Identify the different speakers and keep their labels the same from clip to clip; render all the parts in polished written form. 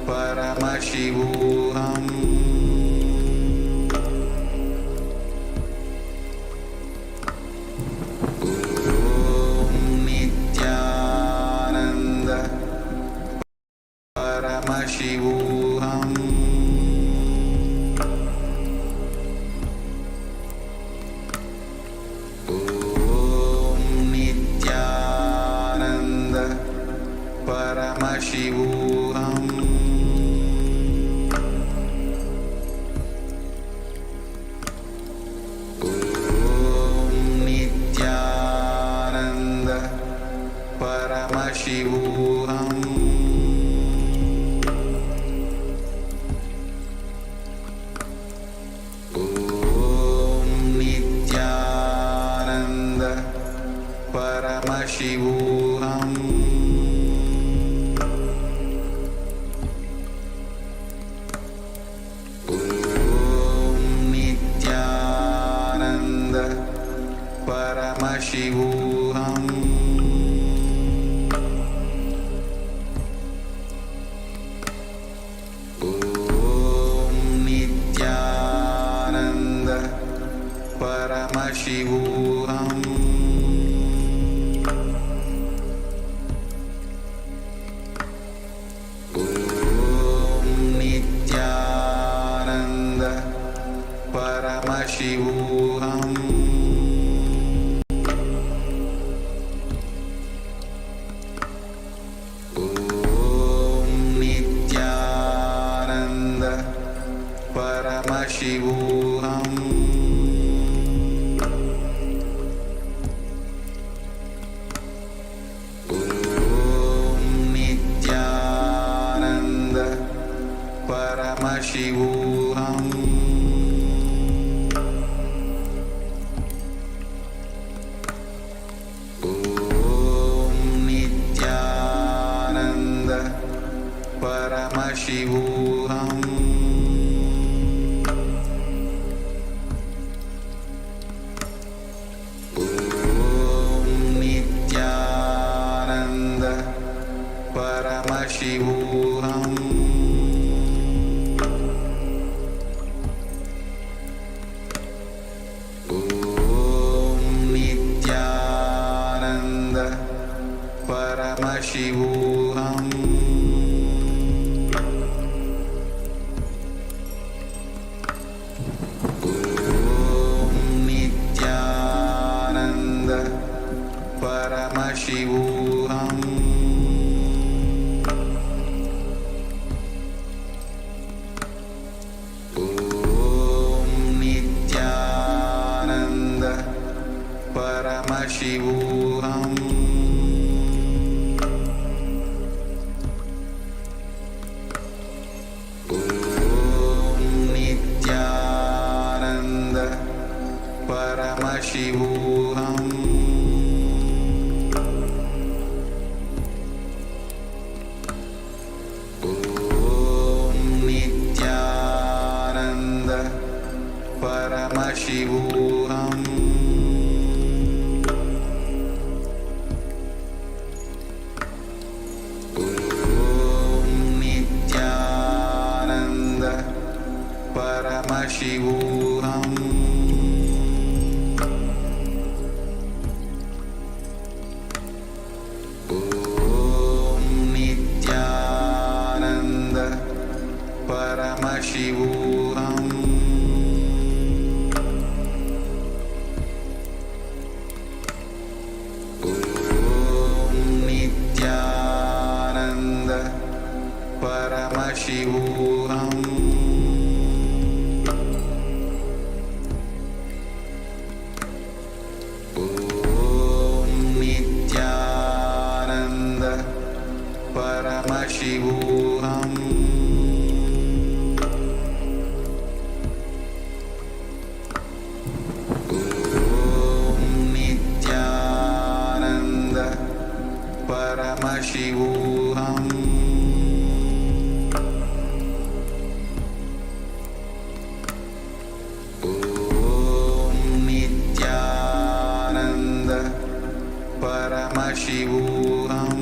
Speaker 1: Paramashivam. Om Nityananda Paramashivam. Om Nityananda Paramashivam. Paramashivam. Om Nityananda Paramashivam. Om Nityananda Paramashivam. Paramashivam. Om Nityananda Paramashivam. Om Nityananda Paramashivam. Paramashivam. Om Nityananda Paramashivam. Om Nityananda Paramashivam. Paramashivam. Om Nityananda Paramashivam. Om Nityananda Paramashivam. Paramashivam. Om Nityananda Paramashivam. Om Nityananda Paramashivam. Paramashivam. Om Nityananda Paramashivam. Om Nityananda Paramashivam. Paramashivam. Om Nityananda Paramashivam.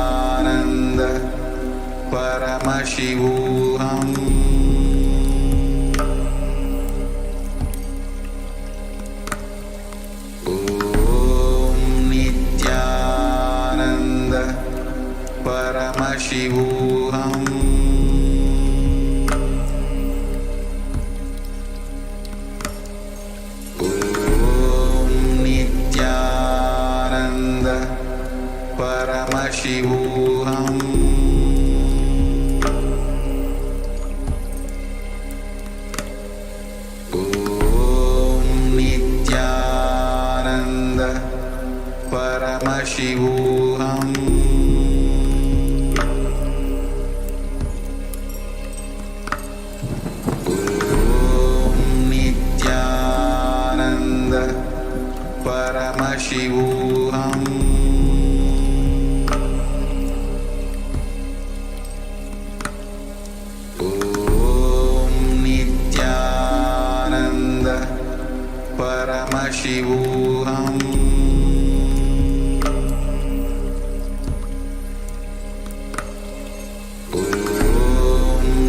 Speaker 1: Nityananda Paramashivam. Nityananda Paramashivam. Nityananda Paramashivam. Nityananda Paramashivam. Nityananda Paramashivam. Nityananda Paramashivam.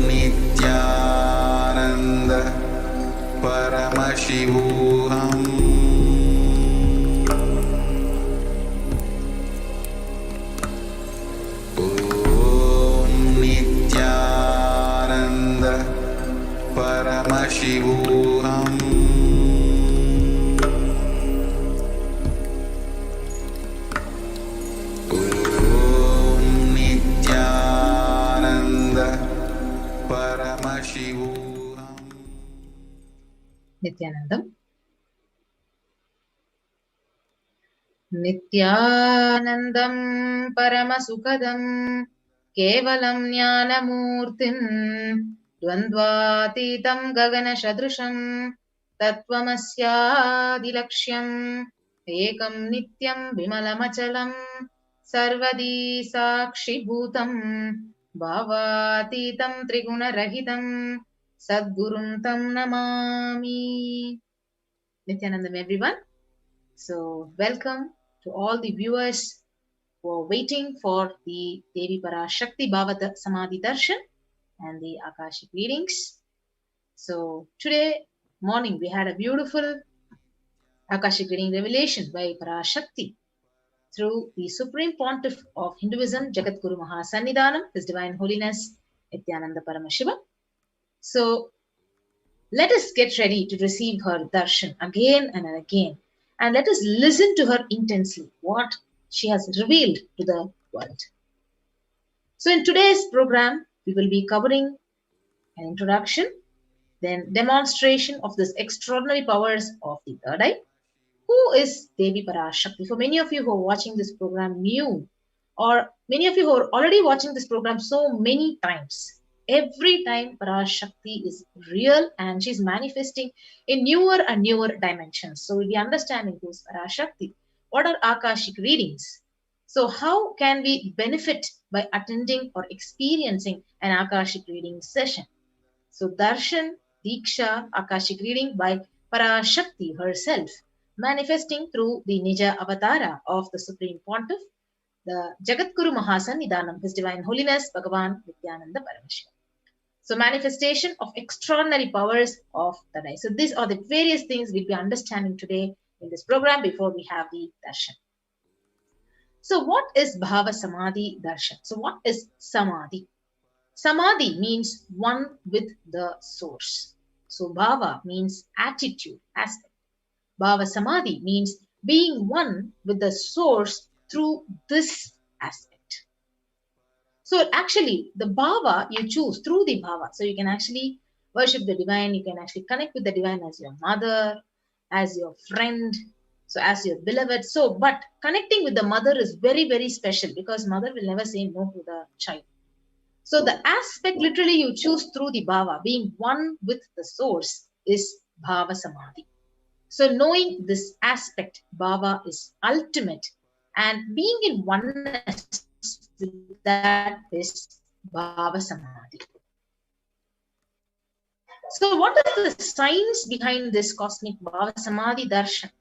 Speaker 1: Nityananda Paramashivam. Nityananda Paramashivam. Nityananda Paramashivam.
Speaker 2: Nithyanandam. Nithyanandam Paramasukadam Kevalam Jnanamurtim Dvandvatitam Gagana Shadrusham Tattvamasyaadilakshyam Ekam Nityam Vimalamachalam Sarvadi Sakshi Bhutam Bhavatitam Triguna-rahitam Sadgurum Tam Namami. Nithyanandam, everyone. So, welcome to all the viewers who are waiting for the Devi Parashakti Bhava Samadhi Darshan and the Akashic readings. So, today morning we had a beautiful Akashic reading revelation by Parashakti through the Supreme Pontiff of Hinduism, Jagadguru Mahasannidhanam, His Divine Holiness, Nityananda Paramashivam. So, let us get ready to receive her darshan again and again, and let us listen to her intensely, what she has revealed to the world. So in today's program, we will be covering an introduction, then demonstration of this extraordinary powers of the third eye. Who is Devi Parashakti? For many of you who are watching this program new, or many of you who are already watching this program so many times, every time Parashakti is real and she's manifesting in newer and newer dimensions. So we'll be understanding who's Parashakti. What are Akashic readings? So how can we benefit by attending or experiencing an Akashic reading session? So Darshan, Diksha, Akashic reading by Parashakti herself, manifesting through the Nija avatara of the Supreme Pontiff, the Jagadguru Mahasannidhanam, His Divine Holiness, Bhagavan Nityananda Paramashivam. So manifestation of extraordinary powers of the day. So these are the various things we'll be understanding today in this program before we have the darshan. So what is Bhava Samadhi Darshan? So what is Samadhi? Samadhi means one with the source. So Bhava means attitude, aspect. Bhava Samadhi means being one with the source through this aspect. So actually, the Bhava you choose through the Bhava. So you can actually worship the divine, you can actually connect with the divine as your mother, as your friend, so as your beloved. So, but connecting with the mother is very, very special because mother will never say no to the child. So the aspect literally you choose through the Bhava, being one with the source, is Bhava Samadhi. So knowing this aspect, Bhava is ultimate, and being in oneness with that is Bhava Samadhi. So what is the science behind this cosmic Bhava Samadhi Darshan?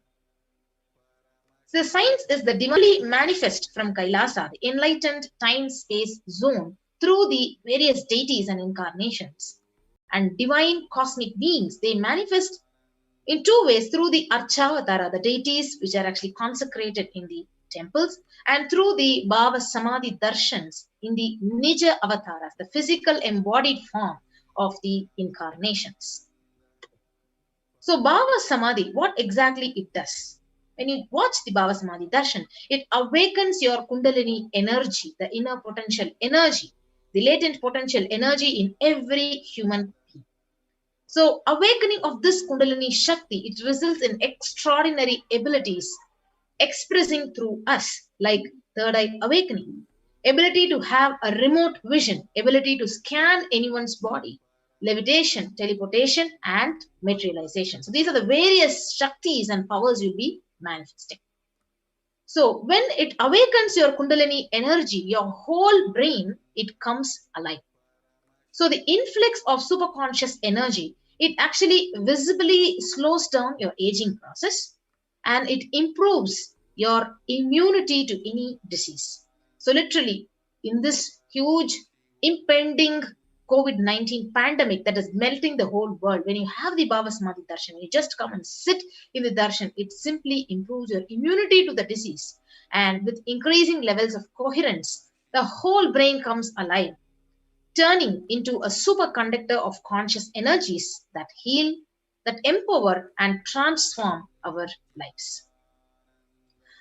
Speaker 2: The science is the divinely manifest from Kailasa, the enlightened time-space zone through the various deities and incarnations. And divine cosmic beings, they manifest in two ways, through the Archavatara, the deities which are actually consecrated in the temples, and through the Bhava Samadhi Darshans in the Nija avatars, the physical embodied form of the incarnations. So Bhava Samadhi, what exactly it does? When you watch the Bhava Samadhi Darshan, it awakens your Kundalini energy, the inner potential energy, the latent potential energy in every human being. So awakening of this Kundalini Shakti, it results in extraordinary abilities expressing through us, like third eye awakening, ability to have a remote vision, ability to scan anyone's body, levitation, teleportation, and materialization. So these are the various Shaktis and powers you'll be manifesting. So when it awakens your Kundalini energy, your whole brain, it comes alive. So the influx of superconscious energy, it actually visibly slows down your aging process and it improves your immunity to any disease. So literally in this huge impending COVID-19 pandemic that is melting the whole world, when you have the Bhava Samadhi Darshan, you just come and sit in the Darshan, it simply improves your immunity to the disease. And with increasing levels of coherence, the whole brain comes alive, turning into a superconductor of conscious energies that heal, that empower and transform our lives.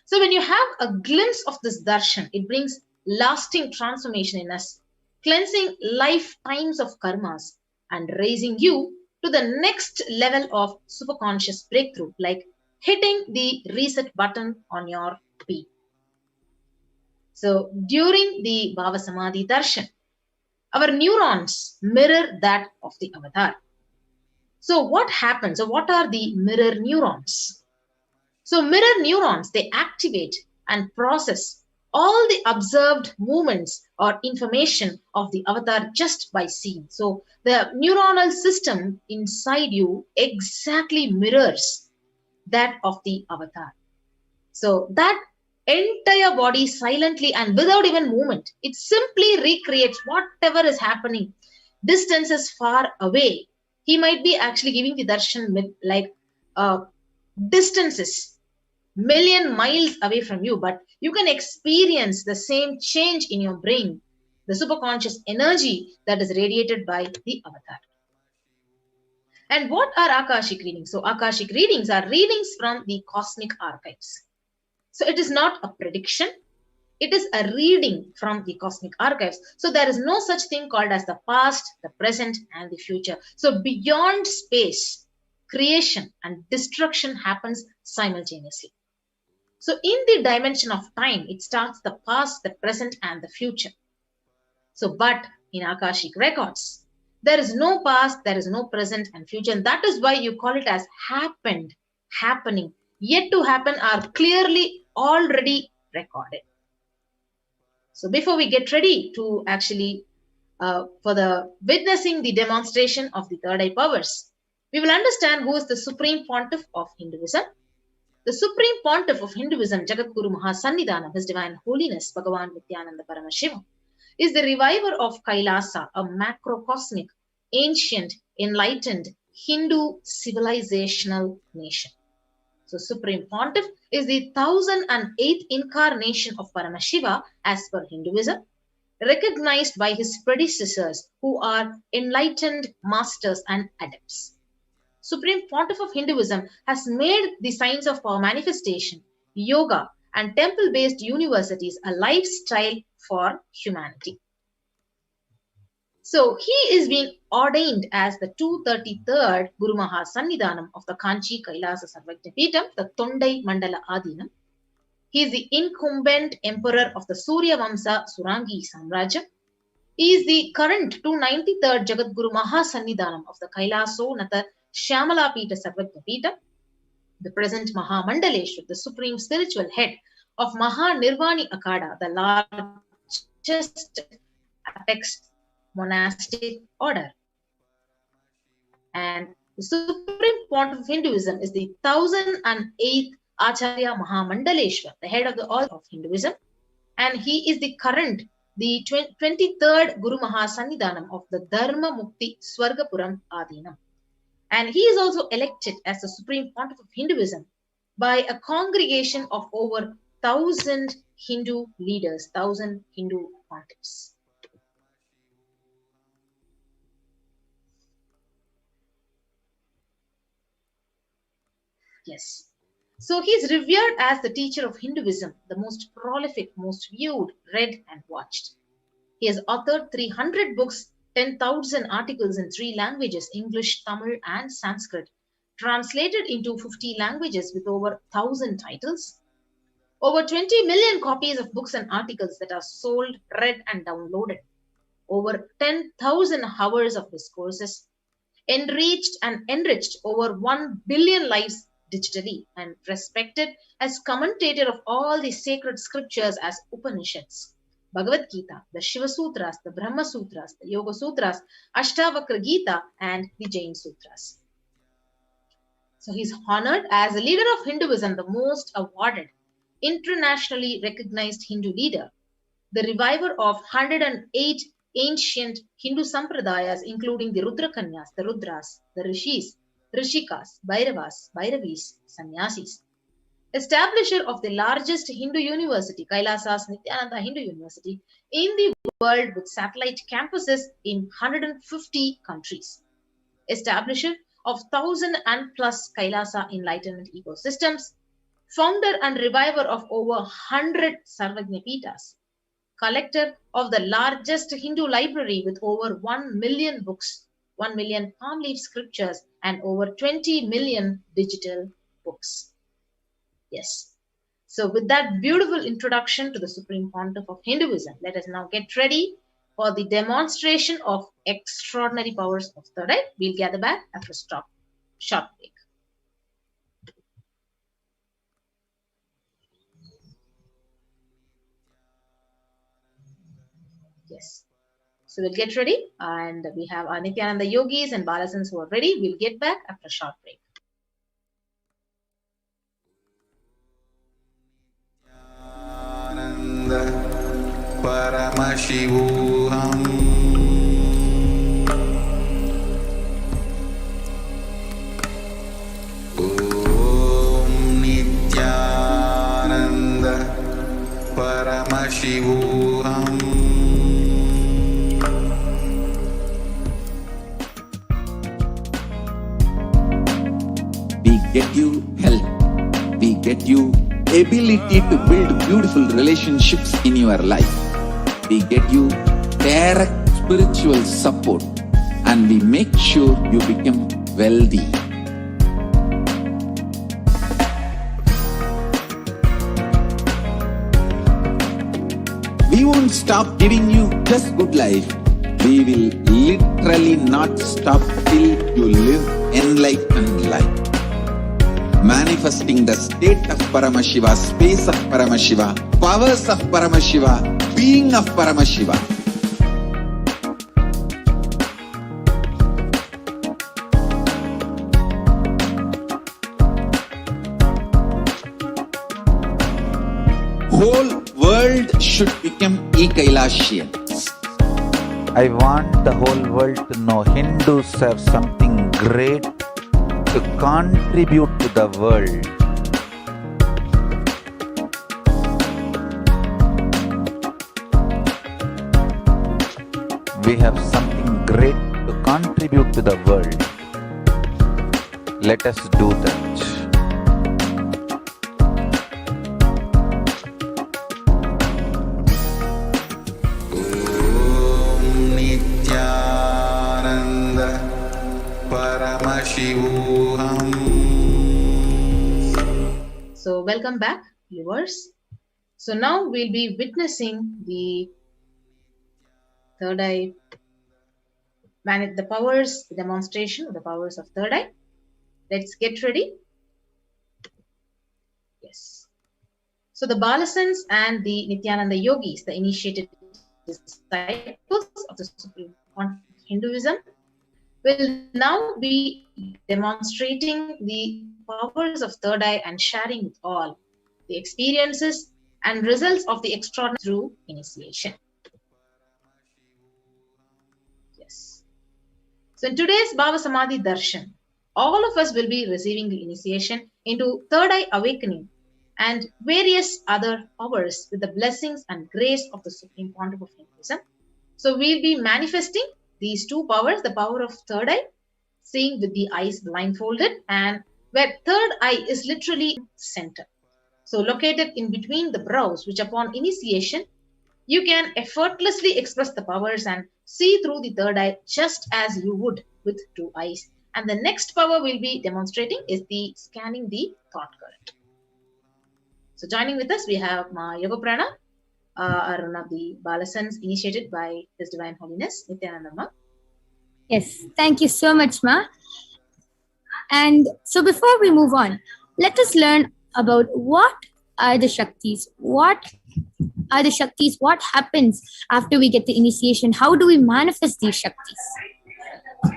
Speaker 2: So when you have a glimpse of this darshan, it brings lasting transformation in us, cleansing lifetimes of karmas and raising you to the next level of superconscious breakthrough, like hitting the reset button on your beat. So during the Bhava Samadhi Darshan, our neurons mirror that of the avatar. So what happens? So what are the mirror neurons? So mirror neurons, they activate and process all the observed movements or information of the avatar just by seeing. So the neuronal system inside you exactly mirrors that of the avatar. So that entire body silently and without even movement, it simply recreates whatever is happening distances far away. He might be actually giving the darshan like distances million miles away from you, but you can experience the same change in your brain, the superconscious energy that is radiated by the avatar. And what are Akashic readings? So Akashic readings are readings from the cosmic archives. So it is not a prediction. It is a reading from the cosmic archives. So there is no such thing called as the past, the present, and the future. So beyond space, creation and destruction happens simultaneously. So in the dimension of time, it starts the past, the present, and the future. So, but in Akashic records, there is no past, there is no present and future. And that is why you call it as happened, happening, yet to happen are clearly already recorded. So before we get ready to actually for the witnessing the demonstration of the third eye powers, we will understand who is the Supreme Pontiff of Hinduism. The Supreme Pontiff of Hinduism, Jagadguru Mahasannidhanam, His Divine Holiness, Bhagavan Nithyananda Paramashivam, is the reviver of Kailasa, a macrocosmic, ancient, enlightened Hindu civilizational nation. So Supreme Pontiff is the 1008th incarnation of Paramashiva as per Hinduism, recognized by his predecessors who are enlightened masters and adepts. Supreme Pontiff of Hinduism has made the science of power manifestation, yoga, and temple-based universities a lifestyle for humanity. So he is being ordained as the 233rd Guru Mahasannidhanam of the Kanchi Kailasa Sarvajnapeetham, the Tondai Mandala Adinam. He is the incumbent emperor of the Surya Vamsa Surangi Samrajya. He is the current 293rd Jagadguru Mahasannidhanam of the Kailaso Natha Shyamala Peeta Sarvajnapeetham, the present Mahamandaleshwar, the supreme spiritual head of Mahanirvani Akada, the largest apex monastic order. And the Supreme Pontiff of Hinduism is the 1008th Acharya Mahamandaleshwar, the head of the all of Hinduism, and he is the current, the 23rd Guru Mahasannidhanam of the Dharma Mukti Swargapuram Adinam. And he is also elected as the Supreme Pontiff of Hinduism by a congregation of over 1,000 Hindu leaders, 1,000 Hindu pontiffs. Yes. So he is revered as the teacher of Hinduism, the most prolific, most viewed, read and watched. He has authored 300 books, 10,000 articles in 3 languages, English, Tamil and Sanskrit, translated into 50 languages with over 1,000 titles, over 20 million copies of books and articles that are sold, read and downloaded, over 10,000 hours of discourses, enriched over 1 billion lives digitally, and respected as commentator of all the sacred scriptures as Upanishads, Bhagavad Gita, the Shiva Sutras, the Brahma Sutras, the Yoga Sutras, Ashtavakra Gita, and the Jain Sutras. So he's honored as a leader of Hinduism, the most awarded, internationally recognized Hindu leader, the reviver of 108 ancient Hindu sampradayas, including the Rudrakanyas, the Rudras, the Rishis, Rishikas, Bhairavas, Bhairavis, Sannyasis. Establisher of the largest Hindu university, KAILASA'S NITHYANANDA Hindu University, in the world with satellite campuses in 150 countries. Establisher of 1,000 and plus Kailasa enlightenment ecosystems. Founder and reviver of over 100 Sarvajnapitas. Collector of the largest Hindu library with over 1 million books, 1 million palm leaf scriptures, and over 20 million digital books. Yes. So with that beautiful introduction to the Supreme Pontiff of Hinduism, let us now get ready for the demonstration of extraordinary powers of third eye. We'll gather back after a short break. Yes. So we'll get ready, and we have our Nithyananda yogis and balasans who are ready. We'll get back after a short break.
Speaker 1: Paramashivam. Om Nityananda Paramashivam.
Speaker 3: We get you health. We get you ability to build beautiful relationships in your life. We get you direct spiritual support, and we make sure you become wealthy. We won't stop giving you just good life. We will literally not stop till you live enlightened life. Manifesting the state of Paramashiva, space of Paramashiva, powers of Paramashiva, being of Paramashiva. Whole world should become e-Kailasians.
Speaker 4: I want the whole world to know Hindus have something great to contribute to the world. We have something great to contribute to the world. Let us do that.
Speaker 1: Om Nityananda Paramashivam.
Speaker 2: So welcome back, viewers. So now we'll be witnessing the third eye, the powers, the demonstration of the powers of third eye. Let's get ready. Yes. So the balasans and the Nithyananda yogis, the initiated disciples of the Supreme Pontiff of Hinduism, will now be demonstrating the powers of third eye and sharing with all the experiences and results of the extraordinary through initiation. Yes. So in today's Bhava Samadhi Darshan, all of us will be receiving the initiation into third eye awakening and various other powers with the blessings and grace of the Supreme Pontiff of Hinduism. So we'll be manifesting these two powers, the power of third eye, seeing with the eyes blindfolded, and where third eye is literally center. So located in between the brows, which upon initiation, you can effortlessly express the powers and see through the third eye just as you would with two eyes. And the next power we'll be demonstrating is the scanning the thought current. So joining with us, we have Ma Yoga Prana, one of the Balasans initiated by His Divine Holiness, Nithyananda Ma.
Speaker 5: Yes, thank you so much, Ma. And so before we move on, let us learn about what are the Shaktis, what are the Shaktis, what happens after we get the initiation, how do we manifest these Shaktis?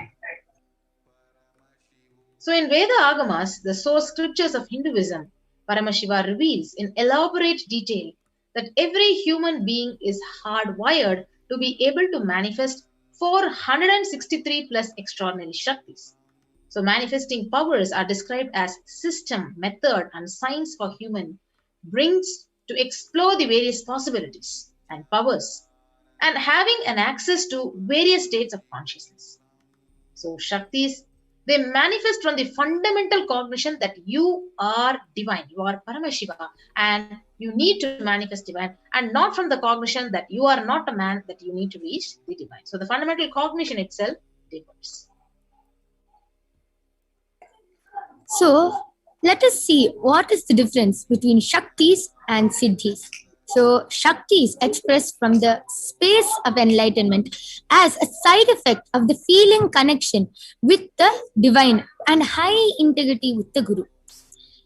Speaker 2: So in Veda Agamas, the source scriptures of Hinduism, Paramashiva reveals in elaborate detail that every human being is hardwired to be able to manifest 463 plus extraordinary Shaktis. So manifesting powers are described as system, method, and science for human brings to explore the various possibilities and powers and having an access to various states of consciousness. So Shaktis, they manifest from the fundamental cognition that you are divine, you are Paramashiva, and you need to manifest divine, and not from the cognition that you are not a man, that you need to reach the divine. So the fundamental cognition itself differs.
Speaker 5: So let us see what is the difference between Shaktis and Siddhis. So Shakti is expressed from the space of enlightenment as a side effect of the feeling connection with the divine and high integrity with the Guru.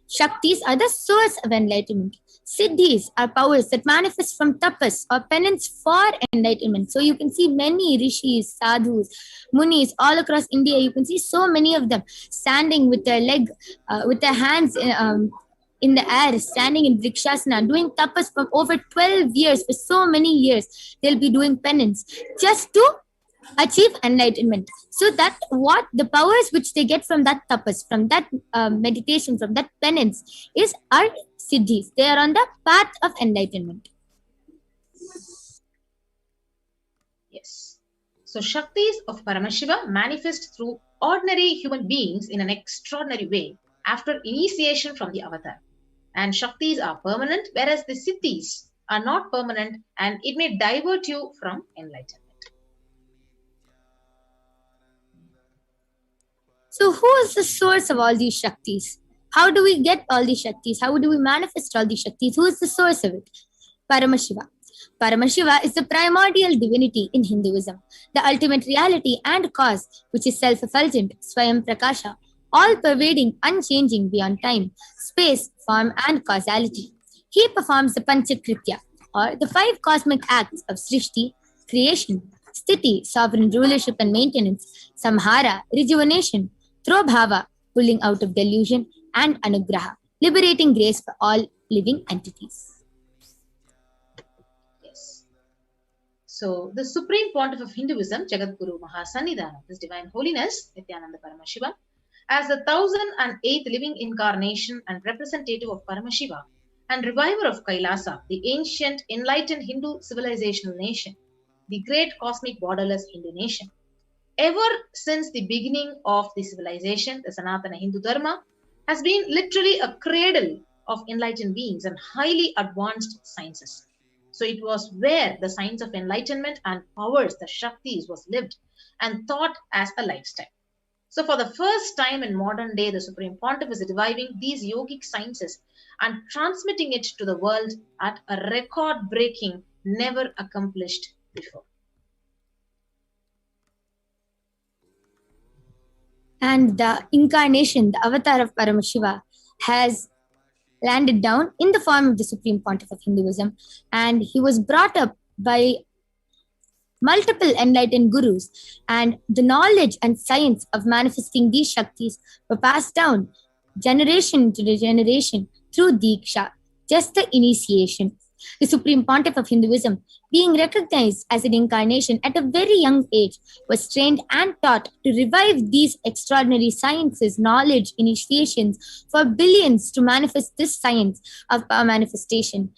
Speaker 5: Shaktis are the source of enlightenment. Siddhis are powers that manifest from tapas or penance for enlightenment. So you can see many rishis, sadhus, munis all across India. You can see so many of them standing with their with their hands in the air, standing in Vrikshasana, doing tapas for over 12 years, for so many years. They'll be doing penance just to achieve enlightenment. So that what the powers which they get from that tapas, from that meditation, from that penance are siddhis. They are on the path of enlightenment.
Speaker 2: Yes. So Shaktis of Paramashiva manifest through ordinary human beings in an extraordinary way after initiation from the avatar. And Shaktis are permanent, whereas the Siddhis are not permanent, and it may divert you from enlightenment.
Speaker 5: So who is the source of all these Shaktis? How do we get all these Shaktis? How do we manifest all these Shaktis? Who is the source of it? Paramashiva. Paramashiva is the primordial divinity in Hinduism, the ultimate reality and cause, which is self-effulgent, Swayam Prakasha, all-pervading, unchanging beyond time, space, form, and causality. He performs the Panchakritya, or the 5 cosmic acts of Srishti, creation, Sthiti, sovereign rulership and maintenance, Samhara, rejuvenation, Bhava, pulling out of delusion, and Anugraha, liberating grace for all living entities.
Speaker 2: Yes. So the Supreme Pontiff of Hinduism, Jagadguru Mahasannidhanam, His Divine Holiness, Nithyananda Paramashivam, as the 1008th living incarnation and representative of Paramashiva and reviver of Kailasa, the ancient enlightened Hindu civilizational nation, the great cosmic borderless Hindu nation. Ever since the beginning of the civilization, the Sanatana Hindu Dharma has been literally a cradle of enlightened beings and highly advanced sciences. So it was where the science of enlightenment and powers, the Shaktis, was lived and taught as a lifestyle. So for the first time in modern day, the Supreme Pontiff is reviving these yogic sciences and transmitting it to the world at a record-breaking, never accomplished before.
Speaker 5: And the incarnation, the avatar of Paramashiva, has landed down in the form of the Supreme Pontiff of Hinduism, and he was brought up by multiple enlightened gurus, and the knowledge and science of manifesting these Shaktis were passed down generation to generation through Diksha, just the initiation. The Supreme Pontiff of Hinduism, being recognized as an incarnation at a very young age, was trained and taught to revive these extraordinary sciences, knowledge, initiations for billions to manifest this science of power manifestation.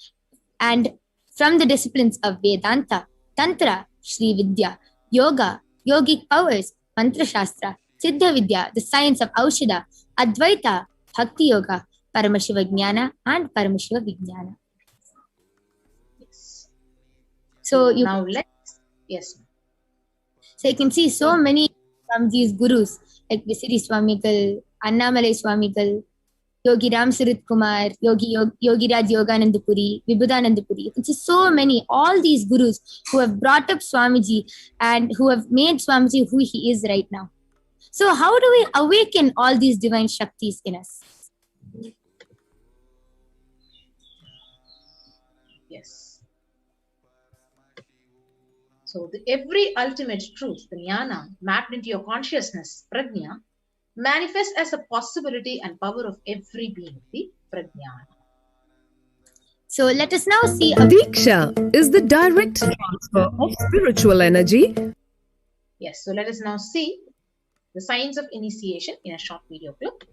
Speaker 5: And from the disciplines of Vedanta, Tantra, Shri Vidya, Yoga, Yogic powers, Mantra Shastra, Siddha Vidya, the science of Aushada, Advaita, Bhakti Yoga, Paramashiva Jnana, and Paramashiva Vijnana.
Speaker 2: Yes.
Speaker 5: So you
Speaker 2: Now let's, yes.
Speaker 5: So you can see so many from these gurus like Visiri Swamigal, Annamalai Swamigal, Yogi Ram Sarit Kumar, Yogi Raj Yoganandapuri, Vibhudanandapuri. You can see so many, all these gurus who have brought up Swamiji and who have made Swamiji who he is right now. So how do we awaken all these divine Shaktis in us?
Speaker 2: Yes. So every ultimate truth, the jnana, mapped into your consciousness, prajna, manifests as a possibility and power of every being, the prajna.
Speaker 5: So let us now see
Speaker 6: Diksha is the direct transfer of spiritual energy.
Speaker 2: Yes, so let us now see the signs of initiation in a short video clip.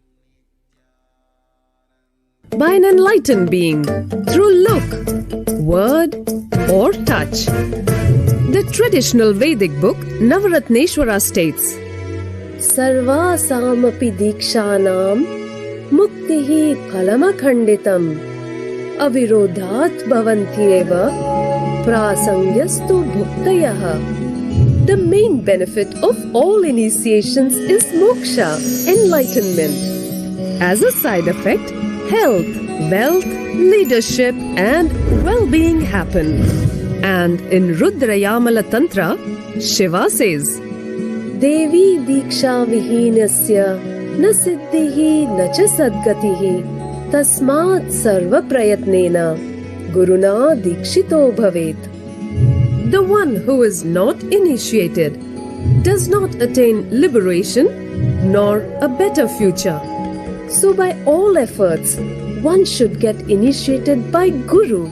Speaker 6: By an enlightened being through look, word, or touch. The traditional Vedic book Navaratneshwara states, Sarva samapi dikshanam muktihi phalamakhanditam avirodhat bhavantyeva prasangyastu bhuktayah. The main benefit of all initiations is moksha, enlightenment. As a side effect, health, wealth, leadership, and well-being happen. And in Rudrayamala Tantra, Shiva says, Devi diksha vihinasya na siddhihi na cha sadgatihi tasmat sarva prayatnena guruna dikshito bhavet. The one who is not initiated does not attain liberation nor a better future. So by all efforts, one should get initiated by Guru.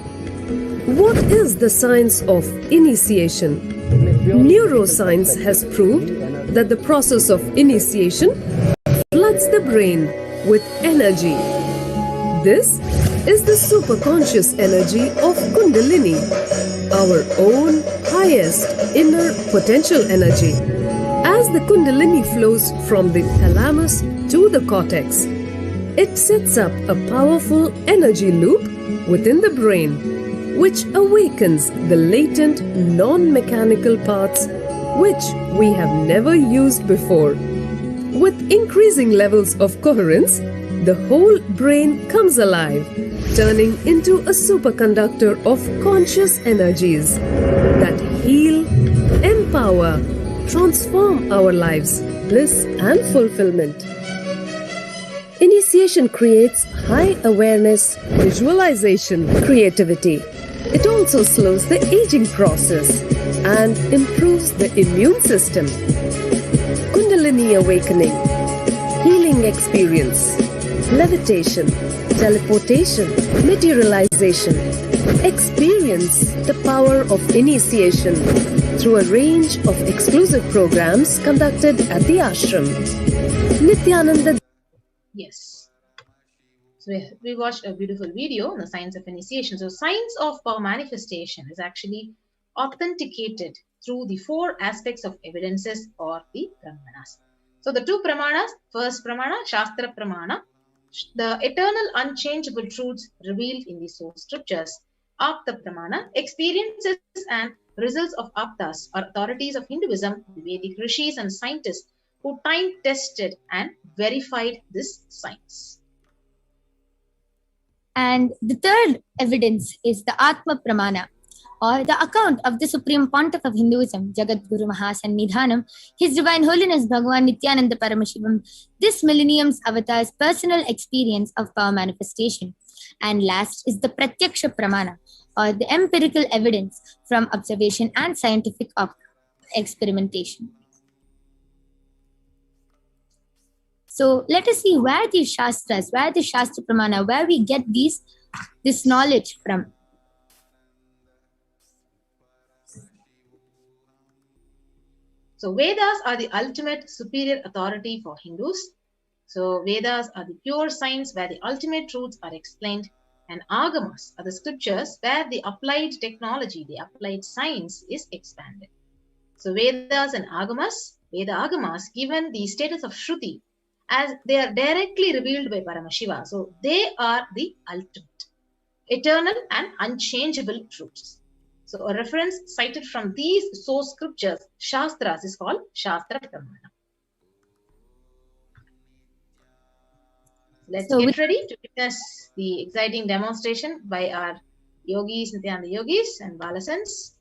Speaker 6: What is the science of initiation? Neuroscience has proved that the process of initiation floods the brain with energy. This is the superconscious energy of Kundalini, our own highest inner potential energy. As the Kundalini flows from the thalamus to the cortex, it sets up a powerful energy loop within the brain, which awakens the latent non-mechanical parts which we have never used before. With increasing levels of coherence, the whole brain comes alive, turning into a superconductor of conscious energies that heal, empower, transform our lives, bliss and fulfillment. Initiation creates high awareness, visualization, creativity. It also slows the aging process and improves the immune system. Kundalini awakening, healing experience, levitation, teleportation, materialization. Experience the power of initiation through a range of exclusive programs conducted at the ashram. Nithyananda.
Speaker 2: Yes. So we watched a beautiful video on the science of initiation. So science of power manifestation is actually authenticated through the 4 aspects of evidences or the pramanas. So the 2 pramanas, first pramana, Shastra pramana, the eternal unchangeable truths revealed in the source scriptures. Apta pramana, experiences and results of aptas or authorities of Hinduism, the Vedic rishis and scientists who time tested and verified this science.
Speaker 5: And the third evidence is the Atma Pramana, or the account of the Supreme Pontiff of Hinduism, Jagat Guru Mahasannidhanam, His Divine Holiness Bhagavan Nithyananda Paramashivam, this millennium's avatar's personal experience of power manifestation. And last is the Pratyaksha Pramana, or the empirical evidence from observation and scientific experimentation. So let us see where the Shastras, where the Shastra Pramana, where we get this knowledge from.
Speaker 2: So Vedas are the ultimate superior authority for Hindus. So Vedas are the pure science where the ultimate truths are explained, and Agamas are the scriptures where the applied technology, the applied science is expanded. So Vedas and Agamas, Veda Agamas given the status of Shruti as they are directly revealed by Paramashiva. So they are the ultimate, eternal and unchangeable truths. So a reference cited from these source scriptures, Shastras, is called Shastra Pramana. Let's get ready to witness the exciting demonstration by our yogis, Nithyananda yogis and Balasans.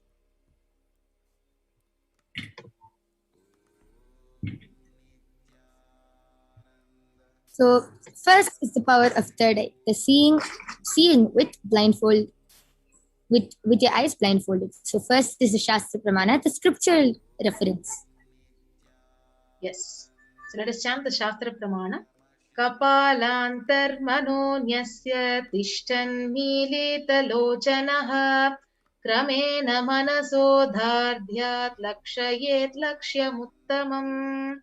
Speaker 5: So first is the power of third eye, the seeing with blindfold, with your eyes blindfolded. So first is the Shastra Pramana, the scriptural reference.
Speaker 2: Yes. So let us chant the Shastra Pramana. Kapalantar manonyasya tishtan milita lochanaha kramena manasodhardhyat lakshayet lakshyamuttamam.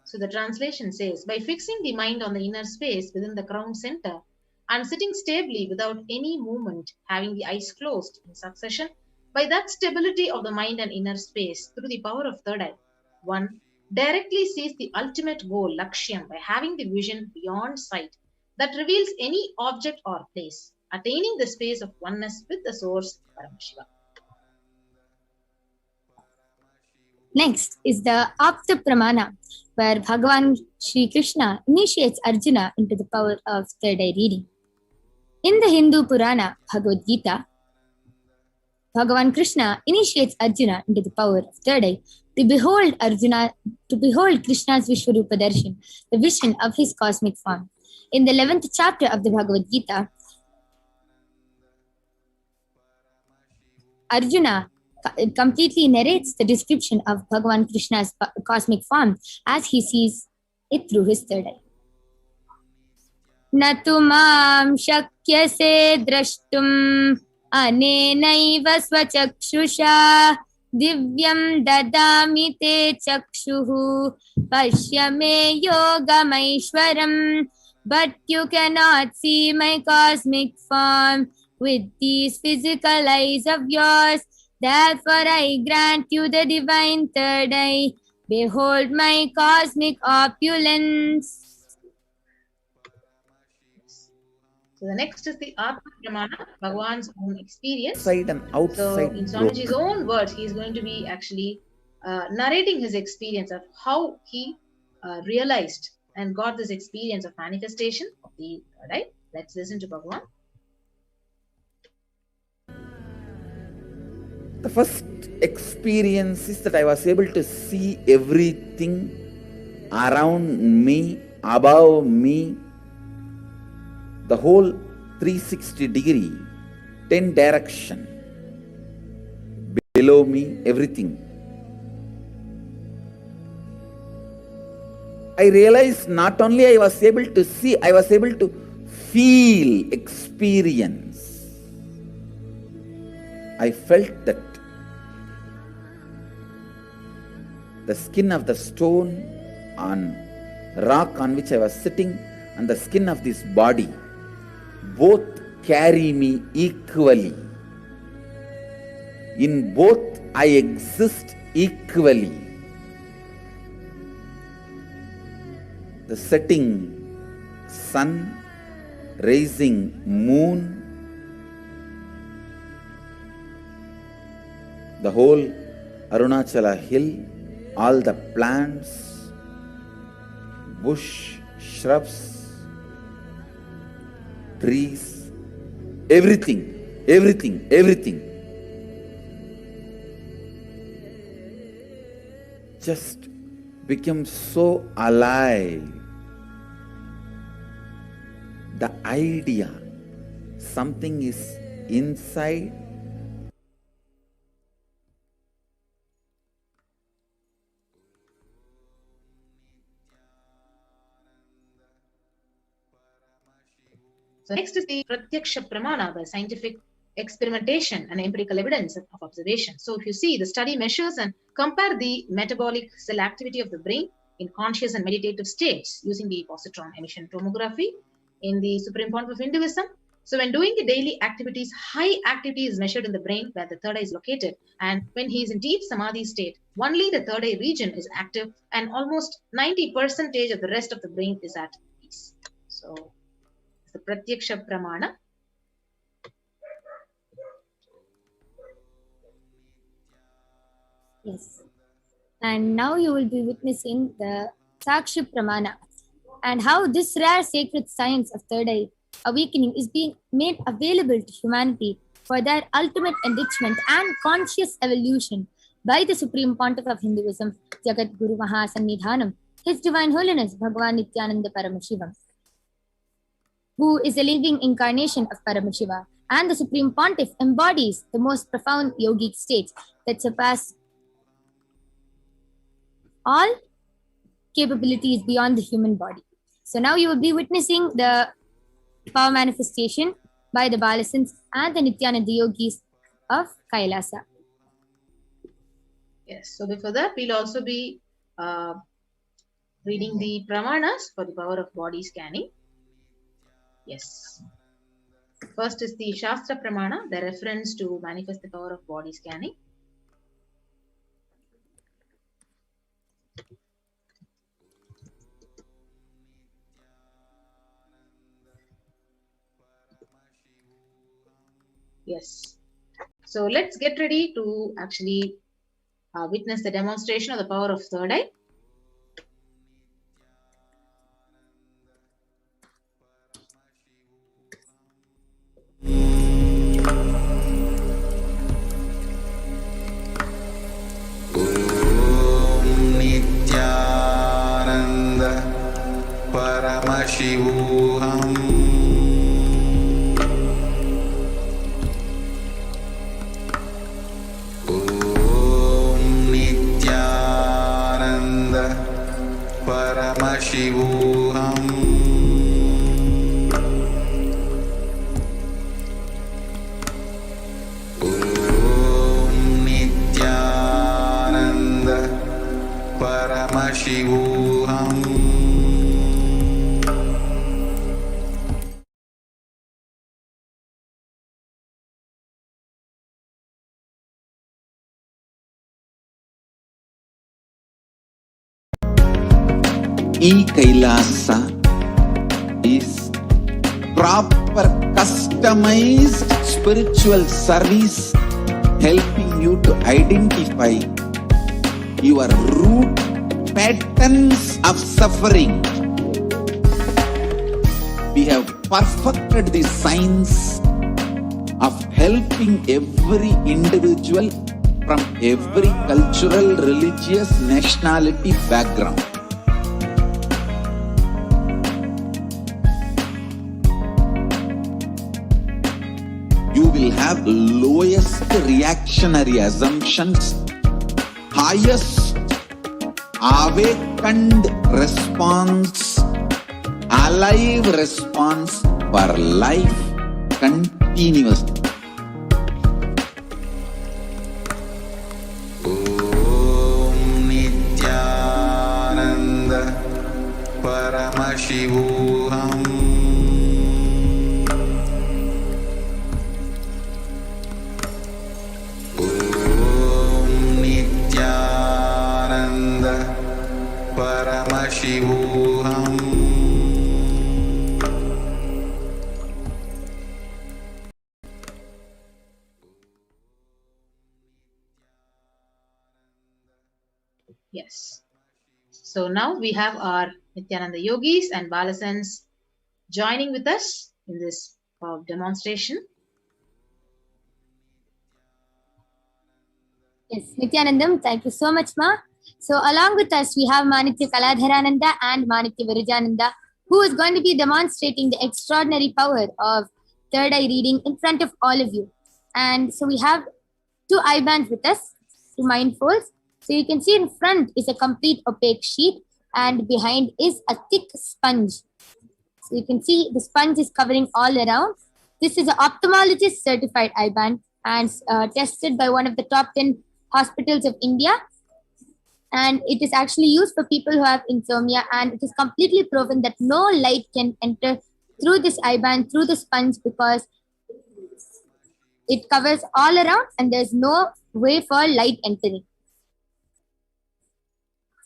Speaker 2: So the translation says, by fixing the mind on the inner space within the crown center and sitting stably without any movement, having the eyes closed in succession, by that stability of the mind and inner space through the power of third eye, one directly sees the ultimate goal, Lakshyam, by having the vision beyond sight that reveals any object or place, attaining the space of oneness with the source, Paramashiva.
Speaker 5: Next is the Apta Pramana, where Bhagavan Sri Krishna initiates Arjuna into the power of third eye reading. In the Hindu Purana, Bhagavad Gita, Bhagavan Krishna initiates Arjuna into the power of third eye to behold Krishna's Vishwarupa Darshan, the vision of his cosmic form. In the 11th chapter of the Bhagavad Gita, Arjuna completely narrates the description of Bhagavan Krishna's cosmic form as he sees it through his third eye. Natu mam shakyase drashtum anenaiva svachakshusha divyam dadami te chakshuhu pashyame yogamaishwaram. But you cannot see my cosmic form with these physical eyes of yours. Therefore I grant you the divine third eye. Behold my cosmic opulence.
Speaker 2: So the next is the Atma Pramana, Bhagavan's own experience.
Speaker 3: Inside and outside.
Speaker 2: So in Swamiji's own words, he is going to be actually narrating his experience of how he realized and got this experience of manifestation of the third eye. Let's listen to Bhagavan.
Speaker 3: The first experience is that I was able to see everything around me, above me, the whole 360 degree, 10 direction, below me, everything. I realized not only I was able to see, I was able to feel, experience. I felt that the skin of the stone on rock on which I was sitting and the skin of this body both carry me equally. In both I exist equally. The setting sun, rising moon, the whole Arunachala hill, all the plants, bush, shrubs, trees, everything. Just become so alive. The idea, something is inside
Speaker 2: So next is the Pratyaksha Pramana, the scientific experimentation and empirical evidence of observation. So if you see, the study measures and compare the metabolic cell activity of the brain in conscious and meditative states using the positron emission tomography in the Supreme Point of Hinduism. So when doing the daily activities, high activity is measured in the brain where the third eye is located. And when he is in deep samadhi state, only the third eye region is active and almost 90% of the rest of the brain is at peace. So the Pratyaksha Pramana.
Speaker 5: Yes. And now you will be witnessing the Sakshi Pramana and how this rare sacred science of third eye awakening is being made available to humanity for their ultimate enrichment and conscious evolution by the Supreme Pontiff of Hinduism, Jagat Guru Mahasannidhanam, His Divine Holiness Bhagavan Nithyananda Paramashivam, who is a living incarnation of Paramashiva, and the Supreme Pontiff embodies the most profound yogic states that surpass all capabilities beyond the human body. So now you will be witnessing the power manifestation by the Balasans and the Nityananda yogis of Kailasa.
Speaker 2: Yes, so before that, we'll also be reading the Pramanas for the power of body scanning. Yes. First is the Shastra Pramana, the reference to manifest the power of body scanning. Yes. So let's get ready to actually witness the demonstration of the power of third eye.
Speaker 1: Nityananda Paramashivam Nityananda Paramashivam Nityananda Paramashivam
Speaker 3: Kailasa is proper customized spiritual service helping you to identify your root patterns of suffering. We have perfected the science of helping every individual from every cultural, religious, nationality background. You will have lowest reactionary assumptions, highest awakened response, alive response for life continuously.
Speaker 1: Nityananda Paramashivam Nityananda Paramashivam
Speaker 2: Yes. So now we have our Nityananda yogis and Balasans joining with us in this demonstration.
Speaker 5: Yes, Nityanandam, thank you so much, Ma. So along with us, we have Manitya Kaladharananda and Manitya Virajananda, who is going to be demonstrating the extraordinary power of third eye reading in front of all of you. And so we have two eye bands with us, two mindfolds. So you can see in front is a complete opaque sheet and behind is a thick sponge. So you can see the sponge is covering all around. This is an ophthalmologist certified eye band and tested by one of the top 10 hospitals of India. And it is actually used for people who have insomnia, and it is completely proven that no light can enter through this eye band, through the sponge, because it covers all around and there's no way for light entering.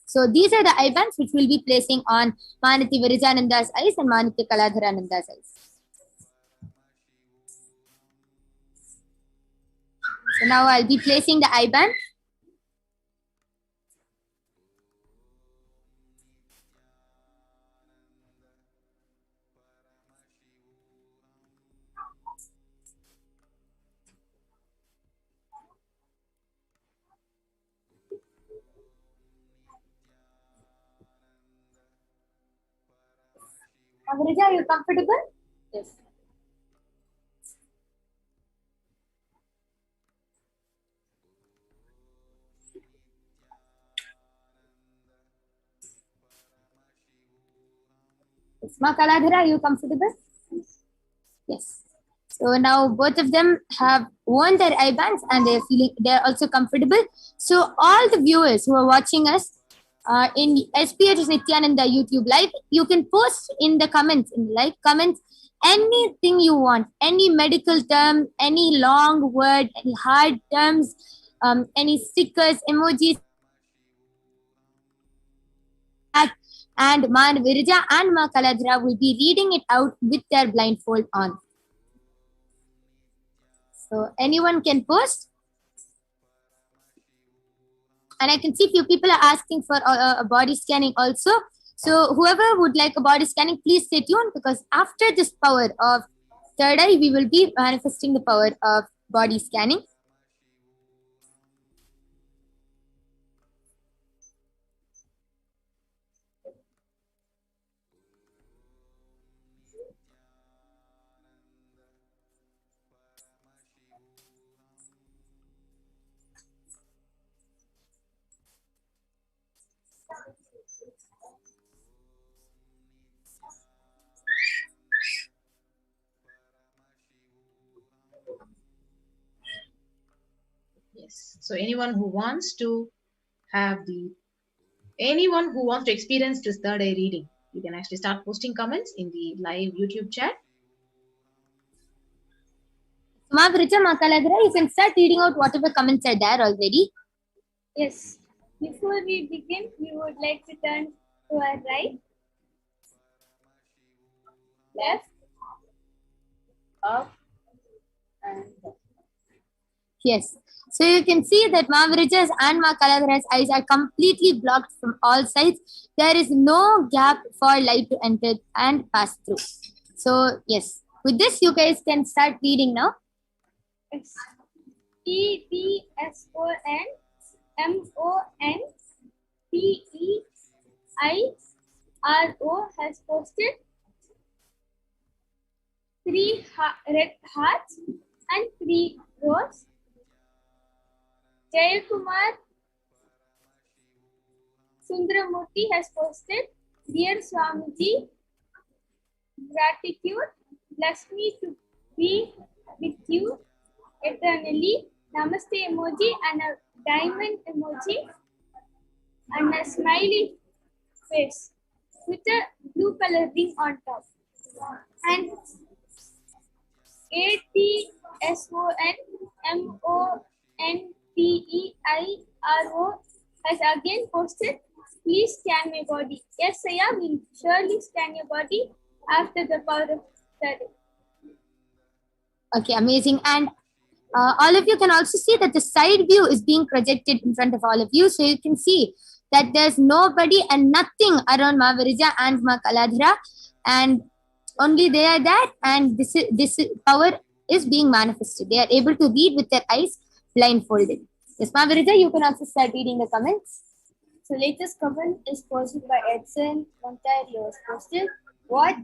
Speaker 5: So these are the eye bands which we'll be placing on Manati Virijananda's eyes and Manati Kaladharananda's eyes. So now I'll be placing the eye band. Avrija, are you comfortable? Yes. Ma Kaladhara, are you comfortable? Yes. So now both of them have worn their eye bands and they're also comfortable. So all the viewers who are watching us in SPH Nithyananda YouTube live, you can post in the comments, in the live comments, anything you want, any medical term, any long word, any hard terms, any stickers, emojis, and Ma Virija and Ma Kaladhara will be reading it out with their blindfold on. So anyone can post. And I can see few people are asking for a body scanning also. So whoever would like a body scanning, please stay tuned, because after this power of third eye, we will be manifesting the power of body scanning.
Speaker 2: Yes. So anyone who wants to experience this third eye reading, you can actually start posting comments in the live YouTube chat.
Speaker 5: Ma Virija, Ma Kaladhara, you can start reading out whatever comments are there already.
Speaker 7: Yes. Before we begin, we would like to turn to our right, left, up, and down.
Speaker 5: Yes. So you can see that Ma Virija's and Ma Kaladhara's eyes are completely blocked from all sides. There is no gap for light to enter and pass through. So yes, with this you guys can start reading now.
Speaker 7: Yes. EBSONMONPEIRO has posted 3 red hearts and 3 roses. Jayakumar Sundaramurthy has posted, "Dear Swamiji, gratitude, bless me to be with you eternally. Namaste emoji and a diamond emoji and a smiley face with a blue color ring on top." And ATSONMONPEIRO has again posted, "Please scan my body." Yes, Saya will surely scan your body after the power of study.
Speaker 5: Okay, amazing. And all of you can also see that the side view is being projected in front of all of you. So you can see that there's nobody and nothing around Ma Virija and Ma Kaladhara, and only they are there, and this power is being manifested. They are able to read with their eyes blindfolded. Yes, Ma Virija, you can also start reading the comments.
Speaker 7: So latest comment is posted by Edson Montario. Was posted, "What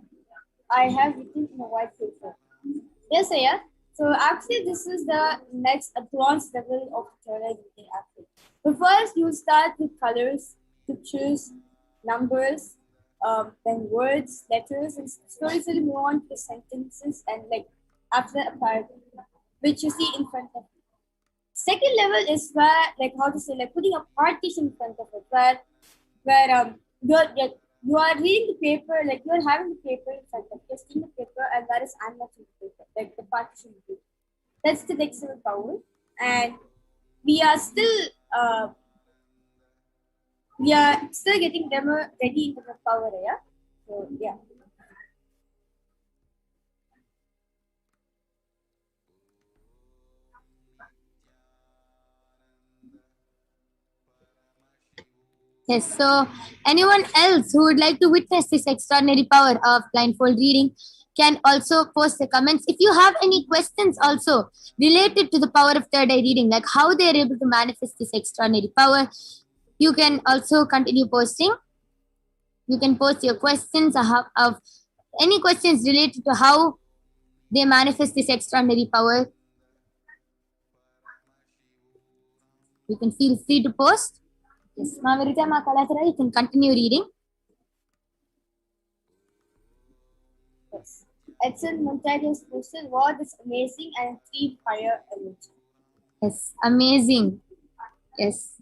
Speaker 7: I have written in a white paper." Yes, Saya. So actually, this is the next advanced level of third reading actually. But first, you start with colors, pictures, numbers, then words, letters, and slowly move on to the sentences and like after a paragraph, which you see in front of you. Second level is where, like, how to say, like putting a partition in front of it, where you are reading the paper, like you are having the paper in front of you, you're seeing the paper, and that is unmatched paper, like the partition. That's the next level power, and we are still getting them ready into the power, yeah. So yeah.
Speaker 5: Yes, so anyone else who would like to witness this extraordinary power of blindfold reading can also post the comments. If you have any questions also related to the power of third eye reading, like how they are able to manifest this extraordinary power, you can also continue posting. You can post your questions of any questions related to how they manifest this extraordinary power. You can feel free to post. Yes, Mavarita Makalatara, you can continue reading.
Speaker 7: Yes. Edson Montague's posted what is amazing and 3 fire emoji.
Speaker 5: Yes, amazing. Yes.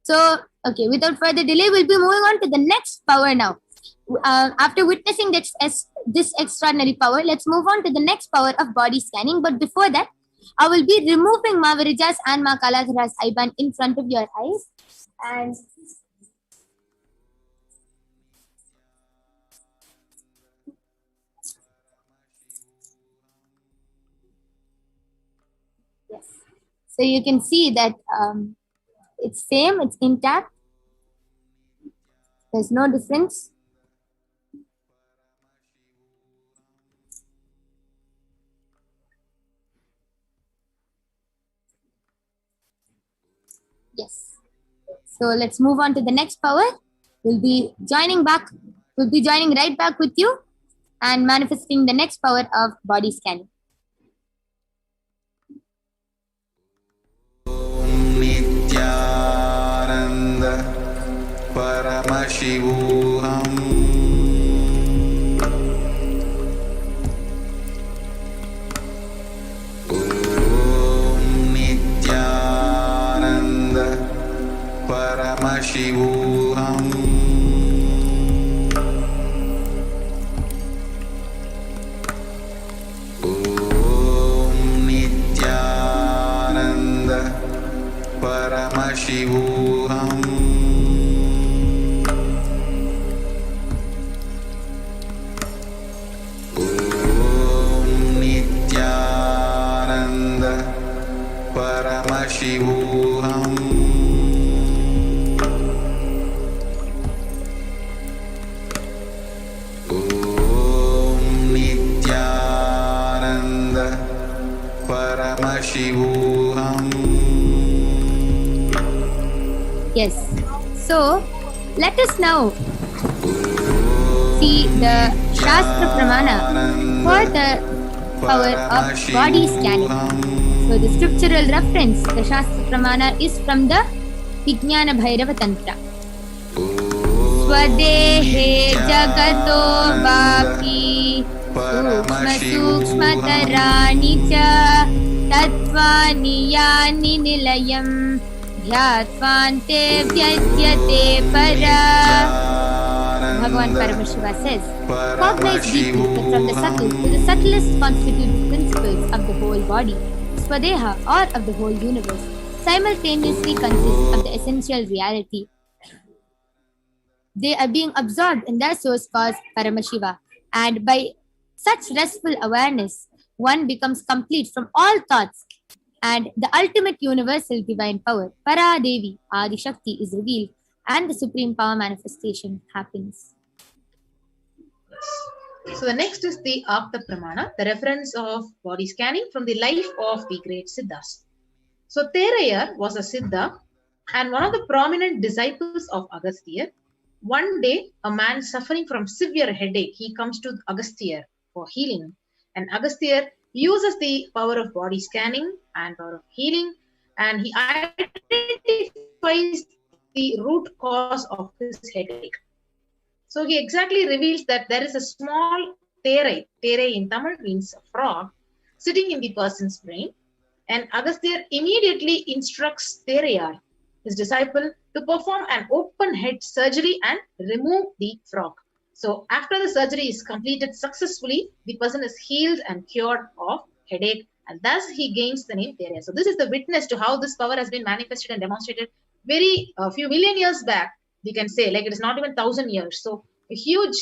Speaker 5: So, okay, without further delay, we'll be moving on to the next power now. After witnessing this extraordinary power, let's move on to the next power of body scanning. But before that, I will be removing Mavarija's and Makalatara's eye band in front of your eyes. And yes, so you can see that it's same, it's intact. There's no difference. Yes. So let's move on to the next power. We'll be joining right back with you and manifesting the next power of body scanning.
Speaker 1: Nityananda Paramashivam Paramashivam Om Nityananda Paramashivam Om Nityananda Paramashivam Paramashivam.
Speaker 5: Yes. So let us now see the Shastra Pramana for the power of body scanning. So the scriptural reference, the Shastra Pramana, is from the Vijnana Bhairava Tantra. Swadehe jagato vapi सूक्ष्मतराणि च तत्त्वानि यानि निलयं ध्यात्वान्ते व्यज्यते परा. Bhagavan Paramashiva says, cognize deeply that from the subtle to the subtlest constitutive principles of the whole body, Swadeha, or of the whole universe, simultaneously consist of the essential reality. They are being absorbed in their source cause Paramashiva, and by such restful awareness, one becomes complete from all thoughts, and the ultimate universal divine power, Para Devi, Adi Shakti, is revealed, and the supreme power manifestation happens.
Speaker 2: So the next is the Apta Pramana, the reference of body scanning from the life of the great Siddhas. So Terayar was a Siddha and one of the prominent disciples of Agastya. One day, a man suffering from severe headache, he comes to Agastya for healing. And Agastya uses the power of body scanning and power of healing, and he identifies the root cause of his headache. So he exactly reveals that there is a small tere in Tamil means frog, sitting in the person's brain. And Agasthyar immediately instructs Tereyar, his disciple, to perform an open head surgery and remove the frog. So after the surgery is completed successfully, the person is healed and cured of headache, and thus he gains the name Tereyar. So this is the witness to how this power has been manifested and demonstrated very few million years back. We can say, like, it is not even 1,000 years. So a huge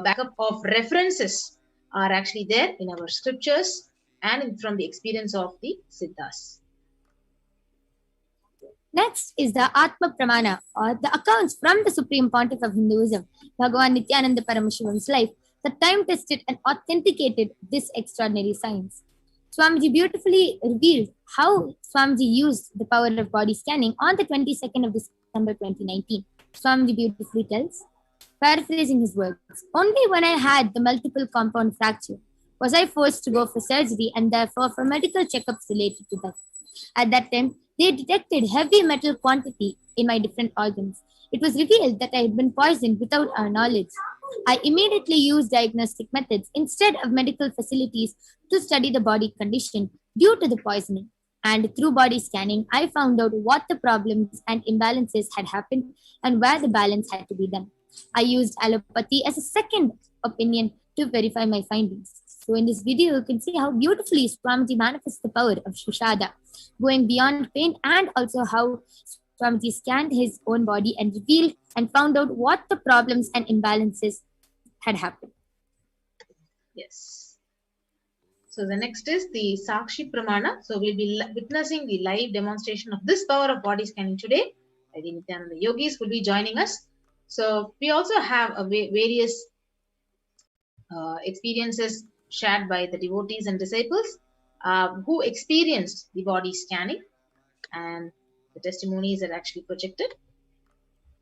Speaker 2: backup of references are actually there in our scriptures and from the experience of the Siddhas.
Speaker 5: Next is the Atma Pramana, or the accounts from the Supreme Pontiff of Hinduism, Bhagavan Nithyananda Paramashivam's life, that time tested and authenticated this extraordinary science. Swamiji beautifully revealed how Swamiji used the power of body scanning on the 22nd of December 2019. Swamiji beautifully tells, paraphrasing his words, only when I had the multiple compound fracture was I forced to go for surgery and therefore for medical checkups related to that. At that time, they detected heavy metal quantity in my different organs. It was revealed that I had been poisoned without our knowledge. I immediately used diagnostic methods instead of medical facilities to study the body condition due to the poisoning. And through body scanning, I found out what the problems and imbalances had happened and where the balance had to be done. I used allopathy as a second opinion to verify my findings. So in this video, you can see how beautifully Swamiji manifests the power of Shushada, going beyond pain, and also how Swamiji scanned his own body and revealed and found out what the problems and imbalances had happened.
Speaker 2: Yes. So the next is the Sakshi Pramana. So we'll be witnessing the live demonstration of this power of body scanning today. I think the yogis will be joining us. So we also have various experiences shared by the devotees and disciples who experienced the body scanning, and the testimonies are actually projected.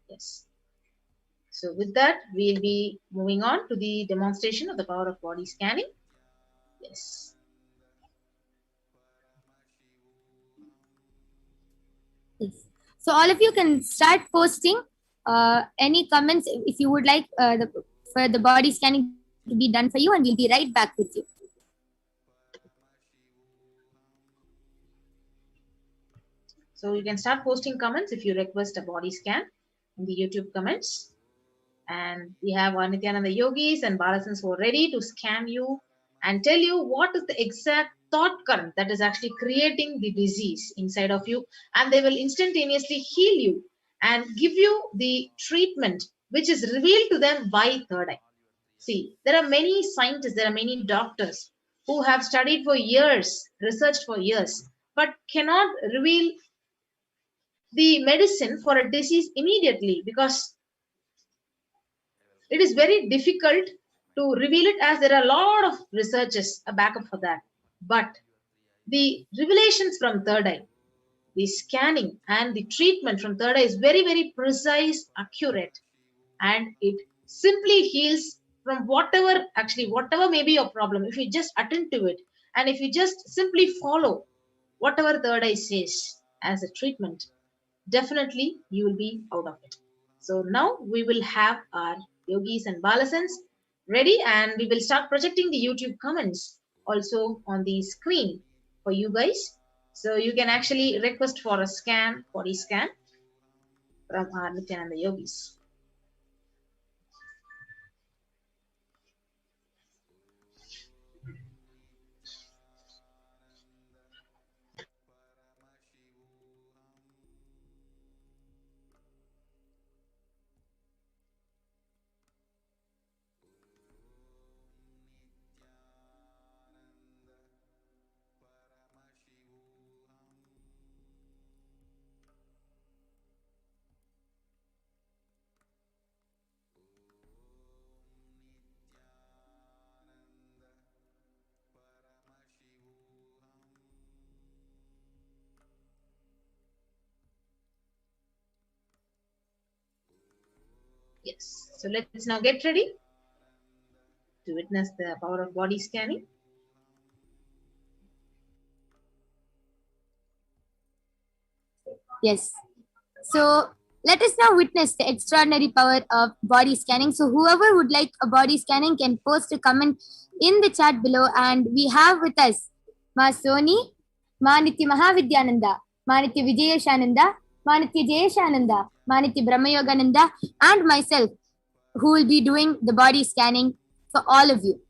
Speaker 2: Yes. So with that, we'll be moving on to the demonstration of the power of body scanning. Yes.
Speaker 5: Yes. So all of you can start posting any comments if you would like for the body scanning to be done for you, and we'll be right back with you.
Speaker 2: So you can start posting comments if you request a body scan in the YouTube comments. And we have our Nithyananda yogis and Balasans who are ready to scan you and tell you what is the exact thought current that is actually creating the disease inside of you. And they will instantaneously heal you and give you the treatment which is revealed to them by third eye. See, there are many scientists, there are many doctors who have studied for years, researched for years, but cannot reveal the medicine for a disease immediately, because it is very difficult to reveal it, as there are a lot of researches a backup for that. But the revelations from third eye, the scanning and the treatment from third eye is very, very precise, accurate, and it simply heals from whatever may be your problem. If you just attend to it, and if you just simply follow whatever third eye says as a treatment, definitely you will be out of it. So now we will have our yogis and balasans ready, and we will start projecting the YouTube comments also on the screen for you guys. So you can actually request for a body scan from our Nithyananda yogis. Yes, so let's now get ready to witness the power of body scanning.
Speaker 5: Yes. So let us now witness the extraordinary power of body scanning. So whoever would like a body scanning can post a comment in the chat below. And we have with us Ma Soni, Ma Nitya Mahavidyananda, Ma Nitya Vijayashananda, Ma Nitya Jayashananda, Ma Nitya Brahmayogananda, and myself, who will be doing the body scanning for all of you.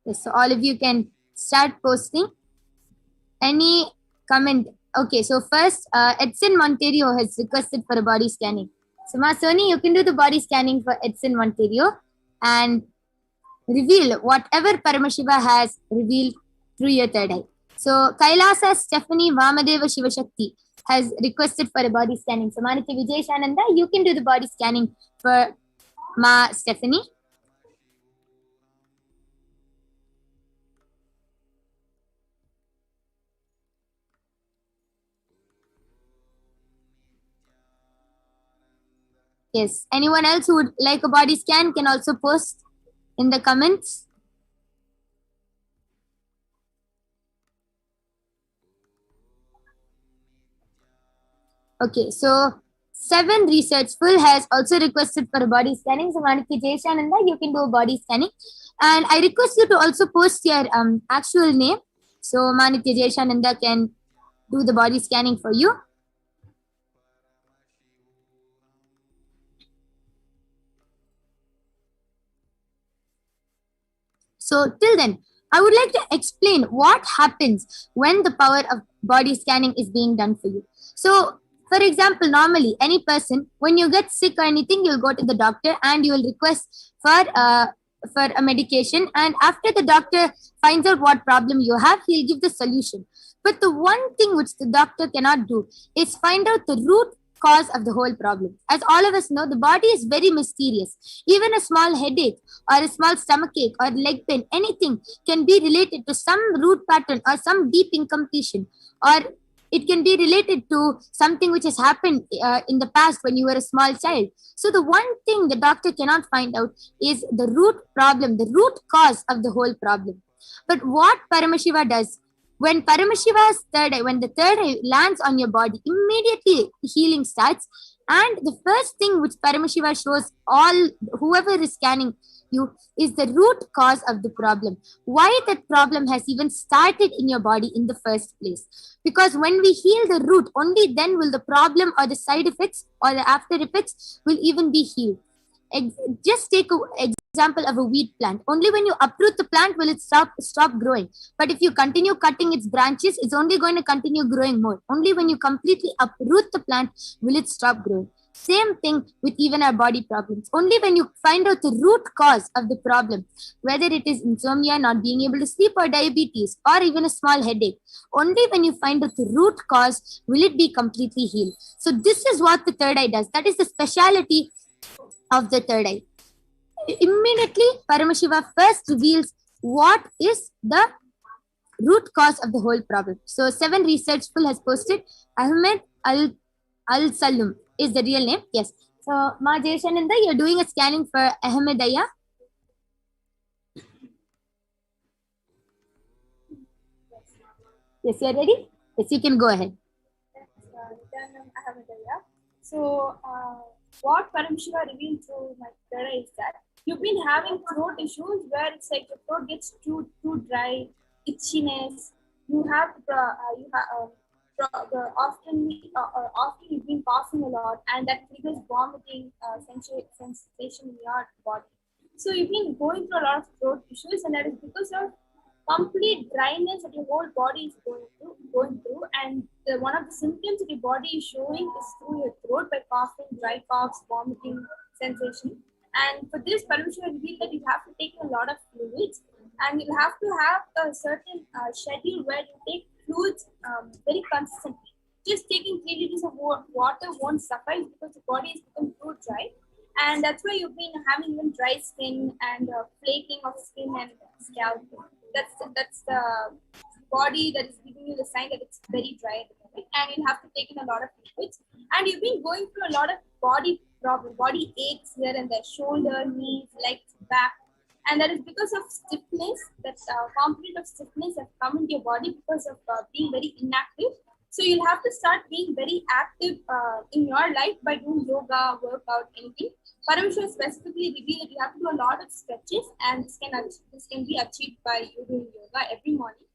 Speaker 5: Yes, so all of you can start posting any comment. Okay, so first, Edson Monterio has requested for a body scanning. So, Ma Soni, you can do the body scanning for Edson Monterio and reveal whatever Paramashiva has revealed through your third eye. So, Kailasa's Stephanie Vamadeva Shivashakti has requested for a body scanning. So, Manitya Vijay Shananda, you can do the body scanning for Ma Stephanie. Yes, anyone else who would like a body scan can also post in the comments. Okay, so 7 Researchful has also requested for a body scanning. So Maniki Jayshananda, you can do a body scanning. And I request you to also post your actual name. So Maniki Jayshananda can do the body scanning for you. So till then, I would like to explain what happens when the power of body scanning is being done for you. So for example, normally any person, when you get sick or anything, you'll go to the doctor and you will request for a medication. And after the doctor finds out what problem you have, he'll give the solution. But the one thing which the doctor cannot do is find out the root cause of the whole problem. As all of us know, the body is very mysterious. Even a small headache or a small stomachache or leg pain, anything can be related to some root pattern or some deep incompletion, or it can be related to something which has happened in the past when you were a small child. So the one thing the doctor cannot find out is the root problem, the root cause of the whole problem. But what Paramashiva does, when Paramashiva's third eye, when the third eye lands on your body, immediately healing starts. And the first thing which Paramashiva shows all whoever is scanning you is the root cause of the problem. Why that problem has even started in your body in the first place. Because when we heal the root, only then will the problem or the side effects or the after effects will even be healed. Just take an example of a wheat plant. Only when you uproot the plant will it stop growing. But if you continue cutting its branches, it's only going to continue growing more. Only when you completely uproot the plant will it stop growing. Same thing with even our body problems. Only when you find out the root cause of the problem, whether it is insomnia, not being able to sleep, or diabetes, or even a small headache, only when you find out the root cause will it be completely healed. So this is what the third eye does. That is the speciality of the third eye. Immediately, Paramashiva first reveals what is the root cause of the whole problem. So 7 Researchful has posted Ahmed Al-Salum is the real name. Yes. So Ma Jayshananda, you're doing a scanning for Ahmed Aya. Yes, you're ready? Yes, you can go ahead.
Speaker 7: So what Paramashiva revealed through my third eye is that you've been having throat issues where it's like the throat gets too dry, itchiness. You have often you've been coughing a lot, and that triggers vomiting sensation in your body. So you've been going through a lot of throat issues, and that is because of complete dryness that your whole body is going through, and one of the symptoms that your body is showing is through your throat by coughing, dry coughs, vomiting sensation. And for this, Paramashiva revealed that you have to take a lot of fluids, and you have to have a certain schedule where you take fluids very consistently. Just taking 3 liters of water won't suffice because the body has become too dry, and that's why you've been having even dry skin and flaking of skin and scalp. That's the body that is giving you the sign that it's very dry at the moment, and you have to take in a lot of liquids. And you've been going through a lot of body aches here and there, shoulder, knees, legs, back. and that is because of stiffness. That component of stiffness has come into your body because of being very inactive. So you'll have to start being very active in your life by doing yoga, workout, anything. Parameshwar specifically revealed that you have to do a lot of stretches, and this can be achieved by you doing yoga every morning.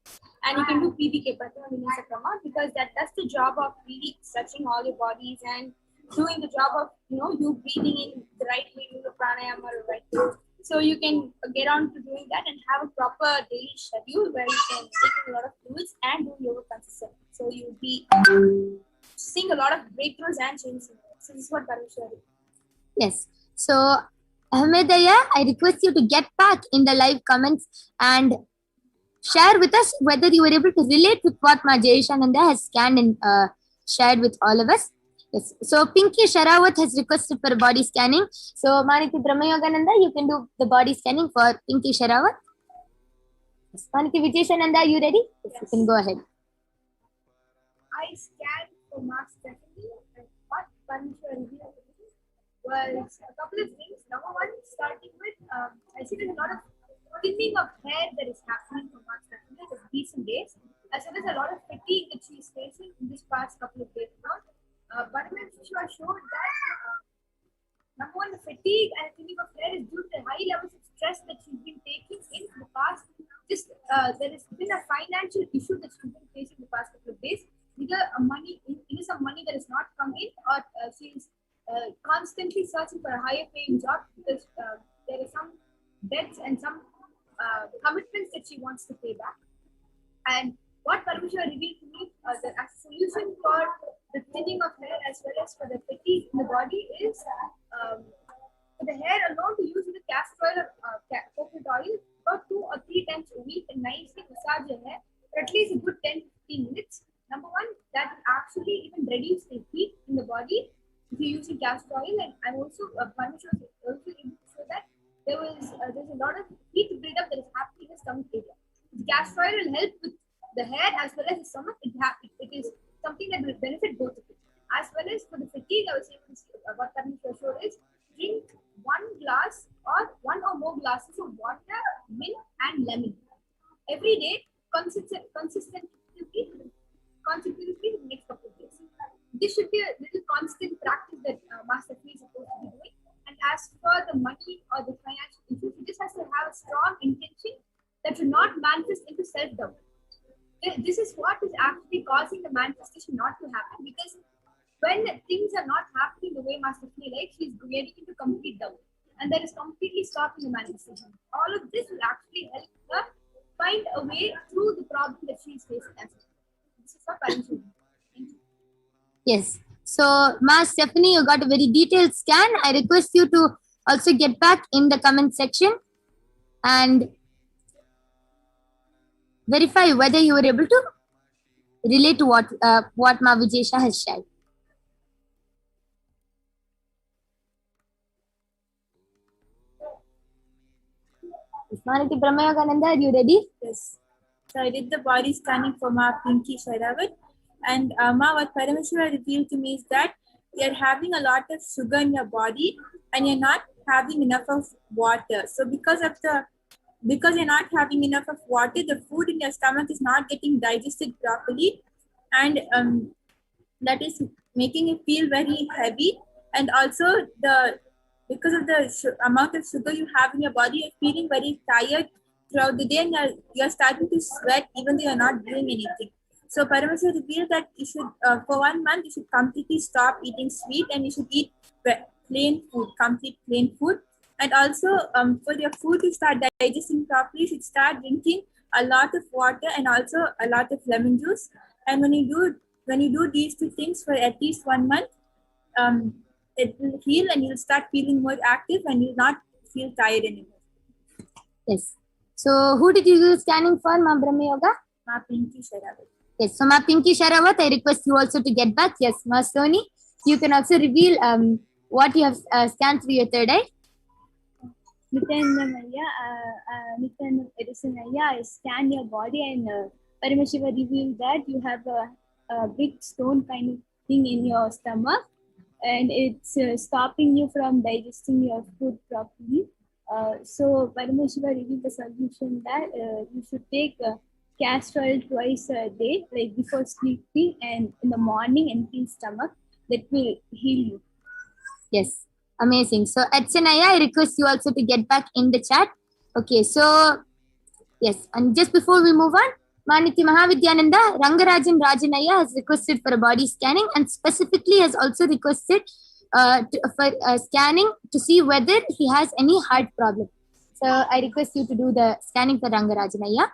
Speaker 7: And you can do PVK, Pratamavinyasa, because that does the job of really stretching all your bodies and doing the job of you breathing in the right way, do the pranayama or right way. So you can get on to doing that and have a proper daily schedule where you can take in a lot of fluids and do yoga consistently. So you'll be seeing a lot of breakthroughs and changes. So this is what Parameshwar is.
Speaker 5: Yes. So, Ahmedaya, I request you to get back in the live comments and share with us whether you were able to relate with what Ma Jayeshananda has scanned and shared with all of us. Yes. So, Pinky Sharawat has requested for body scanning. So, Maniti Brahmayogananda, you can do the body scanning for Pinky Sharawat. Yes. Maniti Vijayeshananda, are you ready? Yes, you can go ahead.
Speaker 7: I scanned for Ma Stephanie, and what Parameshwar revealed to me was a couple of things. Number one, starting with, I see there's a lot of thinning of hair that is happening for Ma Stephanie in recent days, as well as a lot of fatigue that she is facing in this past couple of days now. Parameshwar showed that number one, the fatigue and thinning of hair is due to the high levels of stress that she's been taking in the past. Just there has been a financial issue that she's been facing in the past couple of days. Either some money that has not come in, or she's constantly searching for a higher paying job because there are some debts and some commitments that she wants to pay back. And what Parameshwar revealed to me as a solution for the thinning of hair as well as for the fatigue in the body is for the hair alone to use the castor oil or coconut oil about 2 or 3 times a week and nicely massage your hair for at least a good 10-15 minutes. Number one, that will actually even reduce the heat in the body if you're using castor oil. And I'm also, Parameshwar also able to show that there's a lot of heat buildup that is happening in the stomach area. The castor oil will help with the hair as well as the stomach. It is something that will benefit both of you. As well as for the fatigue, I was able to see what Parameshwar showed is drink 1 glass or 1 or more glasses of water, milk, and lemon every day, consistently in the next couple of days. This should be a little constant practice that Master P is supposed to be doing. And as for the money or the financial issues, he just has to have a strong intention that should not manifest into self-doubt. This is what is actually causing the manifestation not to happen, because when things are not happening the way Master P likes, she's getting into complete doubt. And that is completely stopping the manifestation. All of this will actually help her find a way through the problem that she is facing as well. This is what Parameshwar. Thank you.
Speaker 5: Yes. So, Ma Stephanie, you got a very detailed scan. I request you to also get back in the comment section and verify whether you were able to relate to what Ma Vijesha has shared. Maniti Brahmayogananda, are you ready?
Speaker 8: Yes. So I did the body scanning for Ma Pinky Sharawat. And Ma, what Parameshwar revealed to me is that you're having a lot of sugar in your body and you're not having enough of water. So because you're not having enough of water, the food in your stomach is not getting digested properly, and that is making you feel very heavy. And also because of the amount of sugar you have in your body, you're feeling very tired throughout the day, and you're starting to sweat even though you're not doing anything. So Parameshwar revealed that you should, for 1 month, you should completely stop eating sweet and you should eat plain food, complete plain food. And also for your food to start digesting properly, you should start drinking a lot of water and also a lot of lemon juice. And when you do these 2 things for at least 1 month, it will heal and you'll start feeling more active and you'll not feel tired anymore.
Speaker 5: Yes. So who did you do scanning for, Ma Brahma Yoga?
Speaker 8: Ma Pinky Sharawat.
Speaker 5: Yes. So Ma Pinky Sharawat, I request you also to get back. Yes, Ma Soni, you can also reveal what you have scanned through your third eye.
Speaker 7: Nityananda, I scanned your body, and Parameshwar revealed that you have a big stone kind of thing in your stomach, and it's stopping you from digesting your food properly. So Paramashiva revealed the solution that you should take castor oil twice a day, like before sleeping and in the morning, empty stomach. That will heal you.
Speaker 5: Yes, amazing. So Atsanaya, I request you also to get back in the chat. Okay, so yes, and just before we move on, Maniti Mahavidyananda, Rangarajan Rajanaya has requested for a body scanning and specifically has also requested for scanning to see whether he has any heart problem. So I request you to do the scanning for Rangarajanaya.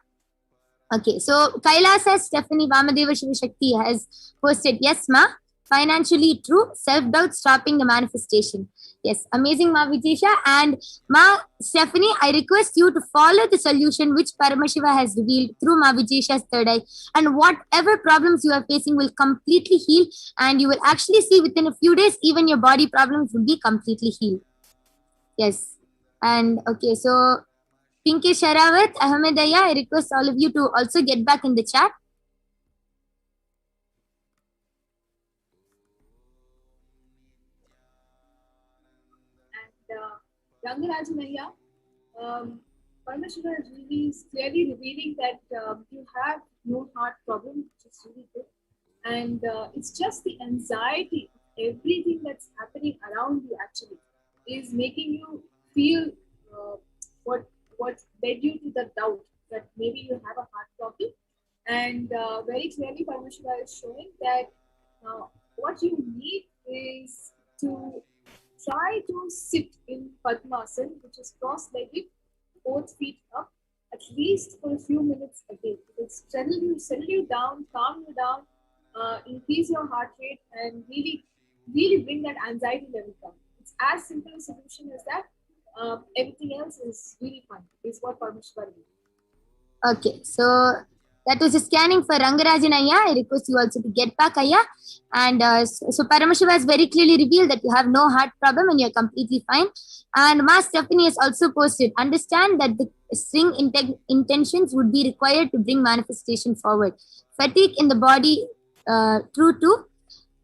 Speaker 5: Okay, so KAILASA'S Stephanie Vamadeva Shivashakti has posted, yes, ma, financially true, self-doubt stopping the manifestation. Yes, amazing, ma Vijesha. And ma Stephanie, I request you to follow the solution which Paramashiva has revealed through ma Vijesha's third eye, and whatever problems you are facing will completely heal, and you will actually see within a few days even your body problems will be completely healed. Yes, and okay, so Pinky Sharawat, Ahmedaya, I request all of you to also get back in the chat.
Speaker 8: And Rangarajanaya, Paramashiva is clearly revealing that you have no heart problem, which is really good. And it's just the anxiety, everything that's happening around you actually is making you feel what led you to the doubt that maybe you have a heart problem. And very clearly Paramashiva is showing that what you need is to try to sit in Padmasana, which is cross-legged, both feet up, at least for a few minutes a day. It will settle you down, calm you down, increase your heart rate, and really bring that anxiety level down. It's as simple a solution as that. Everything else is really fun, is what Paramashiva did.
Speaker 5: Okay, so that was a scanning for Rangarajan Ayya. I request you also to get back, Ayya. And so Paramashiva has very clearly revealed that you have no heart problem and you're completely fine. And Ma Stephanie has also posted, understand that the string intentions would be required to bring manifestation forward. Fatigue in the body, true too.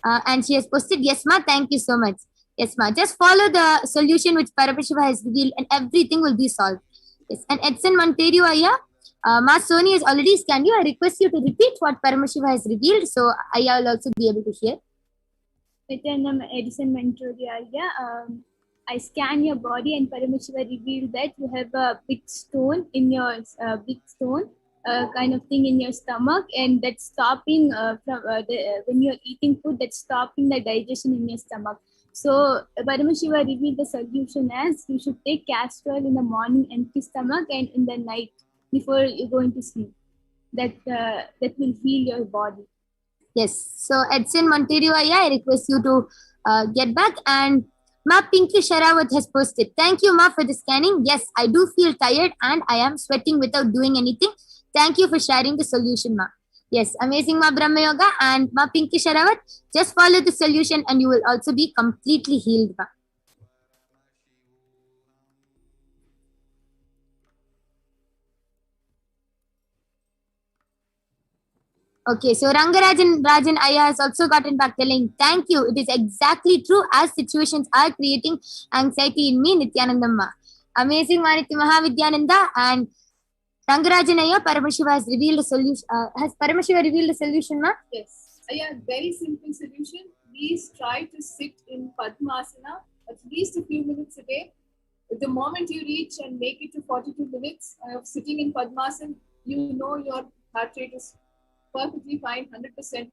Speaker 5: And she has posted, yes, ma, thank you so much. Yes, ma, just follow the solution which Paramashiva has revealed and everything will be solved. Yes, and Edson Monterio, Ayya, Ma Soni has already scanned you. I request you to repeat what Paramashiva has revealed so Ayya will also be able to hear.
Speaker 7: Edison Monterio, Ayya, I scan your body and Paramashiva revealed that you have a big stone in your kind of thing in your stomach, and that's stopping when you're eating food, that's stopping the digestion in your stomach. So Paramashiva revealed the solution as you should take castor oil in the morning, empty stomach, and in the night before you're going to sleep. That will heal your body.
Speaker 5: Yes. So Edson Monterio, I request you to get back. And Ma Pinky Sharawat has posted, thank you, Ma, for the scanning. Yes, I do feel tired and I am sweating without doing anything. Thank you for sharing the solution, Ma. Yes, amazing, Ma Brahma Yoga. And Ma Pinky Sharawat, just follow the solution and you will also be completely healed, Ma. Okay, so Rangarajan Ayya has also gotten back telling, thank you. It is exactly true as situations are creating anxiety in me, Nithyananda Ma. Amazing, Maniti Mahavidyananda. And Rangarajan Ayya, Paramashiva has revealed a solution. Has Paramashiva revealed a solution, Ma?
Speaker 8: Yes. Ayya, very simple solution. Please try to sit in Padmasana at least a few minutes a day. The moment you reach and make it to 42 minutes of sitting in Padmasana, you know your heart rate is perfectly fine, 100%.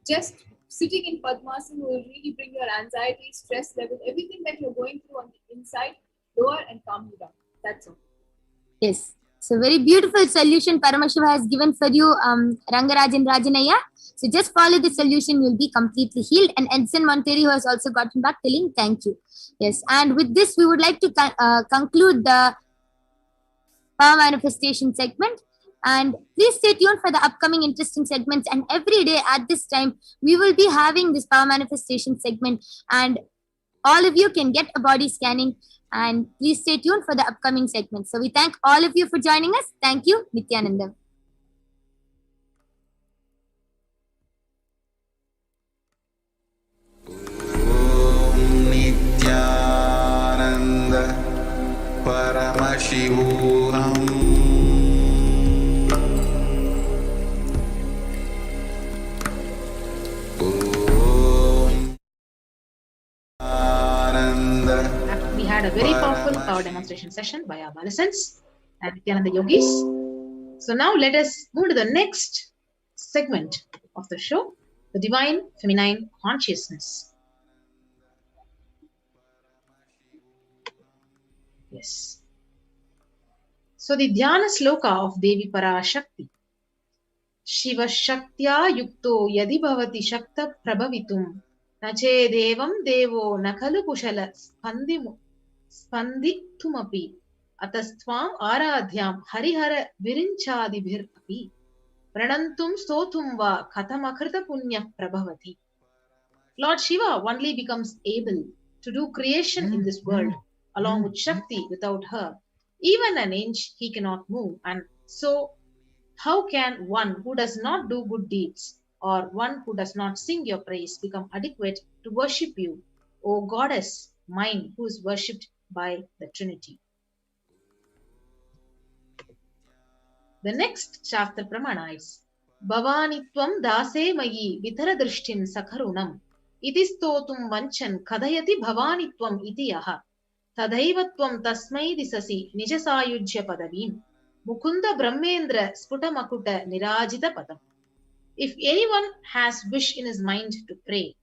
Speaker 8: Just sitting in Padmasana will really bring your anxiety, stress level, everything that you're going through on the inside, lower and calm you down. That's all.
Speaker 5: Yes. So very beautiful solution Paramashiva has given for you, Rangarajan Rajanaya. So just follow the solution, you'll be completely healed. And Edson Monterio has also gotten back telling thank you. Yes. And with this, we would like to conclude the power manifestation segment. And please stay tuned for the upcoming interesting segments. And every day at this time, we will be having this power manifestation segment. And all of you can get a body scanning. And please stay tuned for the upcoming segments. So we thank all of you for joining us. Thank you, Nithyananda.
Speaker 1: Nithyananda. Paramamashivoham. Om Ananda.
Speaker 2: We had a very powerful power demonstration session by our adolescents and Nityananda yogis. So now let us move to the next segment of the show, the divine feminine consciousness. Yes. So the Dhyana Sloka of Devi Parashakti. Shiva Shaktya Yukto Yadi Bhavati Shakta Prabhavitum Nache Devam Devo Nakalu Kushala Spanditumapi Atastvam Aradhyam Harihara Virinchadibhir Api Pranantum Stotum Va Katamakrita Punya Prabhavati. Lord Shiva only becomes able to do creation in this world along with Shakti. Without her, even an inch he cannot move. And so, how can one who does not do good deeds or one who does not sing your praise become adequate to worship you, O Goddess mine, who is worshipped by the Trinity? The next Shastra Pramana is Bhavanitvam dase mayi vitara drishtin sakharunam itistotum vanchan kadayati bhavanitvam iti yaha Tadaivatvam tasmai disasi nijasayujya padavim Mukunda Brahmendra Sputamakuta Nirajita Padam. If anyone has wish in his mind to pray,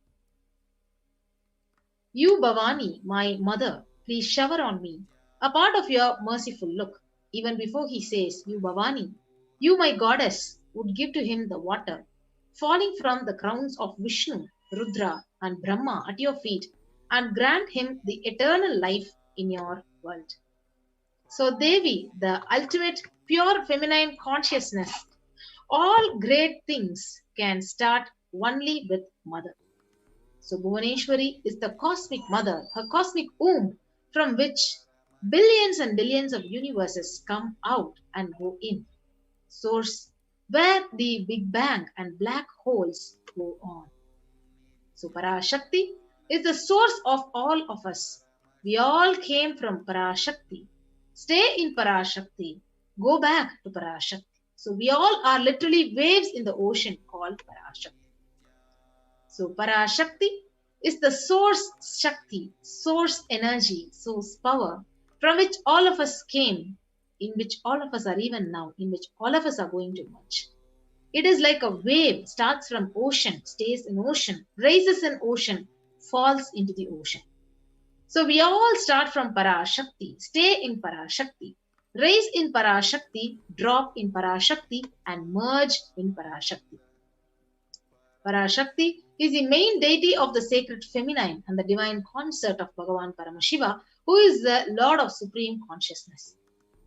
Speaker 2: you Bhavani, my mother, please shower on me a part of your merciful look. Even before he says, you Bhavani, you my goddess, would give to him the water, falling from the crowns of Vishnu, Rudra and Brahma at your feet, and grant him the eternal life in your world. So Devi, the ultimate pure feminine consciousness, all great things can start only with mother. So Bhuvaneshwari is the cosmic mother, her cosmic womb, from which billions and billions of universes come out and go in. Source where the Big Bang and black holes go on. So Parashakti is the source of all of us. We all came from Parashakti. Stay in Parashakti. Go back to Parashakti. So we all are literally waves in the ocean called Parashakti. So Parashakti is the source Shakti, source energy, source power, from which all of us came, in which all of us are even now, in which all of us are going to merge. It is like a wave, starts from ocean, stays in ocean, rises in ocean, falls into the ocean. So we all start from Parashakti, stay in Parashakti, rise in Parashakti, drop in Parashakti, and merge in Parashakti. Parashakti is the main deity of the sacred feminine and the divine consort of Bhagavan Paramashiva, who is the Lord of Supreme Consciousness.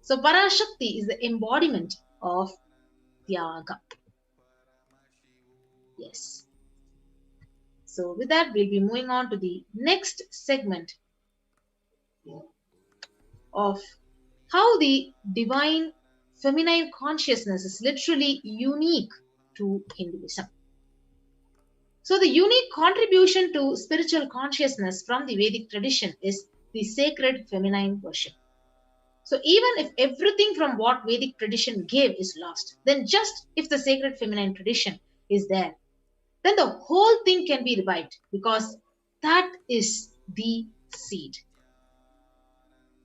Speaker 2: So Parashakti is the embodiment of Tyaga. Yes. So with that, we'll be moving on to the next segment of how the divine feminine consciousness is literally unique to Hinduism. So the unique contribution to spiritual consciousness from the Vedic tradition is the sacred feminine worship. So even if everything from what Vedic tradition gave is lost, then just if the sacred feminine tradition is there, then the whole thing can be revived, because that is the seed.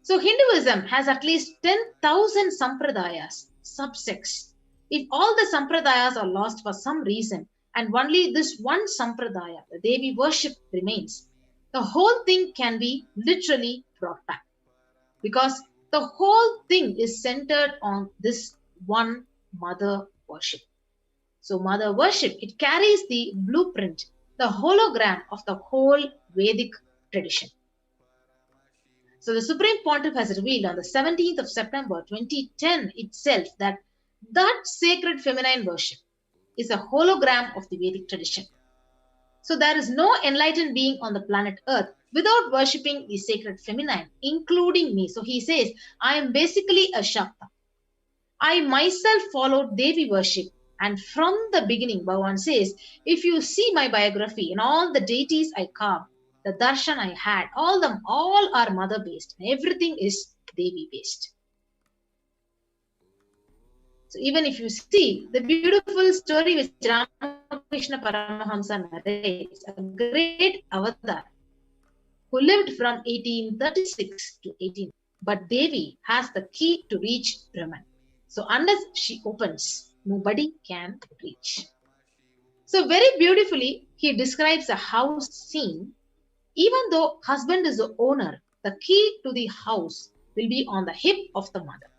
Speaker 2: So Hinduism has at least 10,000 sampradayas, subsects. If all the sampradayas are lost for some reason, and only this one sampradaya, the Devi worship, remains, the whole thing can be literally brought back, because the whole thing is centered on this one mother worship. So mother worship, it carries the blueprint, the hologram of the whole Vedic tradition. So the Supreme Pontiff has revealed on the 17th of September 2010 itself that sacred feminine worship is a hologram of the Vedic tradition. So there is no enlightened being on the planet Earth without worshipping the sacred feminine, including me. So he says, I am basically a Shakta. I myself followed Devi worship. And from the beginning, Bhagavan says, if you see my biography and all the deities I carved, the darshan I had, all are mother-based. Everything is Devi-based. So even if you see the beautiful story which Ramakrishna Paramahamsa narrates, a great avatar who lived from 1836 to 18. But Devi has the key to reach Brahman. So unless she opens, nobody can reach. So very beautifully, he describes a house scene. Even though husband is the owner, the key to the house will be on the hip of the mother.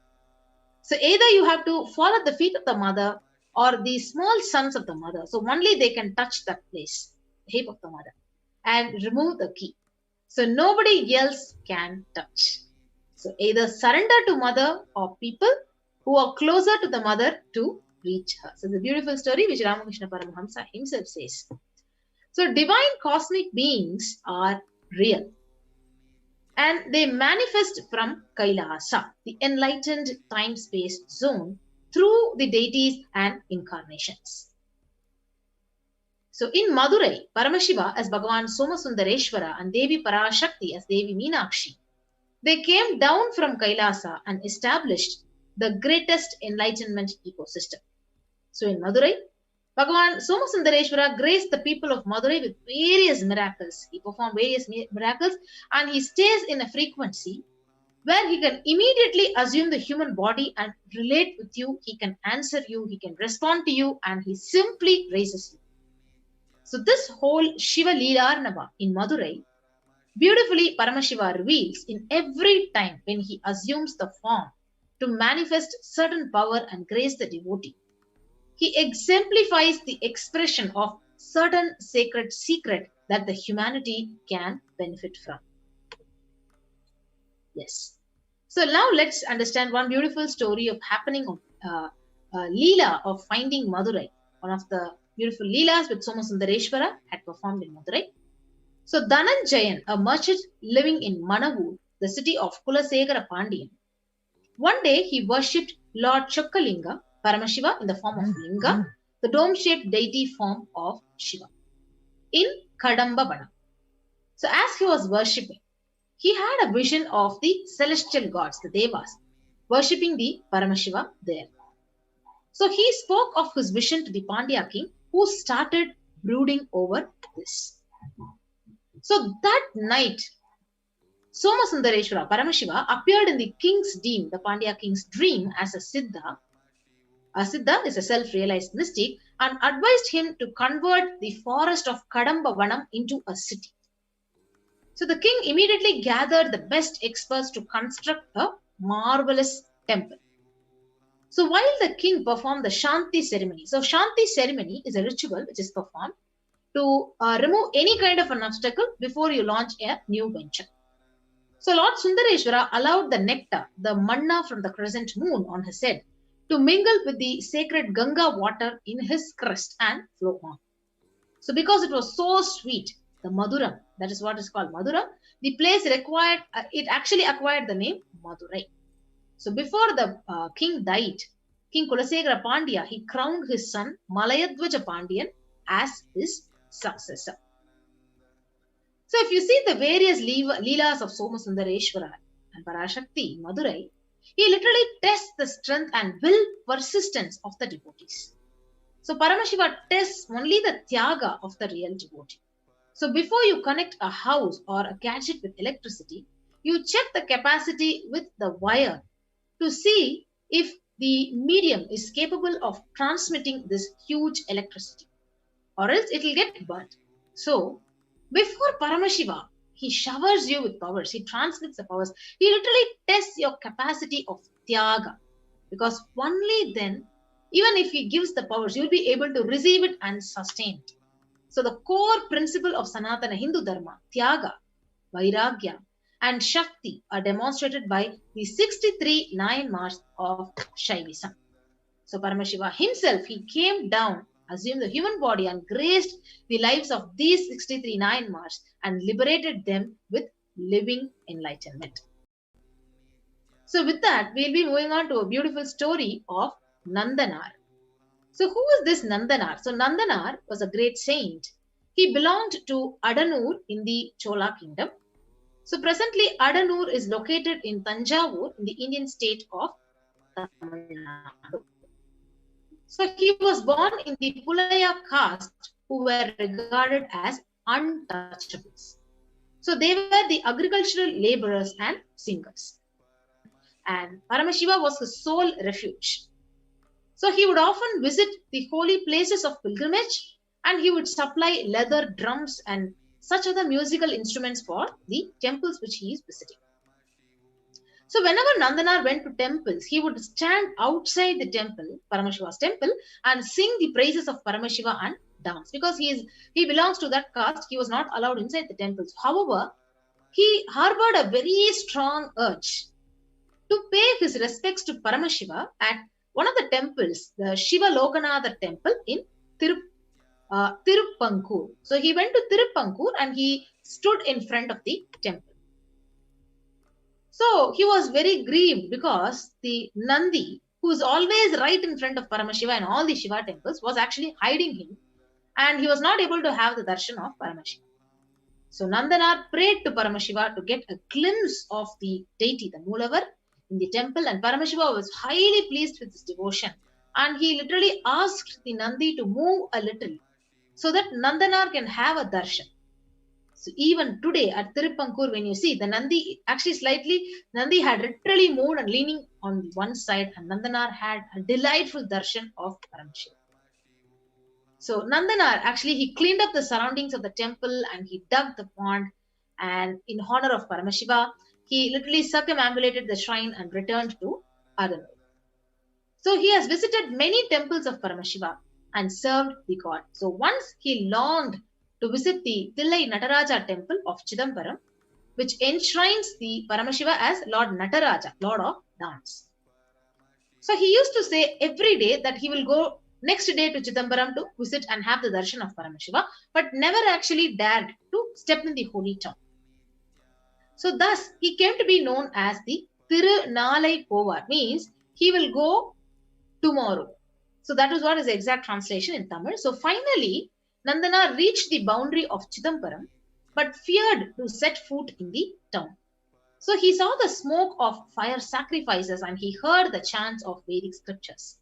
Speaker 2: So either you have to fall at the feet of the mother or the small sons of the mother. So only they can touch that place, the hip of the mother, and remove the key. So nobody else can touch. So either surrender to mother or people who are closer to the mother to reach her. So the beautiful story which Ramakrishna Paramahamsa himself says. So divine cosmic beings are real. And they manifest from Kailasa, the enlightened time-space zone, through the deities and incarnations. So in Madurai, Paramashiva as Bhagavan Somasundareshwara and Devi Parashakti as Devi Meenakshi, they came down from Kailasa and established the greatest enlightenment ecosystem. So in Madurai, Bhagavan Somasundareshwara graced the people of Madurai with various miracles. He performed various miracles and he stays in a frequency where he can immediately assume the human body and relate with you. He can answer you, he can respond to you, and he simply raises you. So this whole Shiva Leelarnava in Madurai, beautifully Paramashiva reveals in every time when he assumes the form to manifest certain power and grace the devotee. He exemplifies the expression of certain sacred secret that the humanity can benefit from. Yes. So now let's understand one beautiful story of happening of Leela of finding Madurai. One of the beautiful Leelas which Somasundareshwara had performed in Madurai. So Dhananjayan, a merchant living in Manavur, the city of Kulasegara Pandian. One day he worshipped Lord Chokkalinga, Paramashiva in the form of Linga, the dome-shaped deity form of Shiva, in Kadamba Vana. So as he was worshipping, he had a vision of the celestial gods, the Devas, worshipping the Paramashiva there. So he spoke of his vision to the Pandya king, who started brooding over this. So that night, Somasundareshwara, Paramashiva, appeared in the king's dream, the Pandya king's dream, as a Siddha. A Siddha is a self-realized mystic, and advised him to convert the forest of Kadamba Vanam into a city. So the king immediately gathered the best experts to construct a marvelous temple. So while the king performed the Shanti ceremony, so Shanti ceremony is a ritual which is performed to remove any kind of an obstacle before you launch a new venture. So Lord Sundareshwara allowed the nectar, the manna from the crescent moon on his head, to mingle with the sacred Ganga water in his crest and flow on. So because it was so sweet, the Maduram, that is what is called Maduram, the place required, it actually acquired the name Madurai. So before the king died, King Kulasegara Pandya, he crowned his son Malayadwaja Pandyan as his successor. So if you see the various Leelas of Somasundareshwara and Parashakti in Madurai, he literally tests the strength and will persistence of the devotees. So Paramashiva tests only the Tyaga of the real devotee. So before you connect a house or a gadget with electricity, you check the capacity with the wire to see if the medium is capable of transmitting this huge electricity, or else it will get burnt. So before Paramashiva, he showers you with powers. He transmits the powers. He literally tests your capacity of Tyaga, because only then, even if he gives the powers, you'll be able to receive it and sustain it. So the core principle of Sanatana Hindu Dharma, Tyaga, Vairagya, and Shakti are demonstrated by the 63 Nayanmars of Shaivism. So Paramashiva himself, he came down, assumed the human body, and graced the lives of these 63 Nayanmars and liberated them with living enlightenment. So with that, we'll be moving on to a beautiful story of Nandanar. So who is this Nandanar? So Nandanar was a great saint. He belonged to Adanur in the Chola kingdom. So presently Adanur is located in Tanjavur in the Indian state of Tamil Nadu. So he was born in the Pulaya caste, who were regarded as untouchables. So they were the agricultural laborers and singers. And Paramashiva was his sole refuge. So he would often visit the holy places of pilgrimage, and he would supply leather drums and such other musical instruments for the temples which he is visiting. So whenever Nandanar went to temples, he would stand outside the temple, Paramashiva's temple, and sing the praises of Paramashiva and dance. Because he belongs to that caste, he was not allowed inside the temples. However, he harbored a very strong urge to pay his respects to Paramashiva at one of the temples, the Shiva Lokanatha temple in Tiruppankur. So he went to Tiruppankur and he stood in front of the temple. So he was very grieved because the Nandi, who is always right in front of Paramashiva in all the Shiva temples, was actually hiding him, and he was not able to have the darshan of Paramashiva. So Nandanar prayed to Paramashiva to get a glimpse of the deity, the Moolavar, in the temple, and Paramashiva was highly pleased with his devotion, and he literally asked the Nandi to move a little so that Nandanar can have a darshan. So even today at Tiruppankur, when you see the Nandi, actually slightly, Nandi had literally moved and leaning on one side, and Nandanar had a delightful darshan of Paramashiva. So Nandanar, actually, he cleaned up the surroundings of the temple and he dug the pond, and in honor of Paramashiva, he literally circumambulated the shrine and returned to Adanur. So he has visited many temples of Paramashiva and served the god. So once he longed to visit the Thillai Nataraja temple of Chidambaram, which enshrines the Paramashiva as Lord Nataraja, Lord of Dance. So he used to say every day that he will go next day to Chidambaram to visit and have the darshan of Paramashiva, but never actually dared to step in the holy town. So thus, he came to be known as the Tirunalai Povar, means he will go tomorrow. So that is what is the exact translation in Tamil. So finally, Nandana reached the boundary of Chidambaram, but feared to set foot in the town. So he saw the smoke of fire sacrifices and he heard the chants of Vedic scriptures.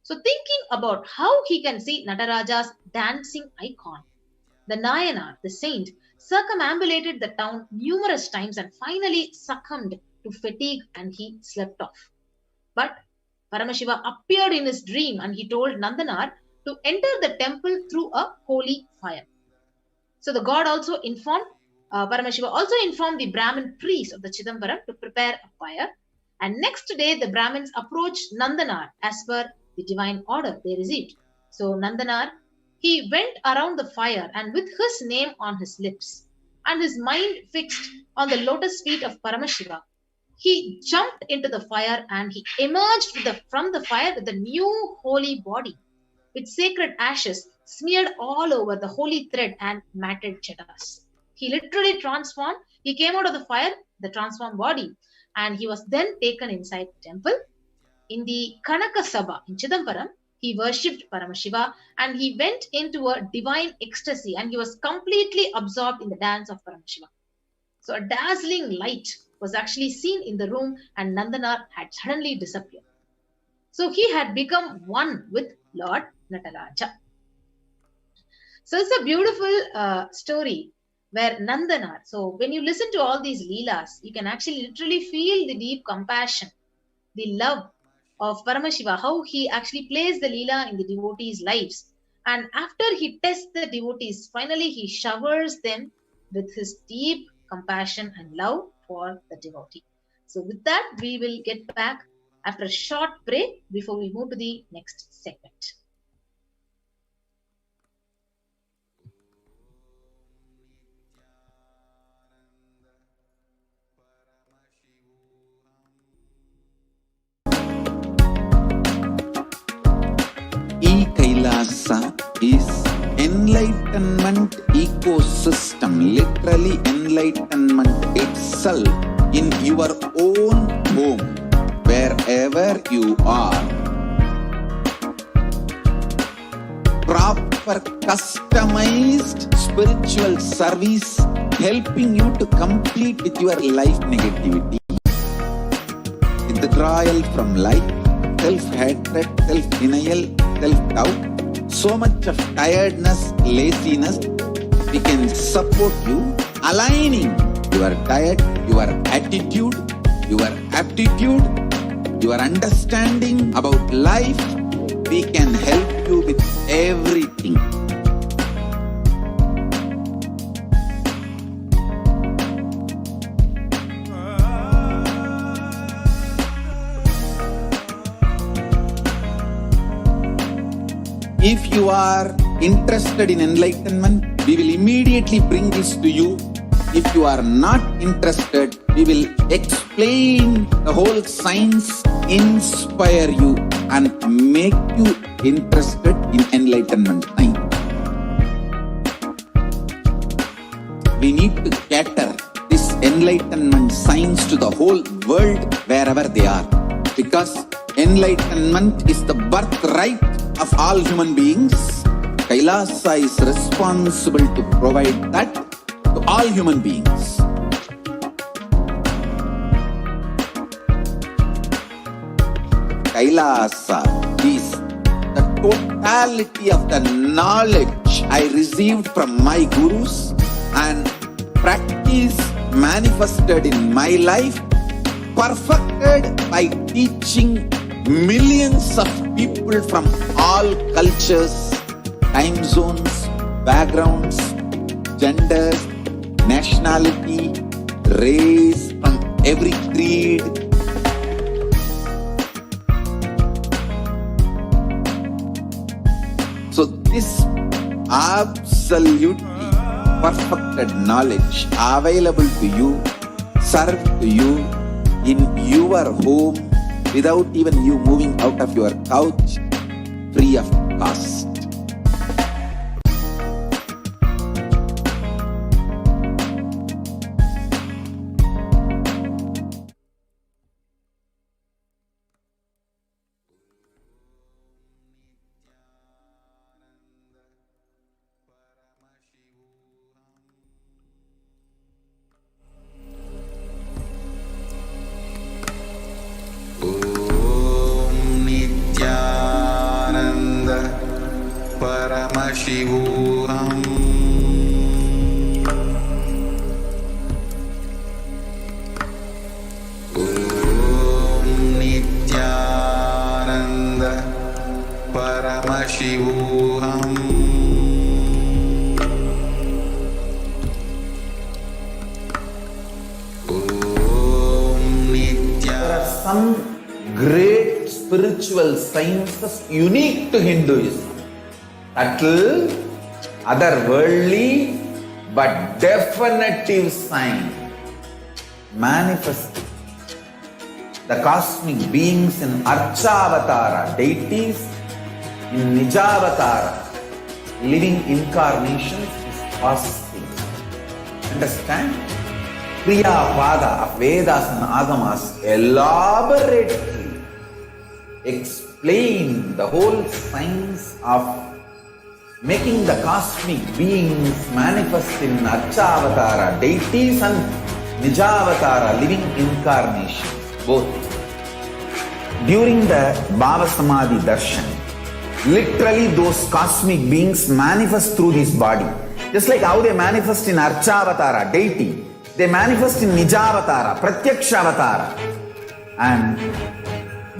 Speaker 2: So thinking about how he can see Nataraja's dancing icon, the Nayana, the saint, circumambulated the town numerous times and finally succumbed to fatigue and he slept off. But Paramashiva appeared in his dream and he told Nandanar to enter the temple through a holy fire. So the god also informed, Paramashiva also informed the Brahmin priests of the Chidambaram to prepare a fire. And next day the Brahmins approached Nandanar as per the divine order they received. So Nandanar, he went around the fire and with his name on his lips and his mind fixed on the lotus feet of Paramashiva, he jumped into the fire and he emerged from the fire with a new holy body with sacred ashes smeared all over the holy thread and matted chetas. He literally transformed. He came out of the fire, the transformed body, and he was then taken inside the temple. In the Kanaka Sabha in Chidambaram, he worshipped Paramashiva and he went into a divine ecstasy and he was completely absorbed in the dance of Paramashiva. So a dazzling light was actually seen in the room and Nandanar had suddenly disappeared. So he had become one with Lord Nataraja. So it's a beautiful story where Nandanar, so when you listen to all these leelas, you can actually literally feel the deep compassion, the love of Paramashiva, how he actually plays the leela in the devotees' lives. And after he tests the devotees, finally he showers them with his deep compassion and love for the devotee. So with that, we will get back after a short break before we move to the next segment.
Speaker 3: Kailasa is enlightenment ecosystem, literally enlightenment itself in your own home, wherever you are. Proper customized spiritual service helping you to complete with your life negativity, withdrawal from life, self-hatred, self-denial, self-doubt, so much of tiredness, laziness. We can support you, aligning your diet, your attitude, your aptitude, your understanding about life. We can help you with everything. If you are interested in enlightenment, we will immediately bring this to you. If you are not interested, we will explain the whole science, inspire you and make you interested in enlightenment science. We need to cater this enlightenment science to the whole world wherever they are, because enlightenment is the birthright of all human beings. Kailasa is responsible to provide that to all human beings. Kailasa is the totality of the knowledge I received from my gurus and practice manifested in my life, perfected by teaching millions of people from all cultures, time zones, backgrounds, genders, nationality, race, from every creed. So this absolutely perfected knowledge available to you, served to you in your home without even you moving out of your couch, free of cost.
Speaker 1: NITHYANANDA PARAMASHIVAM NITHYANANDA PARAMASHIVAM
Speaker 3: There are some great spiritual sciences unique to Hinduism. Subtle, otherworldly, but definitive sign. Manifesting the cosmic beings in Archavatara, deities in Nijavatara, living incarnations is possible. Understand? Kriya Pada of Vedas and Agamas elaborately explain the whole science of making the cosmic beings manifest in Archavatara, deities and Nijavatara, living incarnations, both. During the Bhava Samadhi Darshan, literally those cosmic beings manifest through this body. Just like how they manifest in Archavatara, deity, they manifest in Nijavatara, Pratyakshavatara, and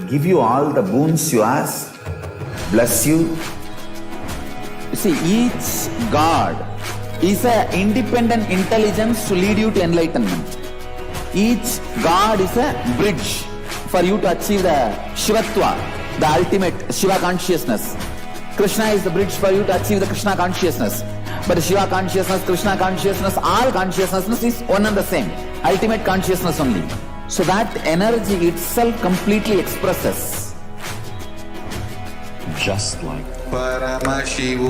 Speaker 3: give you all the boons you ask, bless you. You see, each God is an independent intelligence to lead you to enlightenment. Each God is a bridge for you to achieve the Shivatva, the ultimate Shiva consciousness. Krishna is the bridge for you to achieve the Krishna consciousness. But Shiva consciousness, Krishna consciousness, all consciousness is one and the same. Ultimate consciousness only. So that energy itself completely expresses.
Speaker 4: Just like
Speaker 1: Paramashivam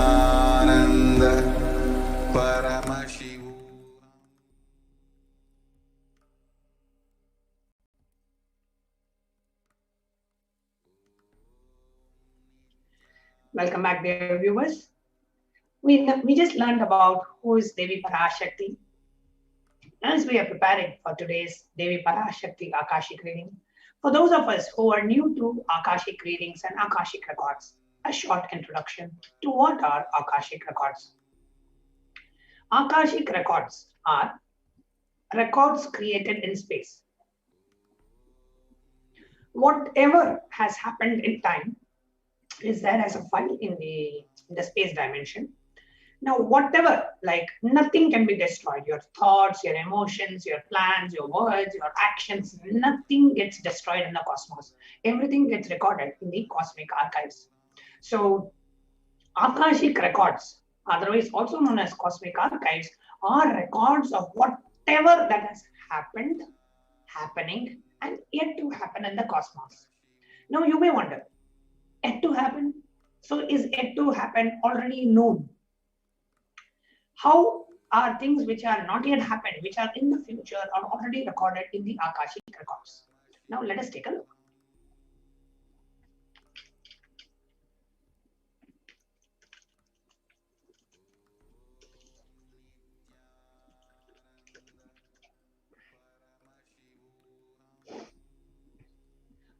Speaker 1: NITHYANANDA PARAMASHIVAM.
Speaker 9: Welcome back, dear viewers. We just learned about who is Devi Parashakti. As we are preparing for today's Devi Parashakti Akashic reading, for those of us who are new to Akashic readings and Akashic records, a short introduction to what are Akashic records. Akashic records are records created in space. Whatever has happened in time is there as a file in the space dimension. Now, whatever, like nothing can be destroyed. Your thoughts, your emotions, your plans, your words, your actions, nothing gets destroyed in the cosmos. Everything gets recorded in the cosmic archives. So, Akashic records, otherwise also known as cosmic archives, are records of whatever that has happened, happening, and yet to happen in the cosmos. Now, you may wonder, yet to happen? So, is yet to happen already known? How are things which are not yet happened, which are in the future, are already recorded in the Akashic records? Now let us take a look.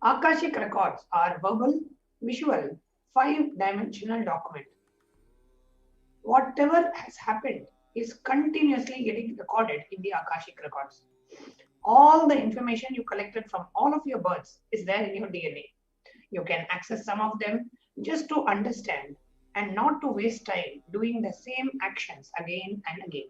Speaker 9: Akashic records are verbal, visual, 5-dimensional document. Whatever has happened is continuously getting recorded in the Akashic records. All the information you collected from all of your births is there in your DNA. You can access some of them just to understand and not to waste time doing the same actions again and again.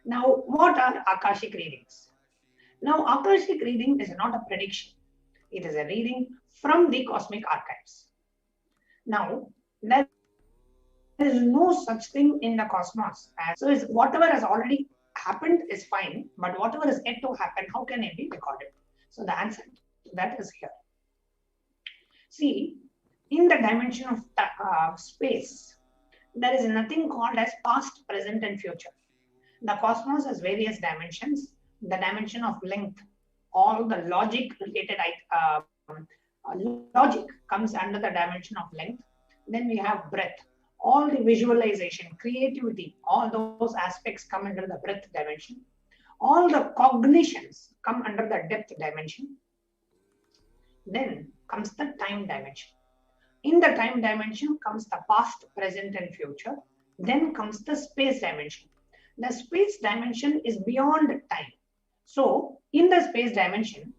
Speaker 9: Now, what are Akashic readings? Now, Akashic reading is not a prediction. It is a reading from the cosmic archives. Now, there is no such thing in the cosmos as, so is whatever has already happened is fine, but whatever is yet to happen, how can it be recorded? So the answer to that is here. See, in the dimension of space, there is nothing called as past, present, and future. The cosmos has various dimensions. The dimension of length, all the logic related logic comes under the dimension of length. Then we have breadth. All the visualization, creativity, all those aspects come under the breadth dimension. All the cognitions come under the depth dimension. Then comes the time dimension. In the time dimension comes the past, present, and future. Then comes the space dimension. The space dimension is beyond time. So, in the space dimension,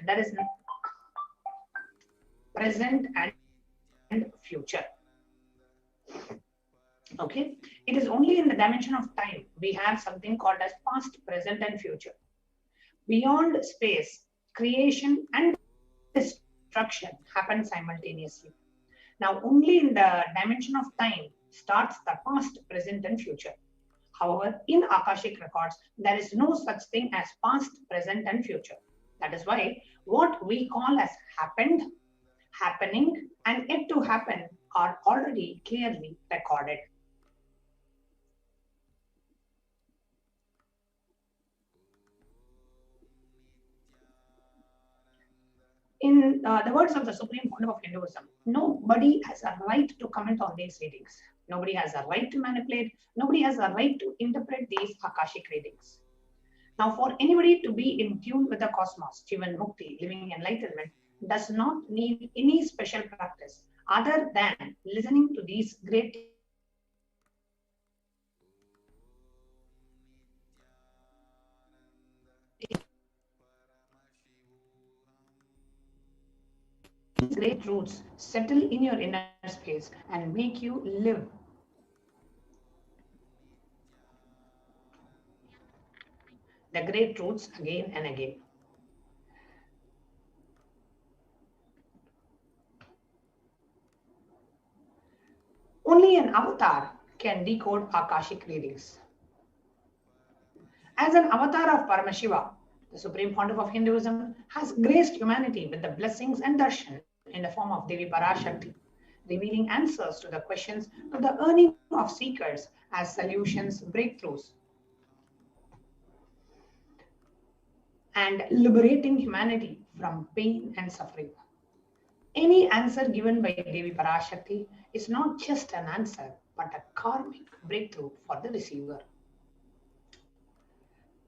Speaker 9: there is present and future. Okay, it is only in the dimension of time we have something called as past, present, and future. Beyond space, creation and destruction happen simultaneously. Now, only in the dimension of time starts the past, present, and future. However, in Akashic records, there is no such thing as past, present, and future. That is why what we call as happened, happening, and yet to happen are already clearly recorded. In the words of the Supreme Founder of Hinduism, nobody has a right to comment on these readings. Nobody has a right to manipulate. Nobody has a right to interpret these Akashic readings. Now, for anybody to be in tune with the cosmos, Jivan Mukti, living enlightenment, does not need any special practice other than listening to these great truths settle in your inner space and make you live the great truths again and again. Only an avatar can decode Akashic readings. As an avatar of Paramashiva, The Supreme Pontiff of Hinduism has graced humanity with the blessings and darshan in the form of Devi Parashakti, revealing answers to the questions to the earning of seekers as solutions, breakthroughs, and liberating humanity from pain and suffering. Any answer given by Devi Parashakti is not just an answer, but a karmic breakthrough for the receiver.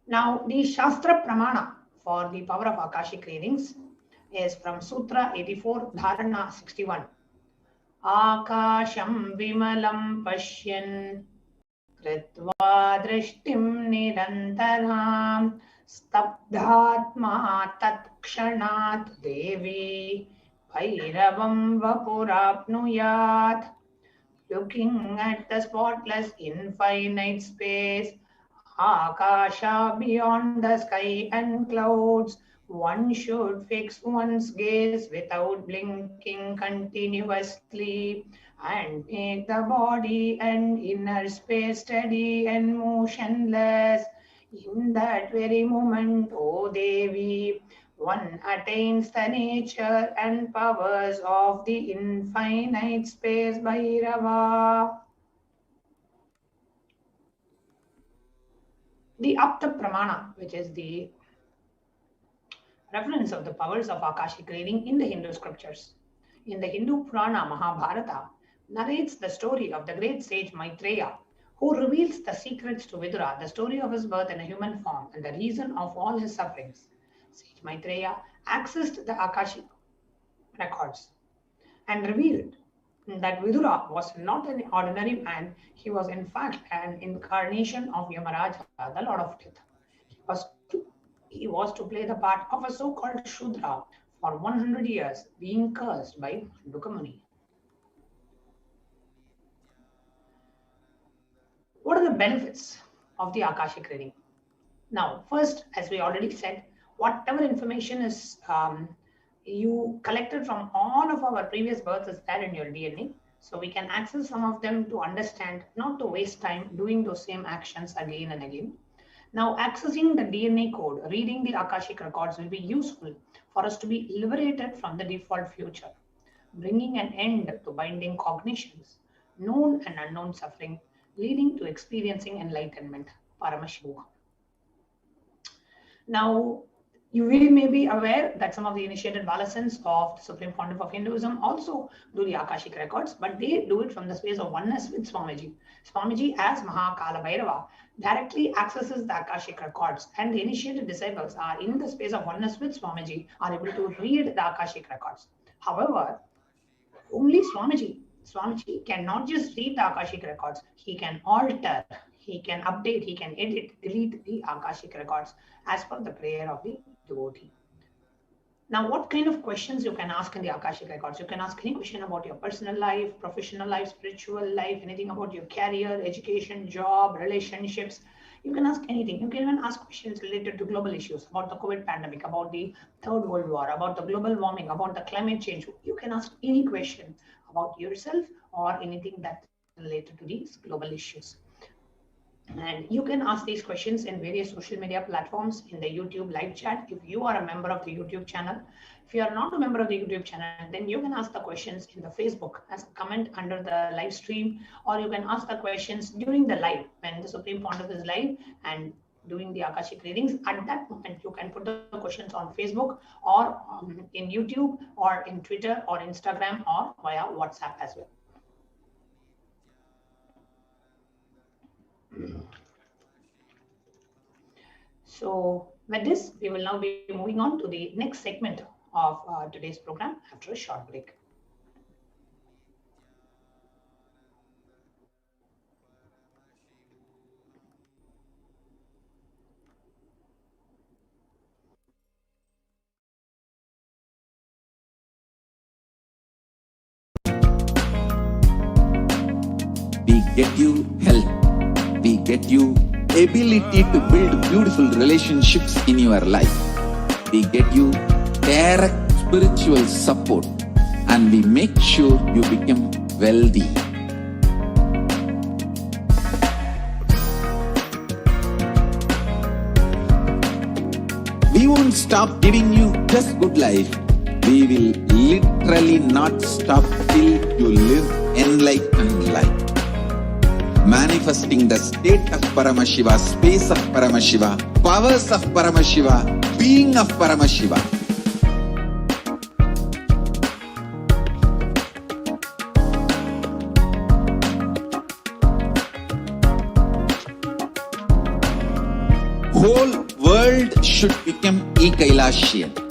Speaker 9: Now, the Shastra Pramana for the power of Akashic readings is from Sutra 84, Dharana 61. Akasham vimalam pashyan kritva drishtim nirantaram stabdhatma tatkshanat devi bhairavam vapurapnuyat. Looking at the spotless infinite space, Akasha beyond the sky and clouds, one should fix one's gaze without blinking continuously and make the body and inner space steady and motionless. In that very moment, O Devi, one attains the nature and powers of the infinite space Bhairava. The Apta Pramana, which is the reference of the powers of Akashic reading in the Hindu scriptures. In the Hindu Purana Mahabharata, narrates the story of the great sage Maitreya, who reveals the secrets to Vidura, the story of his birth in a human form and the reason of all his sufferings. Sage Maitreya accessed the Akashic records and revealed that Vidura was not an ordinary man. He was in fact an incarnation of Yamaraja, the Lord of Death. He was to play the part of a so-called Shudra for 100 years, being cursed by Dukamuni. What are the benefits of the Akashic reading? Now, first, as we already said, whatever information is you collected from all of our previous births is there in your DNA. So we can access some of them to understand, not to waste time doing those same actions again and again. Now, accessing the DNA code, reading the Akashic records will be useful for us to be liberated from the default future, bringing an end to binding cognitions, known and unknown suffering, leading to experiencing enlightenment, Paramashivam. Now, you may be aware that some of the initiated Balasans of the Supreme Pontiff of Hinduism also do the Akashic records, but they do it from the space of oneness with Swamiji. Swamiji, as Mahakala Bhairava, directly accesses the Akashic records, and the initiated disciples are in the space of oneness with Swamiji, are able to read the Akashic records. However, only Swamiji cannot just read the Akashic records. He can alter, he can update, he can edit, delete the Akashic records as per the prayer of the devotee. Now, what kind of questions you can ask in the Akashic records? You can ask any question about your personal life, professional life, spiritual life, anything about your career, education, job, relationships. You can ask anything. You can even ask questions related to global issues, about the COVID pandemic, about the Third World War, about the global warming, about the climate change. You can ask any question about yourself or anything that's related to these global issues. And you can ask these questions in various social media platforms, in the YouTube live chat, if you are a member of the YouTube channel. If you are not a member of the YouTube channel, then you can ask the questions in the Facebook as a comment under the live stream, or you can ask the questions during the live when the Supreme Pontiff is live and doing the Akashic readings. At that moment, you can put the questions on Facebook or in YouTube or in Twitter or Instagram or via WhatsApp as well. So with this, we will now be moving on to the next segment of today's program after a short break.
Speaker 3: We get you health. We get you ability to build beautiful relationships in your life. We get you direct spiritual support, and we make sure you become wealthy. won't stop giving you just good life. We will literally not stop till you live enlightened life. Manifesting the state of Paramashiva, space of Paramashiva, powers of Paramashiva, being of Paramashiva. Whole world should become Kailasians.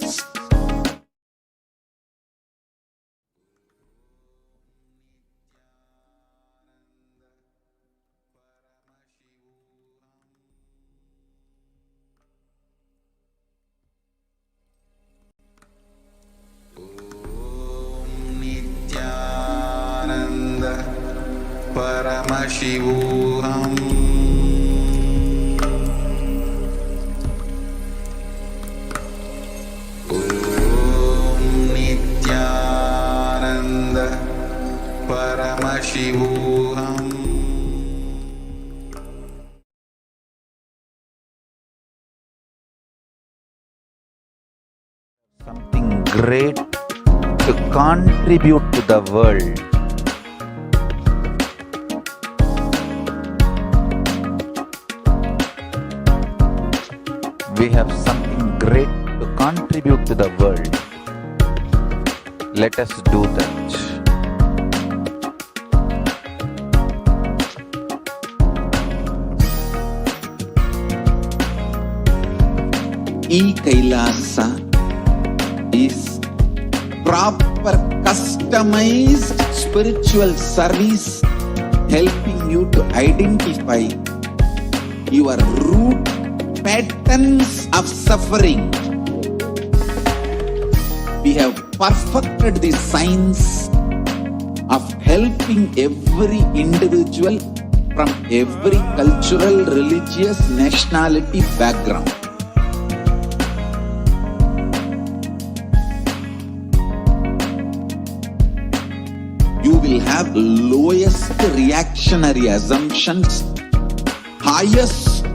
Speaker 1: Nityananda Paramashivam. Nityananda Paramashivam.
Speaker 4: Something great to contribute to the world. We have something great to contribute to the world. Let us do that.
Speaker 3: Kailasa is proper customized spiritual service helping you to identify your root patterns of suffering. We have perfected the science of helping every individual from every cultural, religious, nationality background. You will have lowest reactionary assumptions, highest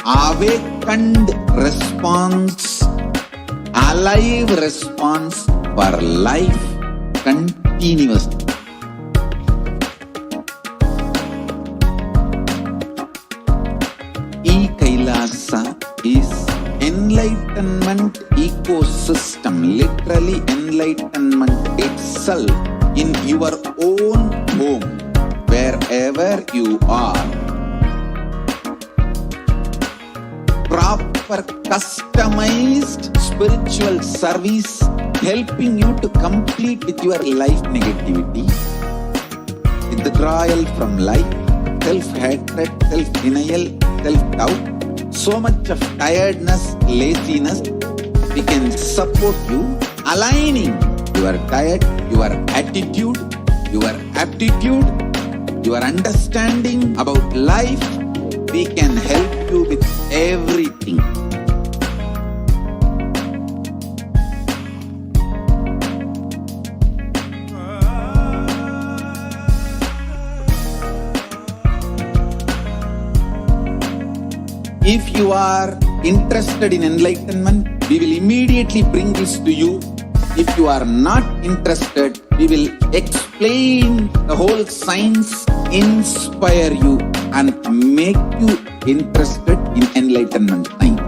Speaker 3: awakened response, alive response for life continuously. Kailasa is enlightenment ecosystem, literally enlightenment itself in your own home, wherever you are. Proper customized spiritual service helping you to complete with your life negativity, withdrawal from life, self-hatred, self-denial, self-doubt, so much of tiredness, laziness. We can support you aligning your diet, your attitude, your aptitude, your understanding about life. We can help you with everything. If you are interested in enlightenment, we will immediately bring this to you. If you are not interested, we will explain the whole science, inspire you and make you interested in enlightenment time.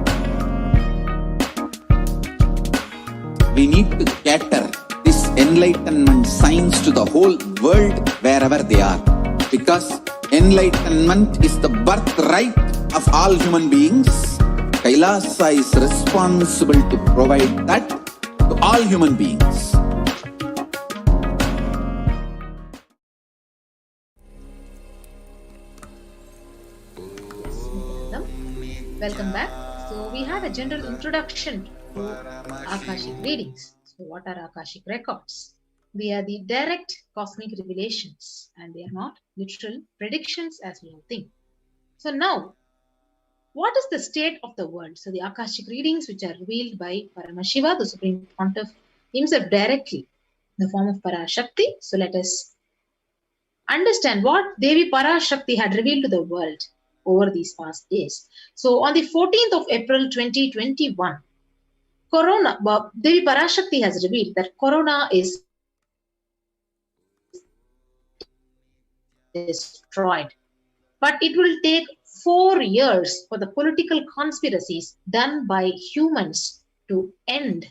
Speaker 3: We need to cater this enlightenment science to the whole world wherever they are, because enlightenment is the birthright of all human beings. Kailasa is responsible to provide that to all human beings.
Speaker 2: Welcome back. So we had a general introduction to Akashic readings. So what are Akashic records? They are the direct cosmic revelations and they are not literal predictions as we think. So now, what is the state of the world? So the Akashic readings which are revealed by Paramashiva, the Supreme Pontiff himself directly in the form of Parashakti. So let us understand what Devi Parashakti had revealed to the world over these past days. So on the 14th of April 2021, Corona, Devi Parashakti has revealed that Corona is destroyed. But it will take 4 years for the political conspiracies done by humans to end.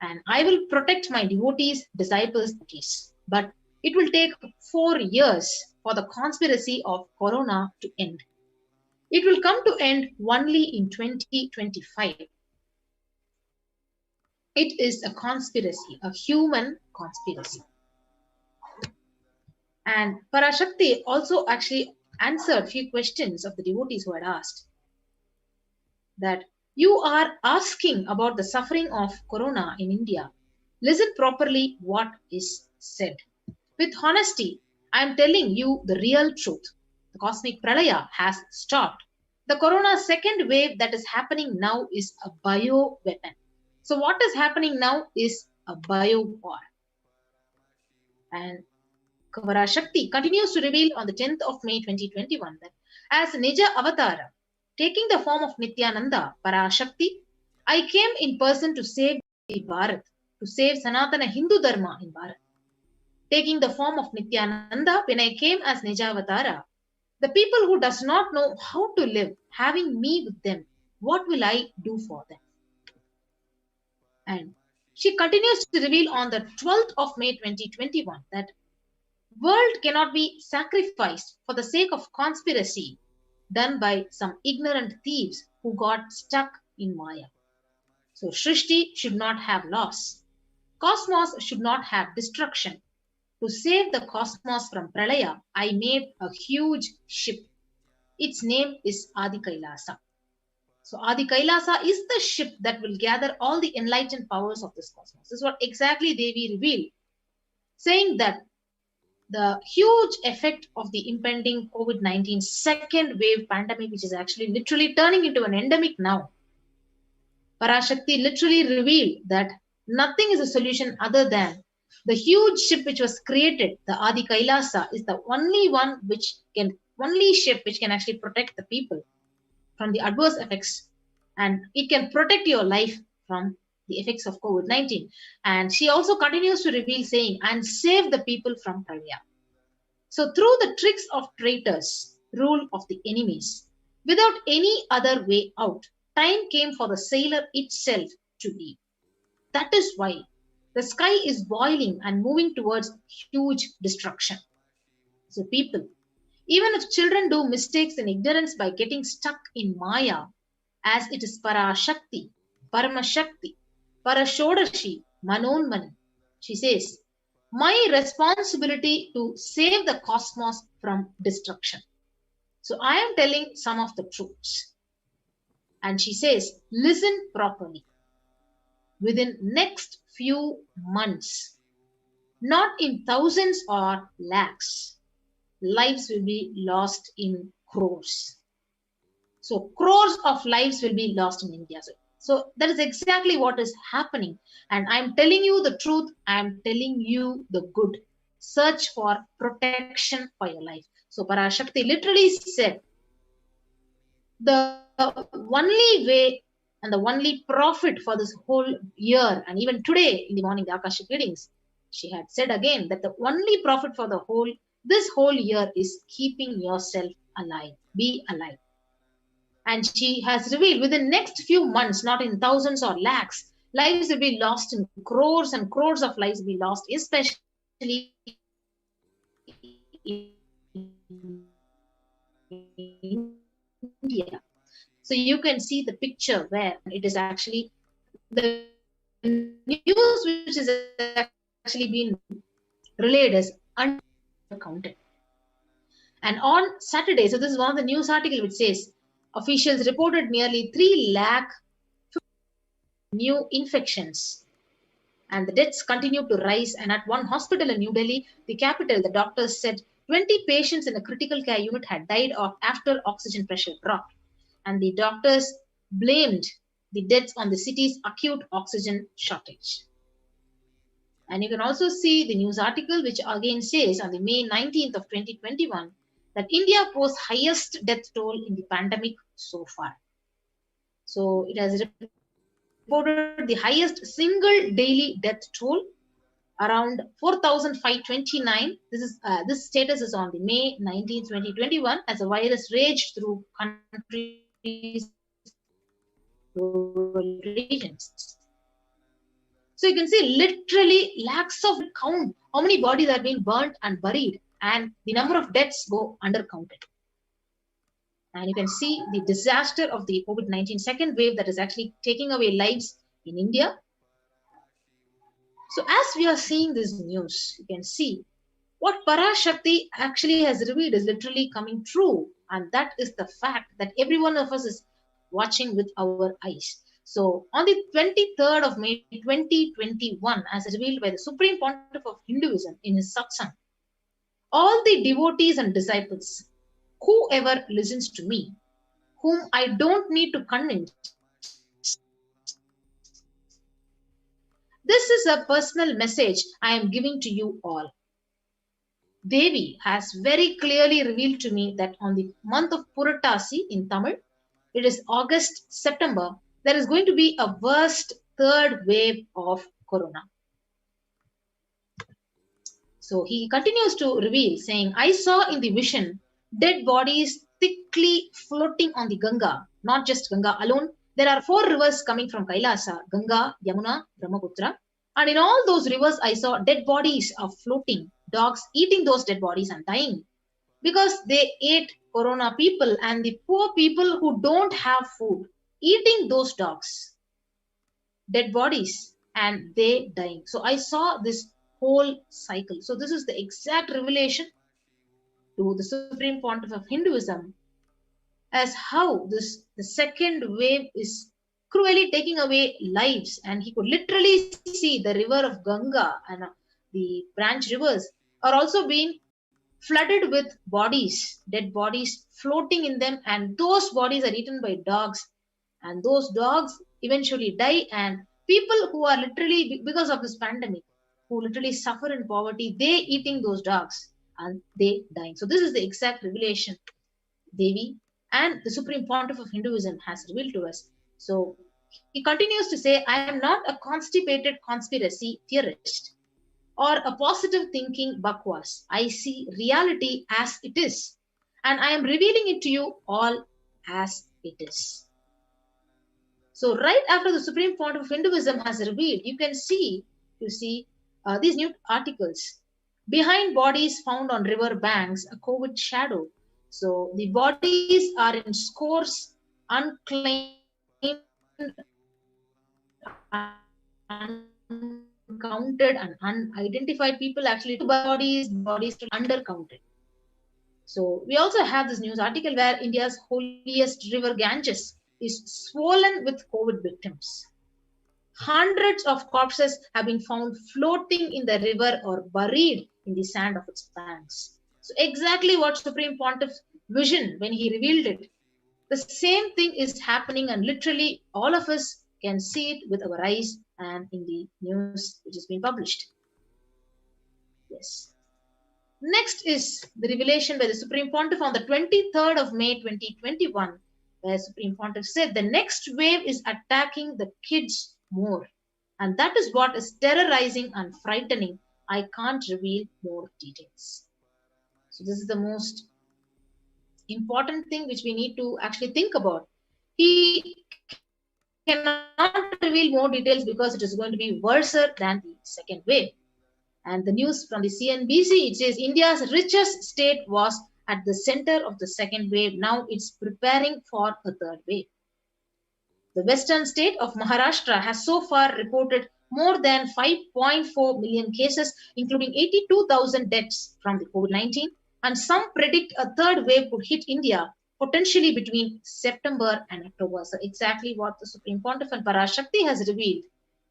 Speaker 2: And I will protect my devotees, disciples, but it will take 4 years for the conspiracy of Corona to end. It will come to end only in 2025. It is a conspiracy, a human conspiracy. And Parashakti also actually answered a few questions of the devotees who had asked that you are asking about the suffering of Corona in India. Listen properly what is said. With honesty, I am telling you the real truth. The cosmic pralaya has stopped. The Corona second wave that is happening now is a bio weapon. So what is happening now is a bio war. And Parashakti continues to reveal on the 10th of May 2021 that as NIJA Avatara, taking the form of Nithyananda, Parashakti, I came in person to save the Bharat, to save Sanatana Hindu Dharma in Bharat. Taking the form of Nithyananda, when I came as NIJA Avatara, the people who does not know how to live, having me with them, what will I do for them? And she continues to reveal on the 12th of May 2021 that world cannot be sacrificed for the sake of conspiracy done by some ignorant thieves who got stuck in Maya. So Shrishti should not have loss. Cosmos should not have destruction. To save the cosmos from Pralaya, I made a huge ship. Its name is Adi Kailasa. So Adi Kailasa is the ship that will gather all the enlightened powers of this cosmos. This is what exactly Devi revealed, saying that the huge effect of the impending COVID-19 second wave pandemic, which is actually literally turning into an endemic now. Parashakti literally revealed that nothing is a solution other than the huge ship which was created, the Adi Kailasa, is the only ship which can actually protect the people from the adverse effects, and it can protect your life from the effects of COVID-19. And she also continues to reveal, saying, and save the people from Pralaya. So through the tricks of traitors, rule of the enemies, without any other way out, time came for the sailor itself to leave. That is why the sky is boiling and moving towards huge destruction. So people, even if children do mistakes in ignorance by getting stuck in Maya, as it is Parashakti, Paramashakti, Parashodashi, Manonmani, she says, my responsibility to save the cosmos from destruction. So I am telling some of the truths. And she says, listen properly. Within next few months, not in thousands or lakhs, lives will be lost in crores. So crores of lives will be lost in India. So that is exactly what is happening. And I'm telling you the truth. I'm telling you the good. Search for protection for your life. So Parashakti literally said, the only way and the only profit for this whole year, and even today in the morning, the Akashic readings, she had said again that the only profit for this whole year is keeping yourself alive. Be alive. And she has revealed within next few months, not in thousands or lakhs, lives will be lost in crores and crores of lives will be lost, especially in India. So you can see the picture where it is actually the news which is actually being relayed as uncounted. And on Saturday, so this is one of the news articles which says, officials reported nearly 3 lakh new infections and the deaths continue to rise. And at one hospital in New Delhi, the capital, the doctors said 20 patients in a critical care unit had died after oxygen pressure dropped. And the doctors blamed the deaths on the city's acute oxygen shortage. And you can also see the news article which again says on the May 19th of 2021 that India posts highest death toll in the pandemic so far. So it has reported the highest single daily death toll, around 4,529. This status is on the May 19, 2021, as the virus raged through countries' regions. So you can see literally lakhs of count how many bodies are being burnt and buried, and the number of deaths go undercounted. And you can see the disaster of the COVID-19 second wave that is actually taking away lives in India. So as we are seeing this news, you can see what Parashakti actually has revealed is literally coming true. And that is the fact that every one of us is watching with our eyes. So on the 23rd of May 2021, as revealed by the Supreme Pontiff of Hinduism in his satsang, all the devotees and disciples, whoever listens to me, whom I don't need to convince, this is a personal message I am giving to you all. Devi has very clearly revealed to me that on the month of Puratasi in Tamil, it is August, September, there is going to be a worst third wave of corona. So he continues to reveal, saying, I saw in the vision dead bodies thickly floating on the Ganga, not just Ganga alone. There are 4 rivers coming from Kailasa, Ganga, Yamuna, Brahmaputra. And in all those rivers, I saw dead bodies are floating, dogs eating those dead bodies and dying because they ate corona people, and the poor people who don't have food eating those dogs, dead bodies, and they dying. So I saw this whole cycle. So this is the exact revelation to the Supreme Pontiff of Hinduism as how the second wave is cruelly taking away lives, and he could literally see the river of Ganga and the branch rivers are also being flooded with bodies, dead bodies floating in them, and those bodies are eaten by dogs, and those dogs eventually die, and people who are literally, because of this pandemic, who literally suffer in poverty, they eating those dogs and they dying. So this is the exact revelation Devi and the Supreme Pontiff of Hinduism has revealed to us. So he continues to say, I am not a constipated conspiracy theorist or a positive thinking bakwas. I see reality as it is, and I am revealing it to you all as it is. So right after the Supreme Pontiff of Hinduism has revealed, you can see, these new articles. Behind bodies found on river banks, a COVID shadow. So the bodies are in scores, unclaimed, uncounted, and unidentified people, actually bodies undercounted. So we also have this news article where India's holiest river Ganges is swollen with COVID victims. Hundreds of corpses have been found floating in the river or buried in the sand of its banks. So exactly what Supreme Pontiff visioned when he revealed it. The same thing is happening, and literally all of us can see it with our eyes and in the news which has been published. Yes. Next is the revelation by the Supreme Pontiff on the 23rd of May 2021, where Supreme Pontiff said the next wave is attacking the kids more, and that is what is terrorizing and frightening. I can't reveal more details. So this is the most important thing which we need to actually think about. He cannot reveal more details because it is going to be worse than the second wave. And the news from the CNBC, it says India's richest state was at the center of the second wave. Now it's preparing for a third wave. The western state of Maharashtra has so far reported more than 5.4 million cases, including 82,000 deaths from the COVID-19. And some predict a third wave could hit India potentially between September and October. So exactly what the Supreme Pontiff and Parashakti has revealed.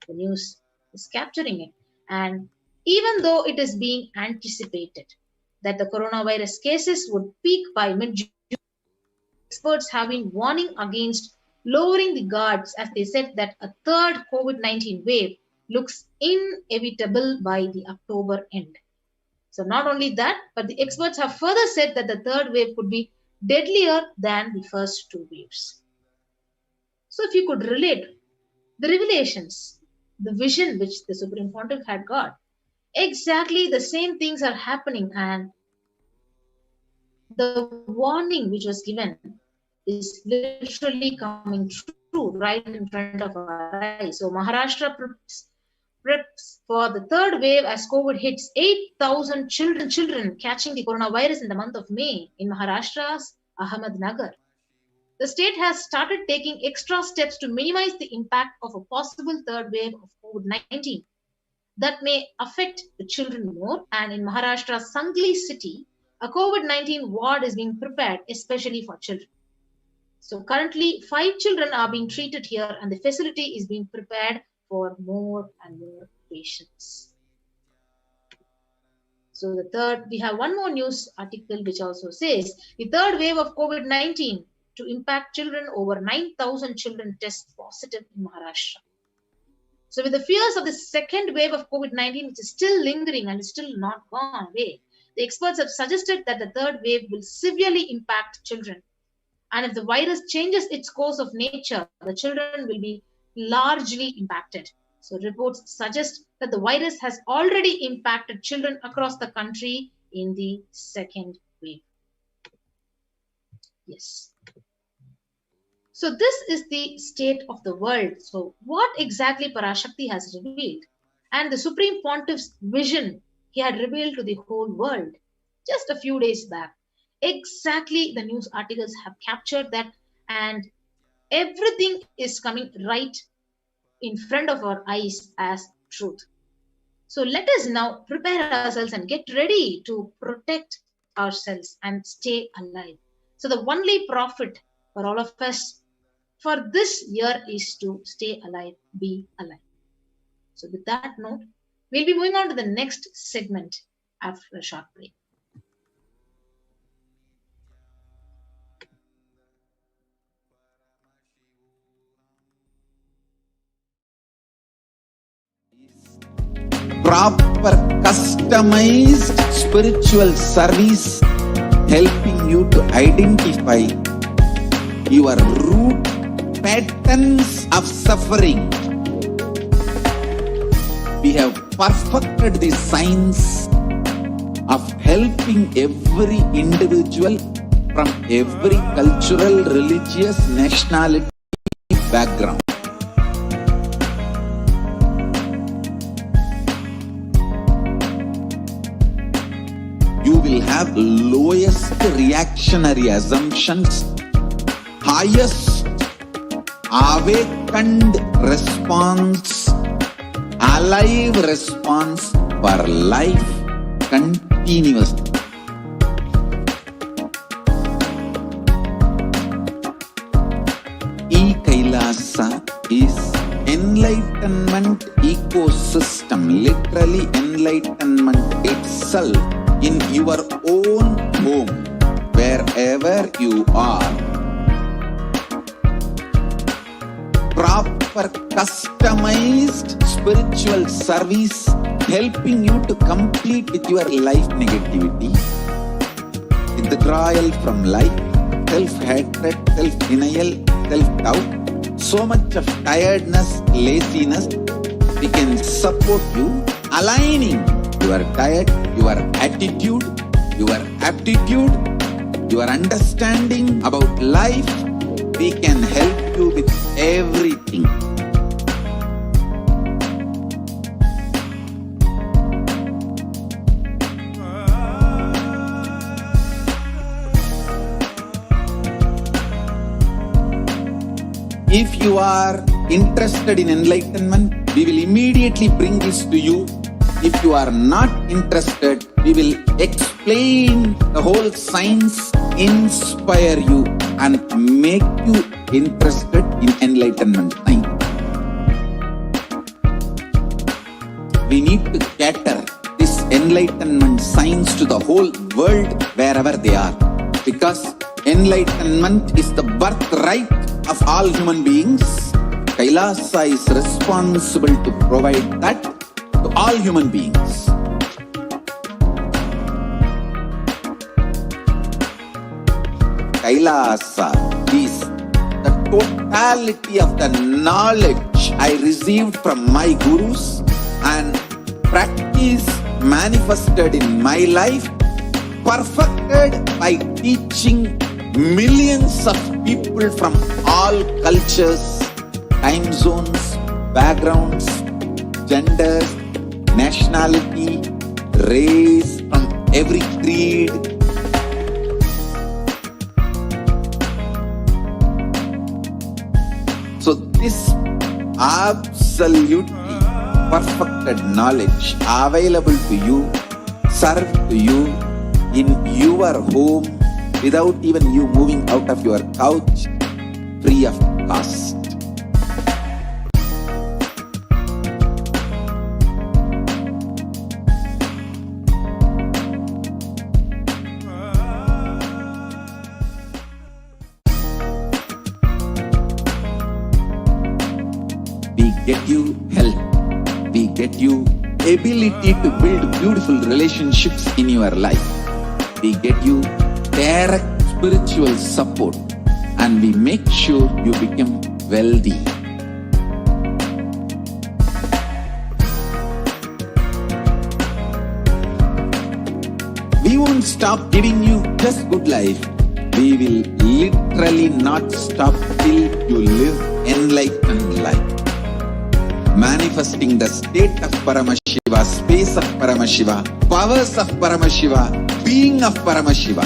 Speaker 2: The news is capturing it. And even though it is being anticipated that the coronavirus cases would peak by mid-June, experts have been warning against lowering the guards, as they said that a third COVID-19 wave looks inevitable by the October end. So not only that, but the experts have further said that the third wave could be deadlier than the first two waves. So if you could relate the revelations, the vision which the Supreme Pontiff had got, exactly the same things are happening, and the warning which was given is literally coming true right in front of our eyes. So Maharashtra preps for the third wave as COVID hits. 8,000 children catching the coronavirus in the month of May in Maharashtra's Ahmednagar. The state has started taking extra steps to minimize the impact of a possible third wave of COVID-19 that may affect the children more. And in Maharashtra's Sangli city, a COVID-19 ward is being prepared especially for children. So currently 5 children are being treated here, and the facility is being prepared for more and more patients. So we have one more news article which also says the third wave of COVID-19 to impact children. Over 9,000 children test positive in Maharashtra. So with the fears of the second wave of COVID-19, which is still lingering and is still not gone away, the experts have suggested that the third wave will severely impact children. And if the virus changes its course of nature, the children will be largely impacted. So reports suggest that the virus has already impacted children across the country in the second wave. Yes. So this is the state of the world. So what exactly Parashakti has revealed, and the Supreme Pontiff's vision he had revealed to the whole world just a few days back. Exactly, the news articles have captured that, and everything is coming right in front of our eyes as truth. So let us now prepare ourselves and get ready to protect ourselves and stay alive. So the only profit for all of us for this year is to stay alive, be alive. So with that note, we'll be moving on to the next segment after a short break.
Speaker 3: Proper customized spiritual service helping you to identify your root patterns of suffering. We have perfected the science of helping every individual from every cultural, religious, nationality background. You will have lowest reactionary assumptions, highest awakened response, alive response for life continuously. Kailasa is enlightenment ecosystem, literally enlightenment itself in your own home, wherever you are. Proper customized spiritual service helping you to complete with your life negativity, withdrawal from life, self-hatred, self-denial, self-doubt, so much of tiredness, laziness. We can support you aligning your diet, your attitude, your aptitude, your understanding about life. We can help you with everything. If you are interested in enlightenment, we will immediately bring this to you. If you are not interested, we will explain the whole science, inspire you and make you interested in enlightenment science. We need to cater this enlightenment science to the whole world wherever they are, because enlightenment is the birthright of all human beings. Kailasa is responsible to provide that to all human beings. Kailasa is the totality of the knowledge I received from my gurus and practice manifested in my life, perfected by teaching millions of people from all cultures, time zones, backgrounds, genders, nationality, race, from every creed. So this absolutely perfected knowledge available to you, served to you in your home without even you moving out of your couch, free of cost. We get you health. We get you ability to build beautiful relationships in your life. We get you direct spiritual support, and we make sure you become wealthy. We won't stop giving you just good life. We will literally not stop till you live enlightened life. Manifesting the state of Paramashiva, space of Paramashiva, powers of Paramashiva, being of Paramashiva.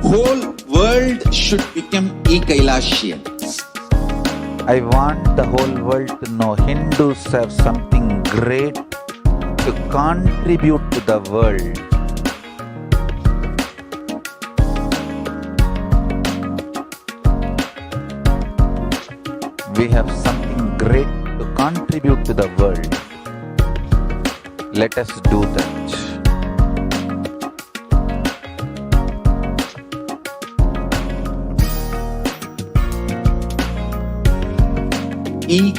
Speaker 3: Whole world should become Kailasians.
Speaker 4: I want the whole world to know Hindus have something great to contribute to the world. We have something great to contribute to the world. Let us do that.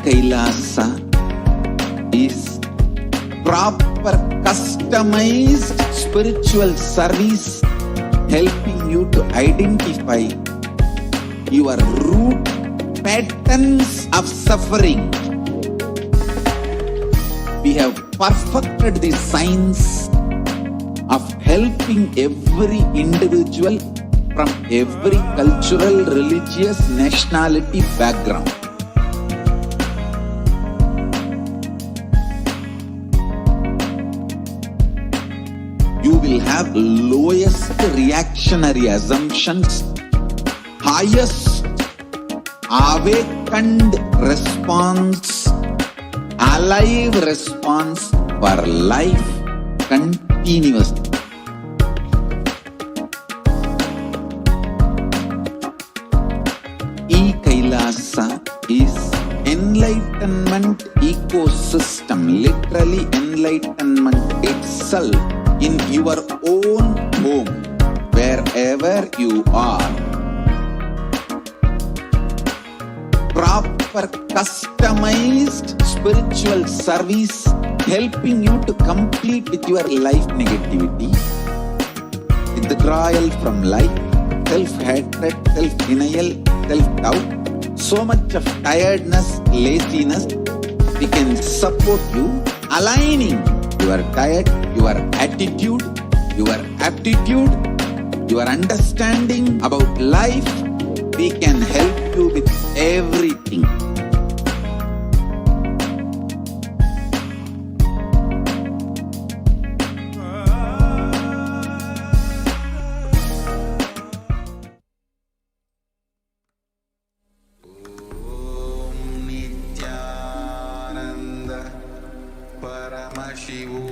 Speaker 3: Kailasa is proper customized spiritual service helping you to identify your root patterns of suffering. We have perfected the science of helping every individual from every cultural, religious, nationality background. You will have lowest reactionary assumptions, highest awakened response, alive response for life continuously. Kailasa is enlightenment ecosystem, literally enlightenment itself in your own home, wherever you are. Proper customized spiritual service helping you to complete with your life negativity, withdrawal from life, self-hatred, self-denial, self-doubt, so much of tiredness, laziness. We can support you aligning your diet, your attitude, your aptitude, your understanding about life. We can help you with everything.
Speaker 1: Nityananda Paramashivam.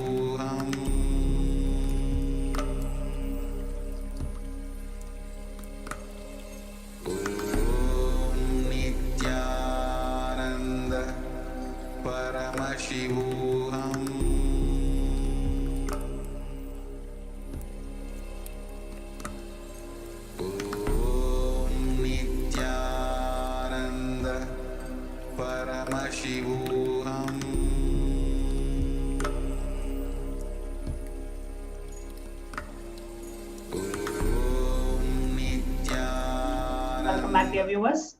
Speaker 1: Nityananda Paramashivam. Nityananda Paramashivam.
Speaker 9: viewers.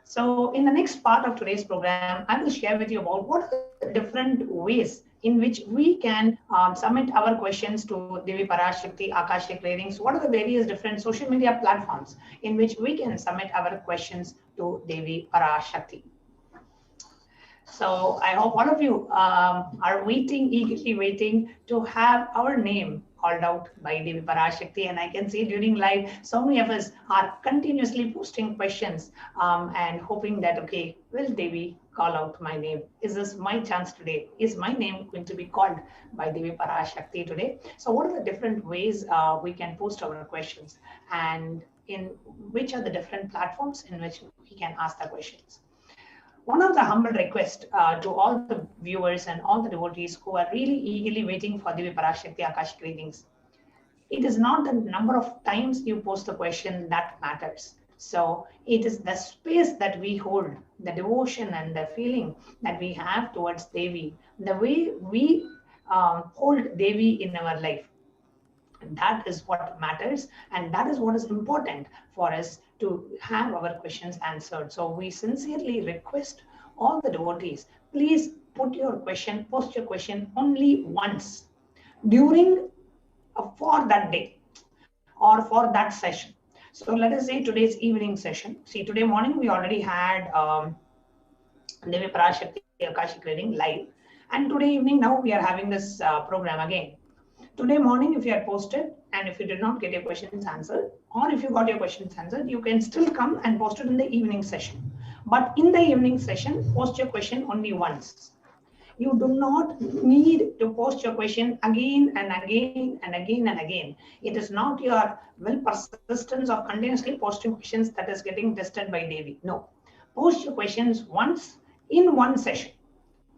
Speaker 9: So in the next part of today's program, I will share with you about what are the different ways in which we can submit our questions to Devi Parashakti, Akashic readings. What are the various different social media platforms in which we can submit our questions to Devi Parashakti? So I hope all of you are waiting, eagerly waiting to have our name called out by Devi Parashakti. And I can see during live, so many of us are continuously posting questions and hoping that, okay, will Devi call out my name? Is this my chance today? Is my name going to be called by Devi Parashakti today? So what are the different ways we can post our questions, and in which are the different platforms in which we can ask the questions? One of the humble requests to all the viewers and all the devotees who are really eagerly waiting for Devi Parashakti Akashic readings, it is not the number of times you post the question that matters. So it is the space that we hold, the devotion and the feeling that we have towards Devi, the way we hold Devi in our life. And that is what matters, and that is what is important for us to have our questions answered. So we sincerely request all the devotees, please put your question, post your question only once during for that day or for that session. So let us say today's evening session. See, today morning we already had Devi Parashakti Akashic reading live, and today evening now we are having this program again. Today morning, if you had posted and if you did not get your questions answered, or if you got your questions answered, you can still come and post it in the evening session. But in the evening session, post your question only once. You do not need to post your question again and again and again and again. It is not your persistence of continuously posting questions that is getting tested by Devi. No. Post your questions once in one session.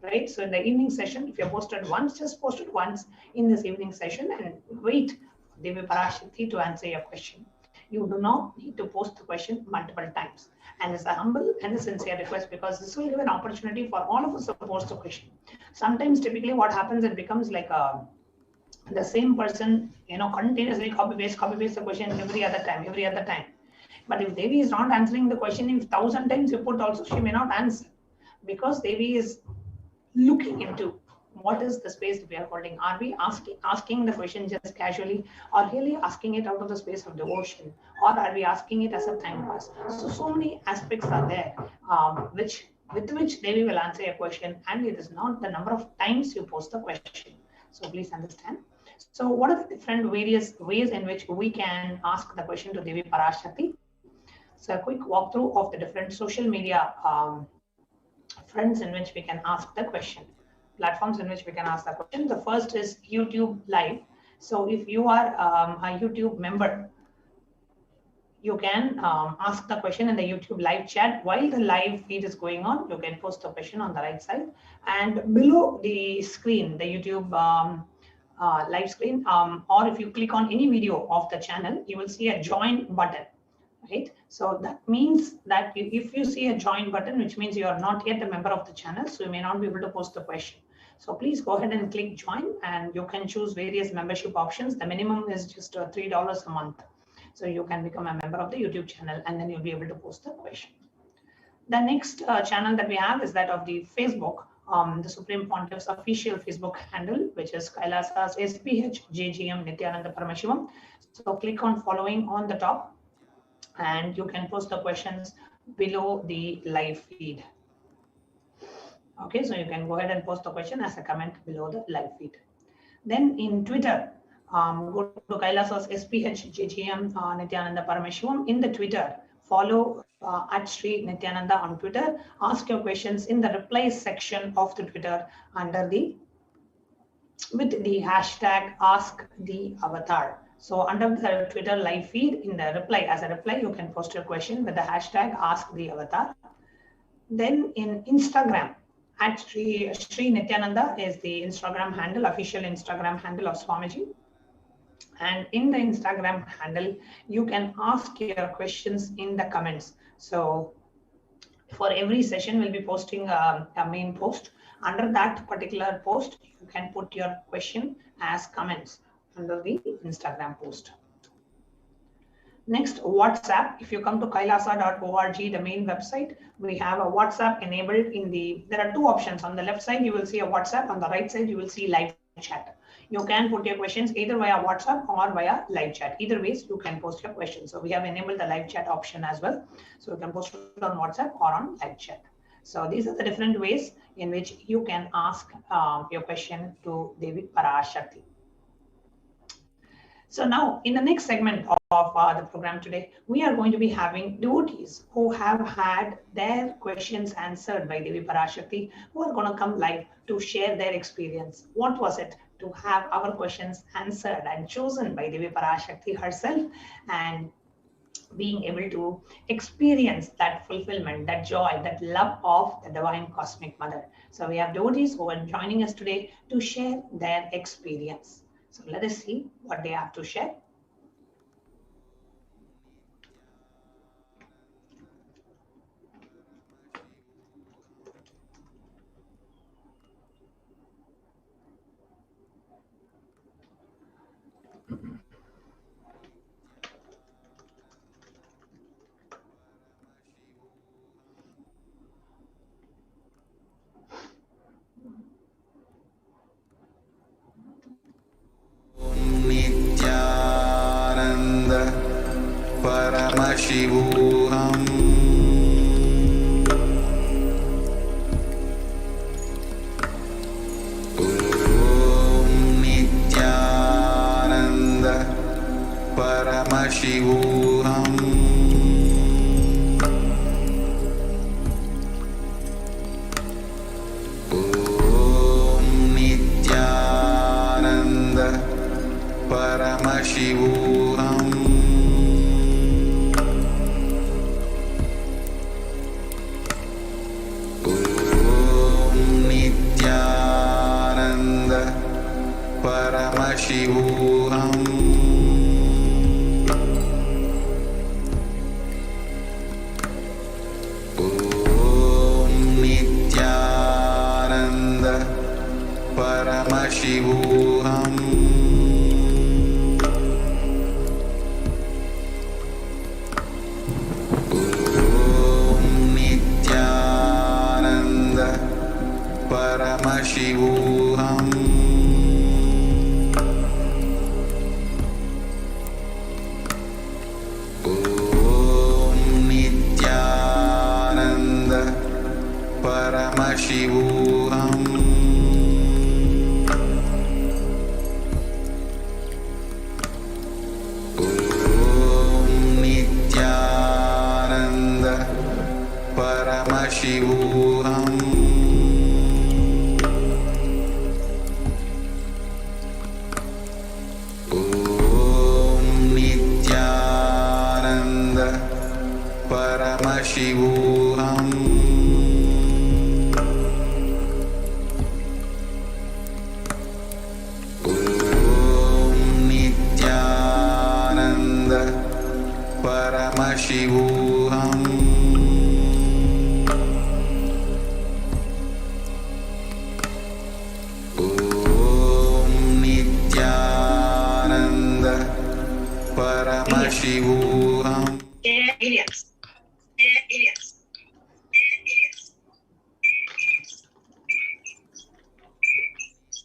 Speaker 9: Right? So in the evening session, if you posted once, just post it once in this evening session and wait for Devi Parashakti to answer your question. You do not need to post the question multiple times. And it's a humble and a sincere request, because this will give an opportunity for all of us to post the question. Sometimes typically what happens, it becomes like the same person, continuously copy paste the question every other time. But if Devi is not answering the question, if 1,000 times you put also, she may not answer, because Devi is looking into what is the space that we are holding. Are we asking the question just casually, or really asking it out of the space of devotion, or are we asking it as a time pass? So many aspects are there with which Devi will answer your question, and it is not the number of times you post the question. So please understand. So what are the different various ways in which we can ask the question to Devi Parashakti? So a quick walkthrough of the different social media fronts in which we can ask the question, platforms in which we can ask the question. The first is YouTube Live. So if you are a YouTube member, you can ask the question in the YouTube live chat. While the live feed is going on, you can post the question on the right side. And below the screen, the YouTube live screen, or if you click on any video of the channel, you will see a join button. Right? So that means that if you see a join button, which means you are not yet a member of the channel, so you may not be able to post the question. So please go ahead and click join, and you can choose various membership options. The minimum is just $3 a month. So you can become a member of the YouTube channel, and then you'll be able to post the question. The next channel that we have is that of the Facebook, the Supreme Pontiff's official Facebook handle, which is KAILASA'S SPH JGM NITHYANANDA PARAMASHIVAM. So click on following on the top, and you can post the questions below the live feed. Okay, so you can go ahead and post the question as a comment below the live feed. Then in Twitter, go to KAILASA'S SPH JGM NITHYANANDA PARAMASHIVAM. In the Twitter, follow at Sri Nityananda on Twitter. Ask your questions in the reply section of the Twitter with the hashtag #AskTheAvatar. So under the Twitter live feed, in the reply, as a reply, you can post your question with the hashtag #AskTheAvatar. Then in Instagram, at Sri Nityananda is the Instagram handle, official Instagram handle of Swamiji. And in the Instagram handle, you can ask your questions in the comments. So for every session, we'll be posting a main post. Under that particular post, you can put your question as comments under the Instagram post. Next, WhatsApp. If you come to kailasa.org, the main website, we have a WhatsApp enabled in the, there are two options. On the left side, you will see a WhatsApp. On the right side, you will see live chat. You can put your questions either via WhatsApp or via live chat. Either ways, you can post your questions. So we have enabled the live chat option as well. So you can post it on WhatsApp or on live chat. So these are the different ways in which you can ask your question to Devi Parashakti. So now in the next segment of the program today, we are going to be having devotees who have had their questions answered by Devi Parashakti, who are going to come live to share their experience. What was it to have our questions answered and chosen by Devi Parashakti herself, and being able to experience that fulfillment, that joy, that love of the Divine Cosmic Mother. So we have devotees who are joining us today to share their experience. So let us see what they have to share.
Speaker 1: Nityananda Paramashivam Om Nityananda Paramashivam Om Nityananda Paramashivam Om Nityananda Paramashivam Om Nityananda Paramashivam Paramashivam Om Nityananda Paramashivam Om Nityananda Paramashivam Paramashivam Om Nityananda Paramashivam Om Nityananda Paramashivam.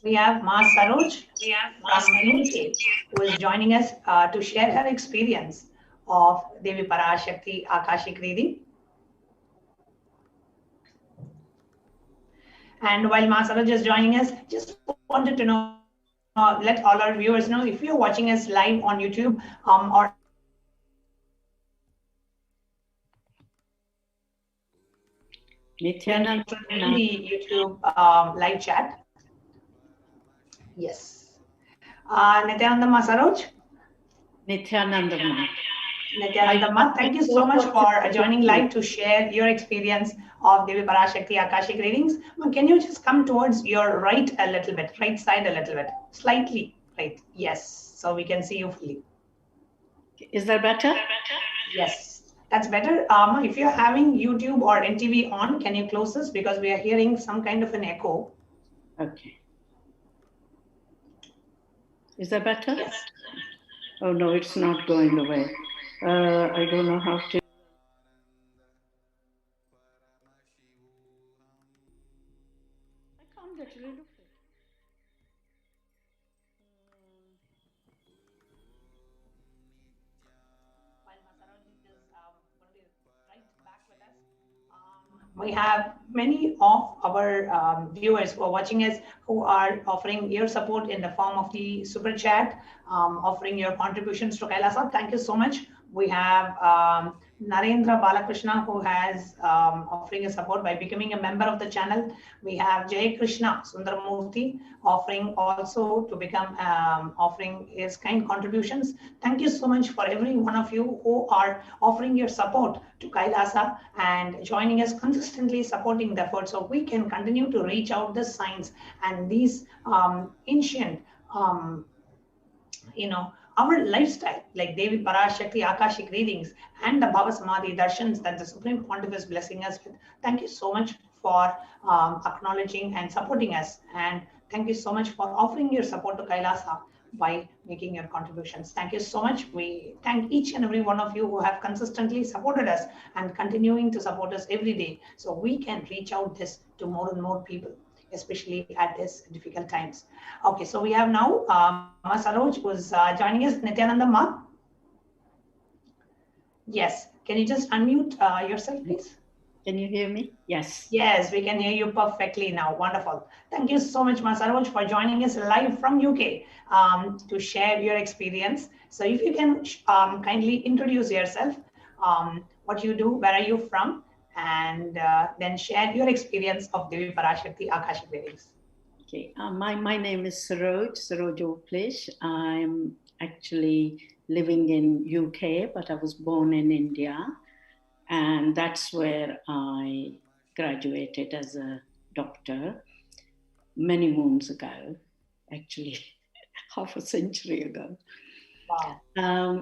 Speaker 9: We have Ma Saroj from UK, who is joining us to share her experience of Devi Parashakti Akashic reading. And while Ma Saroj is joining us, just wanted to know, let all our viewers know, if you're watching us live on YouTube or
Speaker 10: Nityananda
Speaker 9: in the YouTube live chat. Yes. Nityananda Ma Saroj?
Speaker 10: Nityananda Ma.
Speaker 9: Nityananda Ma, thank you so much for joining live to share your experience of Devi Parashakti Akashic readings. Can you just come towards your right a little bit, right side a little bit, slightly right? Yes, so we can see you fully.
Speaker 10: Is that better?
Speaker 9: Yes, that's better. If you're having YouTube or NTV on, can you close this, because we are hearing some kind of an echo.
Speaker 10: Okay. Is that better?
Speaker 9: Yes.
Speaker 10: Oh no, it's not going away. I don't know how to. I can't get rid of it.
Speaker 9: We have many of our viewers who are watching us who are offering your support in the form of the super chat, offering your contributions to Kailasa. Thank you so much. We have Narendra Balakrishna who has offering a support by becoming a member of the channel. We have Jay Krishna Sundaramurthy offering also to become offering his kind contributions. Thank you so much for every one of you who are offering your support to Kailasa and joining us, consistently supporting the effort so we can continue to reach out the signs and these ancient our lifestyle, like Devi Parashakti, Akashic readings, and the Bhava Samadhi Darshans that the Supreme Pontiff is blessing us with. Thank you so much for acknowledging and supporting us. And thank you so much for offering your support to Kailasa by making your contributions. Thank you so much. We thank each and every one of you who have consistently supported us and continuing to support us every day so we can reach out this to more and more people, especially at this difficult times. Okay, so we have now Ma Saroj who's joining us. Nithyananda Ma. Yes, can you just unmute yourself, please?
Speaker 10: Can you hear me? Yes.
Speaker 9: Yes, we can hear you perfectly now. Wonderful. Thank you so much, Ma Saroj, for joining us live from UK to share your experience. So if you can kindly introduce yourself, what you do, where are you from, and then share your experience of Devi Parashakti Akashic readings.
Speaker 10: Okay, my name is Saroj Oaklesh. I'm actually living in UK, but I was born in India. And that's where I graduated as a doctor many moons ago, actually half a century ago.
Speaker 9: Wow.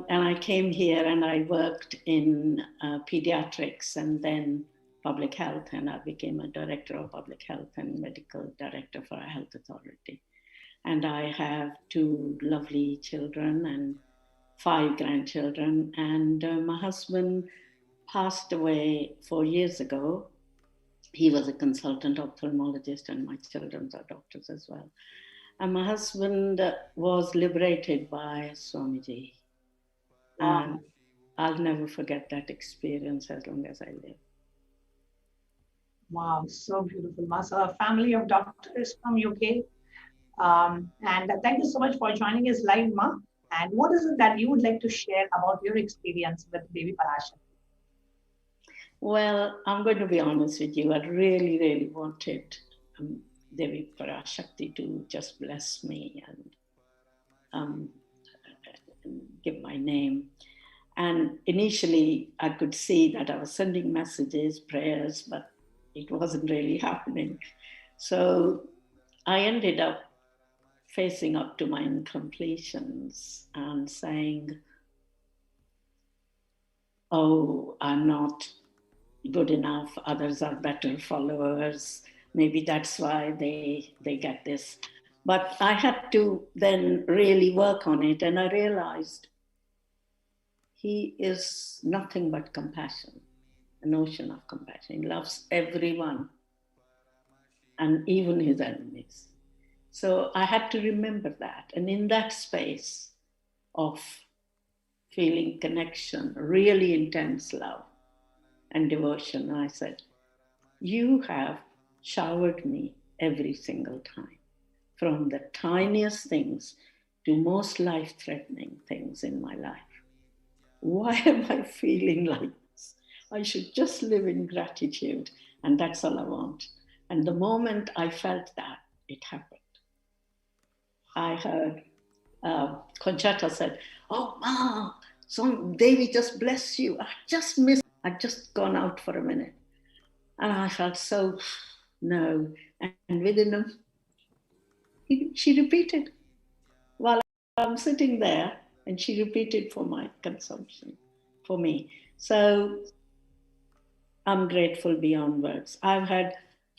Speaker 10: And I came here and I worked in pediatrics and then public health, and I became a director of public health and medical director for a health authority. And I have 2 lovely children and 5 grandchildren. And my husband passed away 4 years ago. He was a consultant ophthalmologist, and my children are doctors as well. And my husband was liberated by Swamiji.
Speaker 9: Wow.
Speaker 10: And I'll never forget that experience as long as I live.
Speaker 9: Wow, so beautiful. So a family of doctors from UK. And thank you so much for joining us live, Ma. And what is it that you would like to share about your experience with Devi Parashakti?
Speaker 10: Well, I'm going to be honest with you. I really, really wanted Devi Parashakti to just bless me and give my name. And initially, I could see that I was sending messages, prayers, but it wasn't really happening. So I ended up facing up to my incompletions and saying, oh, I'm not good enough, others are better followers, maybe that's why they get this. But I had to then really work on it, and I realized he is nothing but compassion, an ocean of compassion. He loves everyone, and even his enemies. So I had to remember that, and in that space of feeling connection, really intense love and devotion, I said, you have showered me every single time, from the tiniest things to most life-threatening things in my life. Why am I feeling like this? I should just live in gratitude, and that's all I want. And the moment I felt that, it happened. I heard Conchata said, oh, Ma, some Devi just bless you. I'd just gone out for a minute. And I felt so, no. And within a, she repeated while I'm sitting there, and she repeated for my consumption, for me. So I'm grateful beyond words. I've had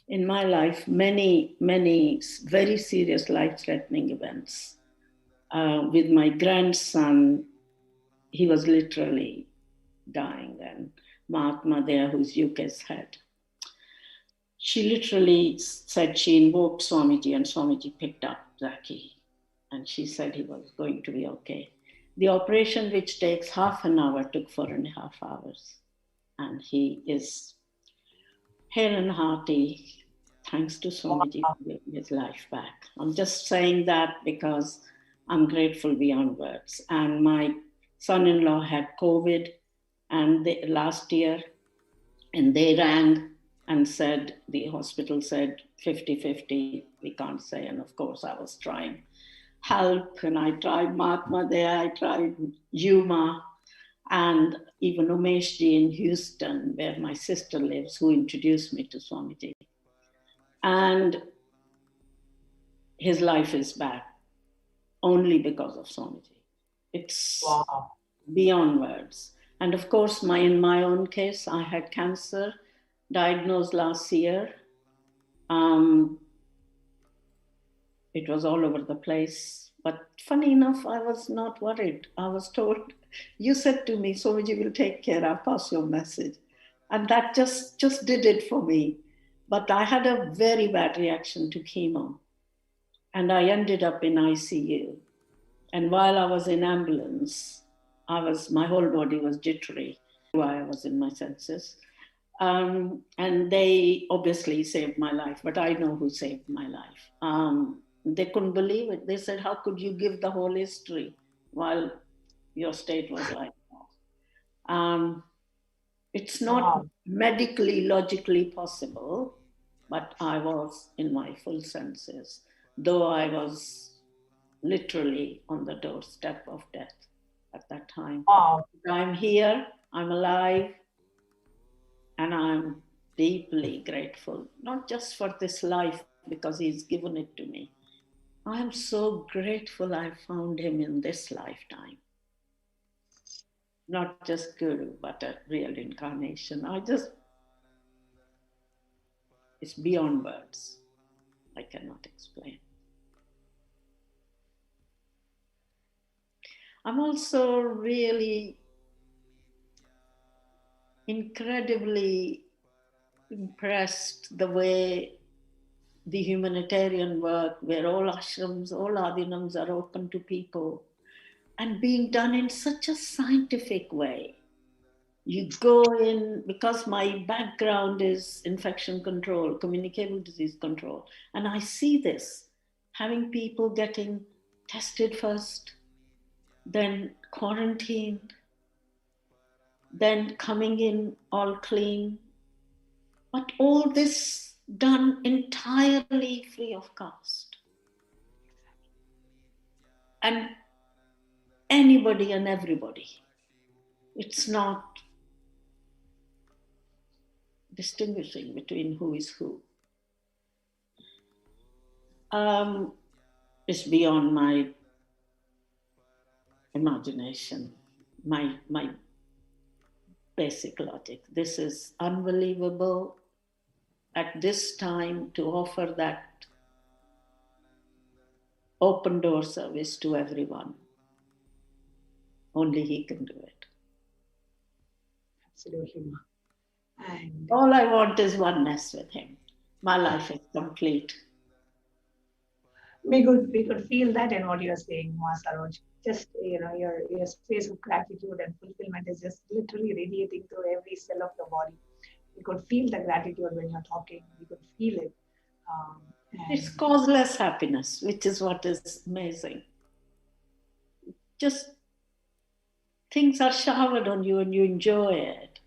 Speaker 10: in my life many, many very serious life-threatening events. With my grandson, he was literally dying. And Mahatma there, who's UK's head, she literally said she invoked Swamiji, and Swamiji picked up Zaki, and she said he was going to be okay. The operation, which takes half an hour, took 4.5 hours. And he is hale and hearty, thanks to Swamiji for giving his life back. I'm just saying that because I'm grateful beyond words. And my son-in-law had COVID last year, and they rang and said, the hospital said 50-50, we can't say. And of course I was trying help, and I tried Mahatma there, I tried Yuma, and even Umeshji in Houston, where my sister lives, who introduced me to Swamiji. And his life is back only because of Swamiji. It's beyond words. And of course, in my own case, I had cancer diagnosed last year. It was all over the place. But funny enough, I was not worried. I was told, you said to me, Swamiji will take care, I'll pass your message. And that just did it for me. But I had a very bad reaction to chemo. And I ended up in ICU. And while I was in ambulance, my whole body was jittery while I was in my senses. And they obviously saved my life, but I know who saved my life. They couldn't believe it. They said, how could you give the whole history while your state was like that? It's not medically, logically possible, but I was in my full senses, though I was literally on the doorstep of death at that time. I'm here, I'm alive, and I'm deeply grateful, not just for this life, because he's given it to me. I am so grateful I found him in this lifetime. Not just Guru, but a real incarnation. It's beyond words. I cannot explain. I'm also really incredibly impressed the way the humanitarian work, where all ashrams, all adinams are open to people, and being done in such a scientific way. You go in, because my background is infection control, communicable disease control, and I see this, having people getting tested first, then quarantined, then coming in all clean, but all this done entirely free of cost. And anybody and everybody. It's not distinguishing between who is who. It's beyond my imagination, my basic logic. This is unbelievable. At this time, to offer that open door service to everyone. Only he can do it.
Speaker 9: Absolutely, Ma. And
Speaker 10: all I want is oneness with him. My life is complete.
Speaker 9: We could feel that in what you're saying, Ma Saroj. Just, your space of gratitude and fulfillment is just literally radiating through every cell of your body. We could feel the gratitude when you're talking. We could feel it.
Speaker 10: It's causeless happiness, which is what is amazing. Just things are showered on you and you enjoy it.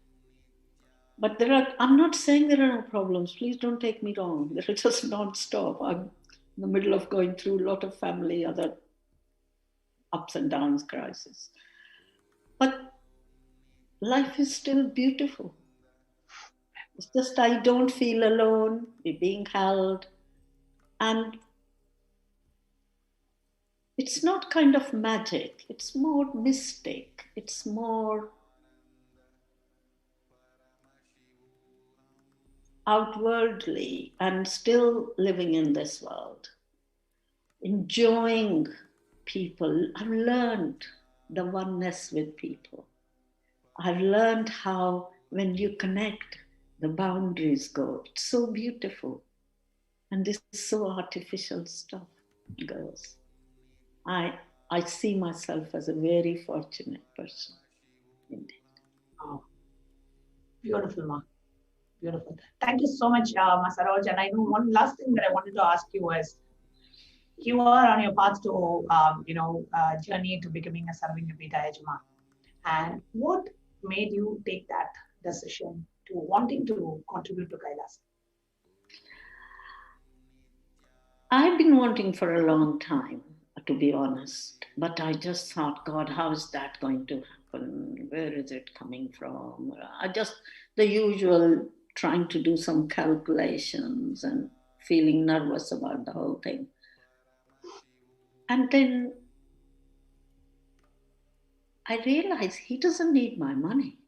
Speaker 10: But I'm not saying there are no problems. Please don't take me wrong. They're just non-stop. I'm in the middle of going through a lot of family, other ups and downs, crises. But life is still beautiful. It's just I don't feel alone, we're being held. And it's not kind of magic, it's more mystic, it's more outwardly and still living in this world. Enjoying people. I've learned the oneness with people. I've learned how when you connect, the boundaries go. It's so beautiful. And this is so artificial stuff goes. I see myself as a very fortunate person. Indeed.
Speaker 9: Oh, beautiful, Ma. Beautiful. Thank you so much, Ma Saroj. And I know one last thing that I wanted to ask you is, you are on your path to, journey to becoming a serving Abhita Yajama. And what made you take that decision to wanting to contribute to Kailas?
Speaker 10: I've been wanting for a long time, to be honest, but I just thought, God, how is that going to happen? Where is it coming from? The usual trying to do some calculations and feeling nervous about the whole thing. And then I realized he doesn't need my money.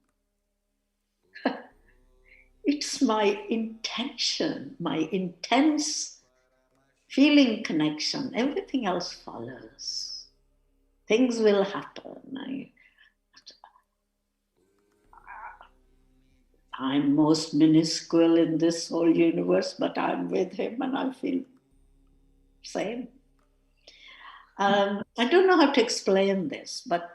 Speaker 10: It's my intention, my intense feeling connection. Everything else follows. Things will happen. I'm most minuscule in this whole universe, but I'm with him and I feel same. I don't know how to explain this, but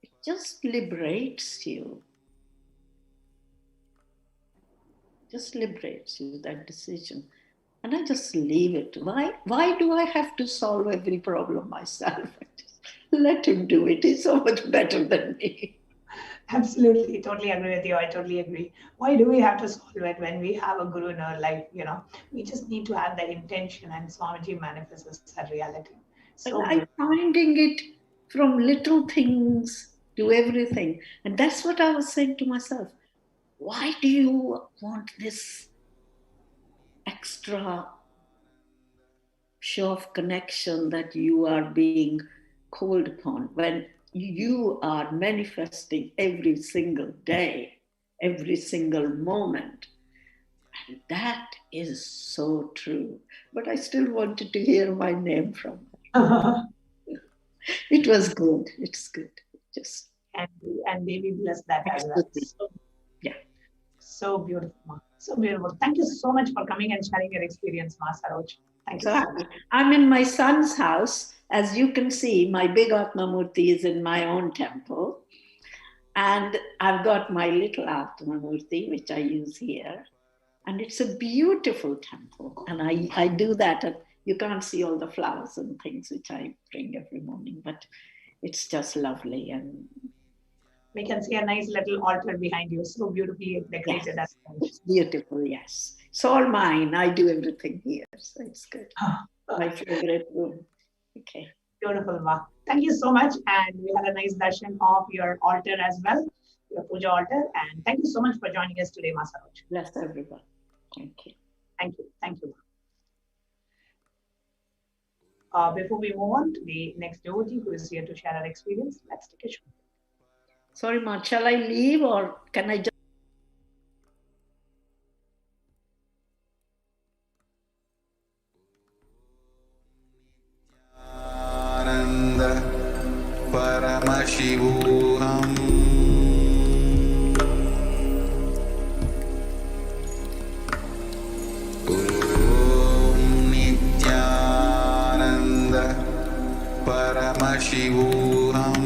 Speaker 10: it just liberates you. Just liberates you, that decision. And I just leave it. Why do I have to solve every problem myself? Let him do it. He's so much better than me.
Speaker 9: Absolutely, totally agree with you. I totally agree. Why do we have to solve it when we have a guru in our life? We just need to have the intention, and Swamiji manifests that reality. So
Speaker 10: I'm finding it from little things to everything. And that's what I was saying to myself. Why do you want this extra show of connection that you are being called upon when you are manifesting every single day, every single moment? And that is so true. But I still wanted to hear my name from her. It was good. It's good. Just
Speaker 9: and Devi bless that as well. So,
Speaker 10: yeah.
Speaker 9: So beautiful, Ma. So beautiful. Thank you so much for coming and sharing your experience, Ma Saroj. Thank you so much.
Speaker 10: I'm in my son's house. As you can see, my big Atma Murti is in my own temple. And I've got my little Atma Murti, which I use here. And it's a beautiful temple. And I do that. And you can't see all the flowers and things which I bring every morning, but it's just lovely. And
Speaker 9: we can see a nice little altar behind you, so beautifully decorated.
Speaker 10: Yes, it's beautiful, yes. It's all mine. I do everything here, so it's good. My favorite room. Okay.
Speaker 9: Beautiful, Ma. Thank you so much. And we had a nice darshan of your altar as well, your puja altar. And thank you so much for joining us today, Ma Saroj.
Speaker 10: Bless everyone. Thank you.
Speaker 9: Thank you. Thank you, Ma. Before we move on to the next devotee who is here to share her experience, let's take a short break.
Speaker 10: Sorry, Ma, shall I leave or can I just?
Speaker 1: Nityananda Paramashivam Om Nityananda Paramashivam.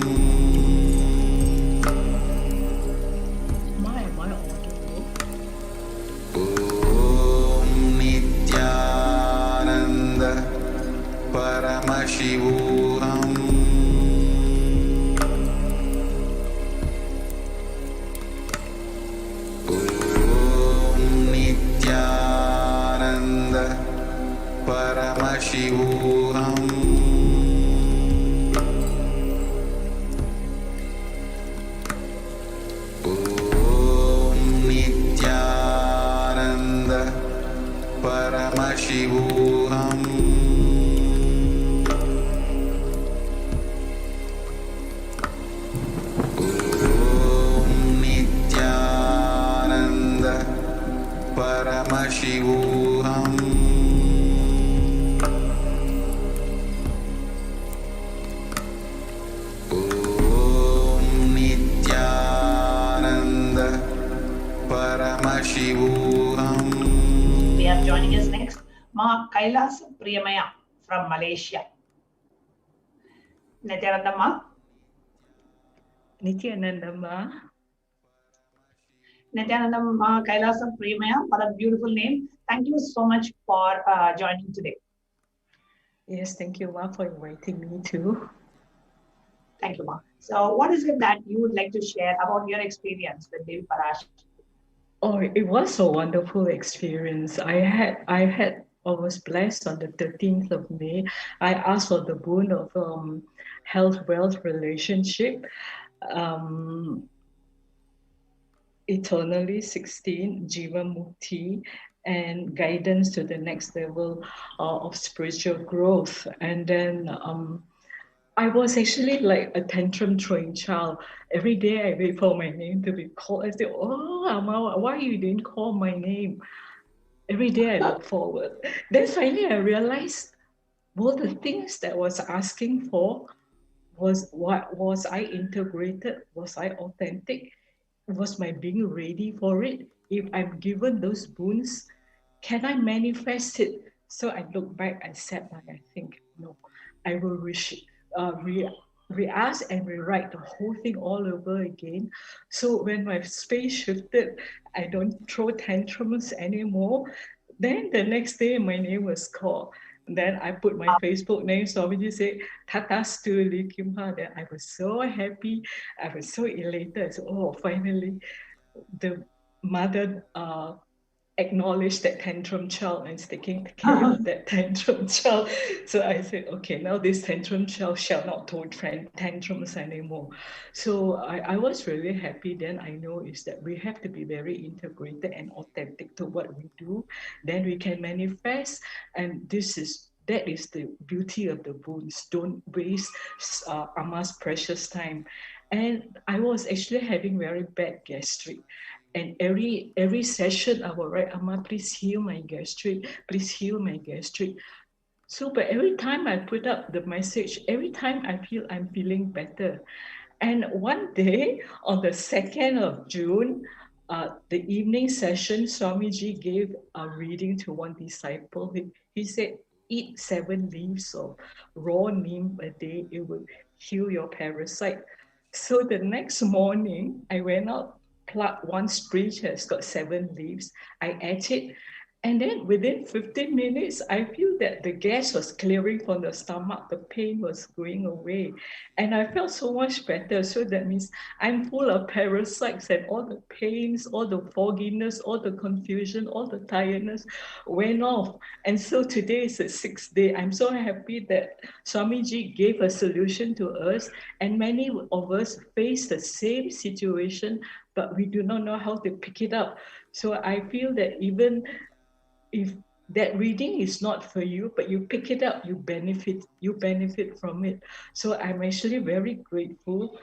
Speaker 1: Paramashivam Om Nityananda Paramashivam Om Nityananda Paramashivam Paramashivam Paramashivam.
Speaker 9: We have joining us next Ma Kailasa Priyamaya from Malaysia. Nityananda Ma.
Speaker 11: Nityananda Ma.
Speaker 9: Nityananda Ma Kailasa Priyamaya, for a beautiful name. Thank you so much for joining today.
Speaker 11: Yes, thank you, Ma, for inviting me too.
Speaker 9: Thank you, Ma. So what is it that you would like to share about your experience with Devi Parashakti?
Speaker 11: Oh, it was a wonderful experience. I was blessed on the 13th of May. I asked for the boon of health, wealth, relationship, eternally 16, Jiva Mukti, and guidance to the next level of spiritual growth. And then I was actually like a tantrum throwing child. Every day I wait for my name to be called. I say, oh, Amma, why you didn't call my name? Every day I look forward. Then finally I realized, well, the things that I was asking for was I integrated? Was I authentic? Was my being ready for it? If I'm given those boons, can I manifest it? So I look back, I sat back, I think, no, I will re-ask and rewrite the whole thing all over again. So when my space shifted, I don't throw tantrums anymore. Then the next day, my name was called. Then I put my Facebook name, Swamiji said, Tatastu Likimha. Then I was so happy. I was so elated. So, oh, finally, the mother acknowledged that tantrum child and is taking care of that tantrum child. So I said, okay, now this tantrum child shall not throw tantrums anymore. So I was really happy. Then I know is that we have to be very integrated and authentic to what we do. Then we can manifest. And that is the beauty of the boons. Don't waste Amma's precious time. And I was actually having very bad gastric. And every session I will write, Amma, please heal my gastric, please heal my gastric. So, but every time I put up the message, every time I feel I'm feeling better. And one day, on the 2nd of June, the evening session, Swamiji gave a reading to one disciple. He said, eat 7 leaves of raw neem a day, it will heal your parasite. So the next morning, I went out, plucked one sprig has got 7 leaves. I ate it. And then within 15 minutes, I feel that the gas was clearing from the stomach. The pain was going away. And I felt so much better. So that means I'm full of parasites and all the pains, all the fogginess, all the confusion, all the tiredness went off. And so today is the 6th day. I'm so happy that Swamiji gave a solution to us. And many of us face the same situation, but we do not know how to pick it up. So I feel that even if that reading is not for you, but you pick it up, you benefit from it. So I'm actually very grateful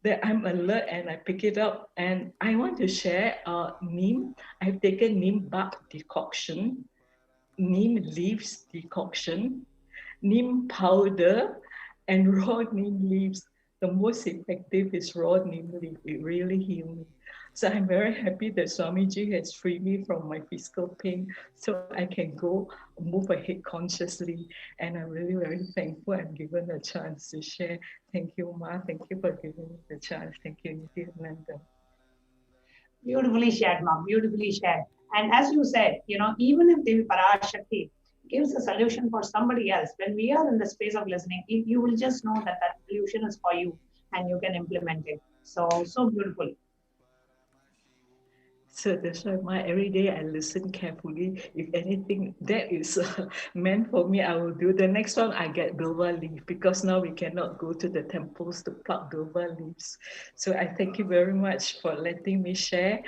Speaker 11: that I'm alert and I pick it up. And I want to share neem. I've taken neem bark decoction, neem leaves decoction, neem powder, and raw neem leaves. The most effective is raw neem leaf. It really healed me. So I'm very happy that Swamiji has freed me from my physical pain so I can go move ahead consciously. And I'm really very thankful I'm given a chance to share. Thank you, Ma. Thank you for giving me the chance. Thank you, Nityananda.
Speaker 9: Beautifully shared, Mom. Beautifully shared. And as you said, even if Devi Parashakti gives a solution for somebody else, when we are in the space of listening, you will just know that that solution is for you and you can implement it. So beautiful.
Speaker 11: So that's why every day I listen carefully. If anything that is meant for me, I will do. The next one, I get Bhava leaf because now we cannot go to the temples to pluck Bhava leaves. So I thank you very much for letting me share.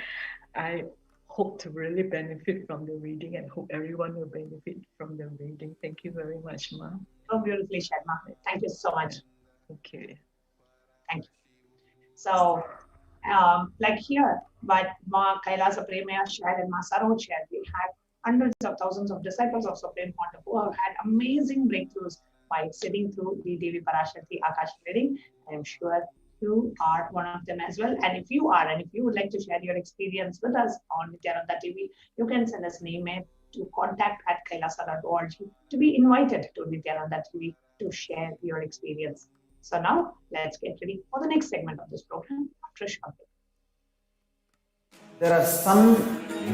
Speaker 11: I hope to really benefit from the reading and hope everyone will benefit from the reading. Thank you very much, Ma.
Speaker 9: So beautifully shared, Ma. Thank you so much.
Speaker 11: Thank you.
Speaker 9: Thank you. So, like here, but Ma Kailasa Premaya shared and Ma Saroj shared, we had hundreds of thousands of disciples of Supreme Pontiff who have had amazing breakthroughs by sitting through the Devi Parashakti Akashic reading. I am sure you are one of them as well. And if you are, and if you would like to share your experience with us on Nithyananda TV, you can send us an email to contact@kailasa.org to be invited to Nithyananda TV to share your experience. So now let's get ready for the next segment of this program after Shanti.
Speaker 4: There are some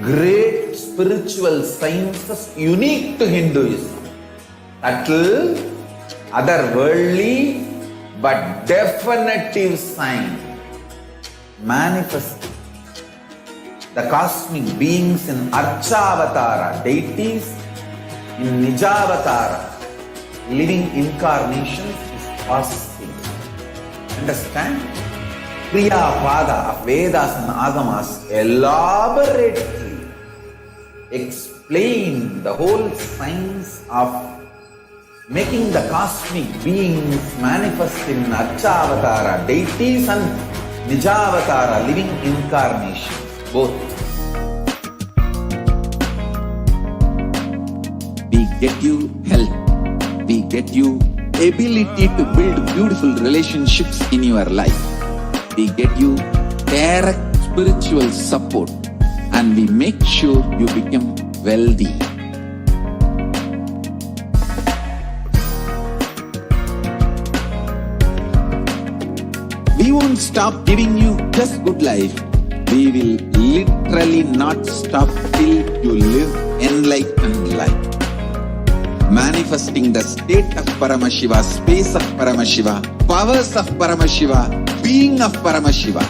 Speaker 4: great spiritual sciences unique to Hinduism. Subtle, otherworldly, but definitive sign. Manifesting the cosmic beings in Archavatara, deities in Nijavatara, living incarnations is possible. Understand? Kriya Pada of Vedas and Agamas elaborately explain the whole science of making the cosmic beings manifest in Archavatara, deities and Nijavatara, living incarnations, both.
Speaker 3: We get you health. We get you ability to build beautiful relationships in your life. We get you direct spiritual support, and we make sure you become wealthy. We won't stop giving you just good life. We will literally not stop till you live enlightened life. Manifesting the state of Paramashiva, space of Paramashiva, powers of Paramashiva, being of Paramashiva.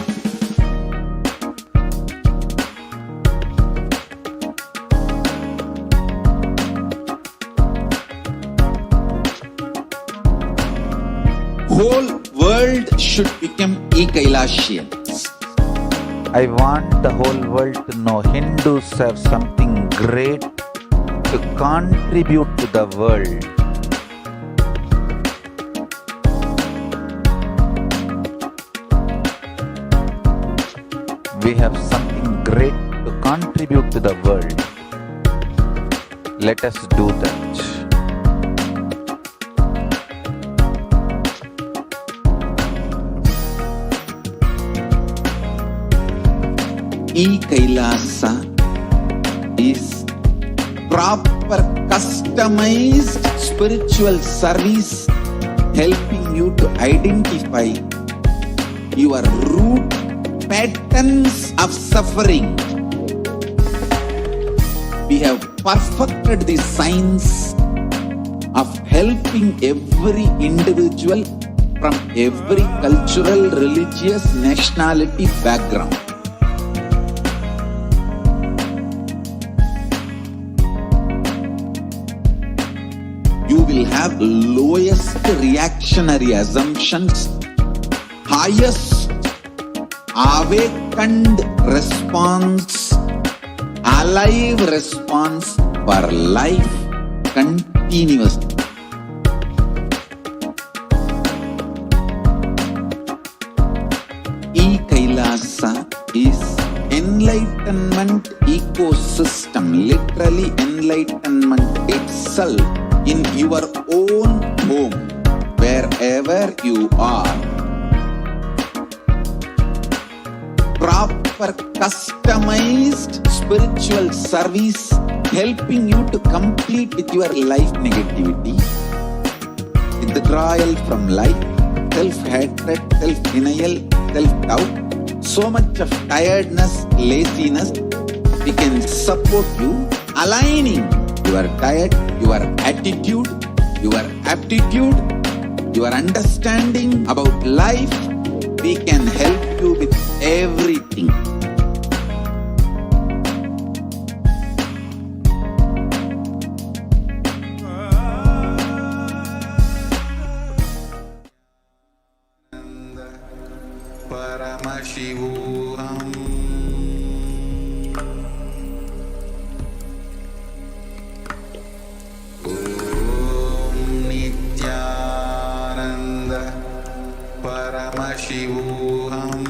Speaker 3: Whole world should become Kailasians.
Speaker 4: I want the whole world to know Hindus have something great to contribute to the world. We have something great to contribute to the world. Let us do that.
Speaker 3: Kailasa is proper customized spiritual service helping you to identify your root patterns of suffering. We have perfected the science of helping every individual from every cultural, religious, nationality background. You will have lowest reactionary assumptions, highest awakened response, alive response for life continuously. Kailasa is enlightenment ecosystem, literally enlightenment itself in your own home, wherever you are. Proper customized spiritual service helping you to complete with your life negativity, withdrawal from life, self-hatred, self-denial, self-doubt, so much of tiredness, laziness. We can support you aligning your diet, your attitude, your aptitude, your understanding about life. We can help you with everything.
Speaker 1: Paramashivam. Om Nityananda Paramashivam.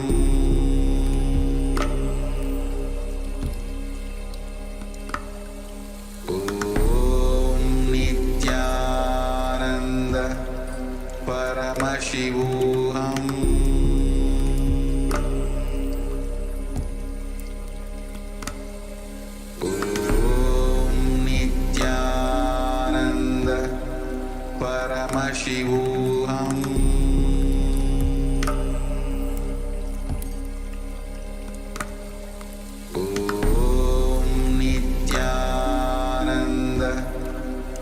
Speaker 1: Paramashivam. Om Nityananda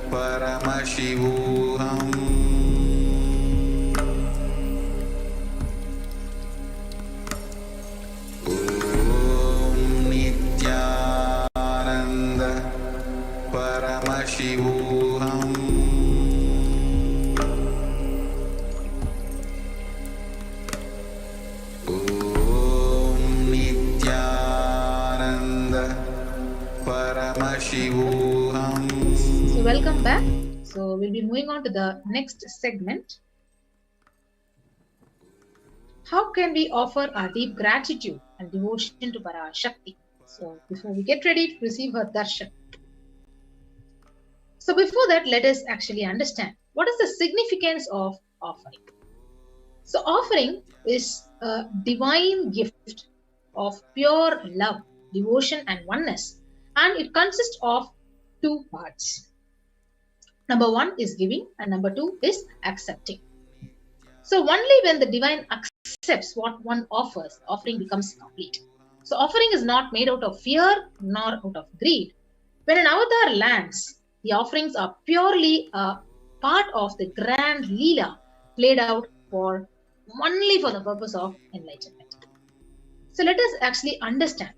Speaker 1: Paramashivam. Om Nityananda Paramashivam. Om Nityananda Paramashivam.
Speaker 2: So welcome back. So we'll be moving on to the next segment. How can we offer our deep gratitude and devotion to Parashakti? So before we get ready to receive her darshan. So before that, let us actually understand what is the significance of offering. So offering is a divine gift of pure love, devotion and oneness, and it consists of two parts. Number one is giving and number two is accepting. So only when the divine accepts what one offers, the offering becomes complete. So offering is not made out of fear nor out of greed. When an avatar lands, the offerings are purely a part of the grand Leela played out only for the purpose of enlightenment. So let us actually understand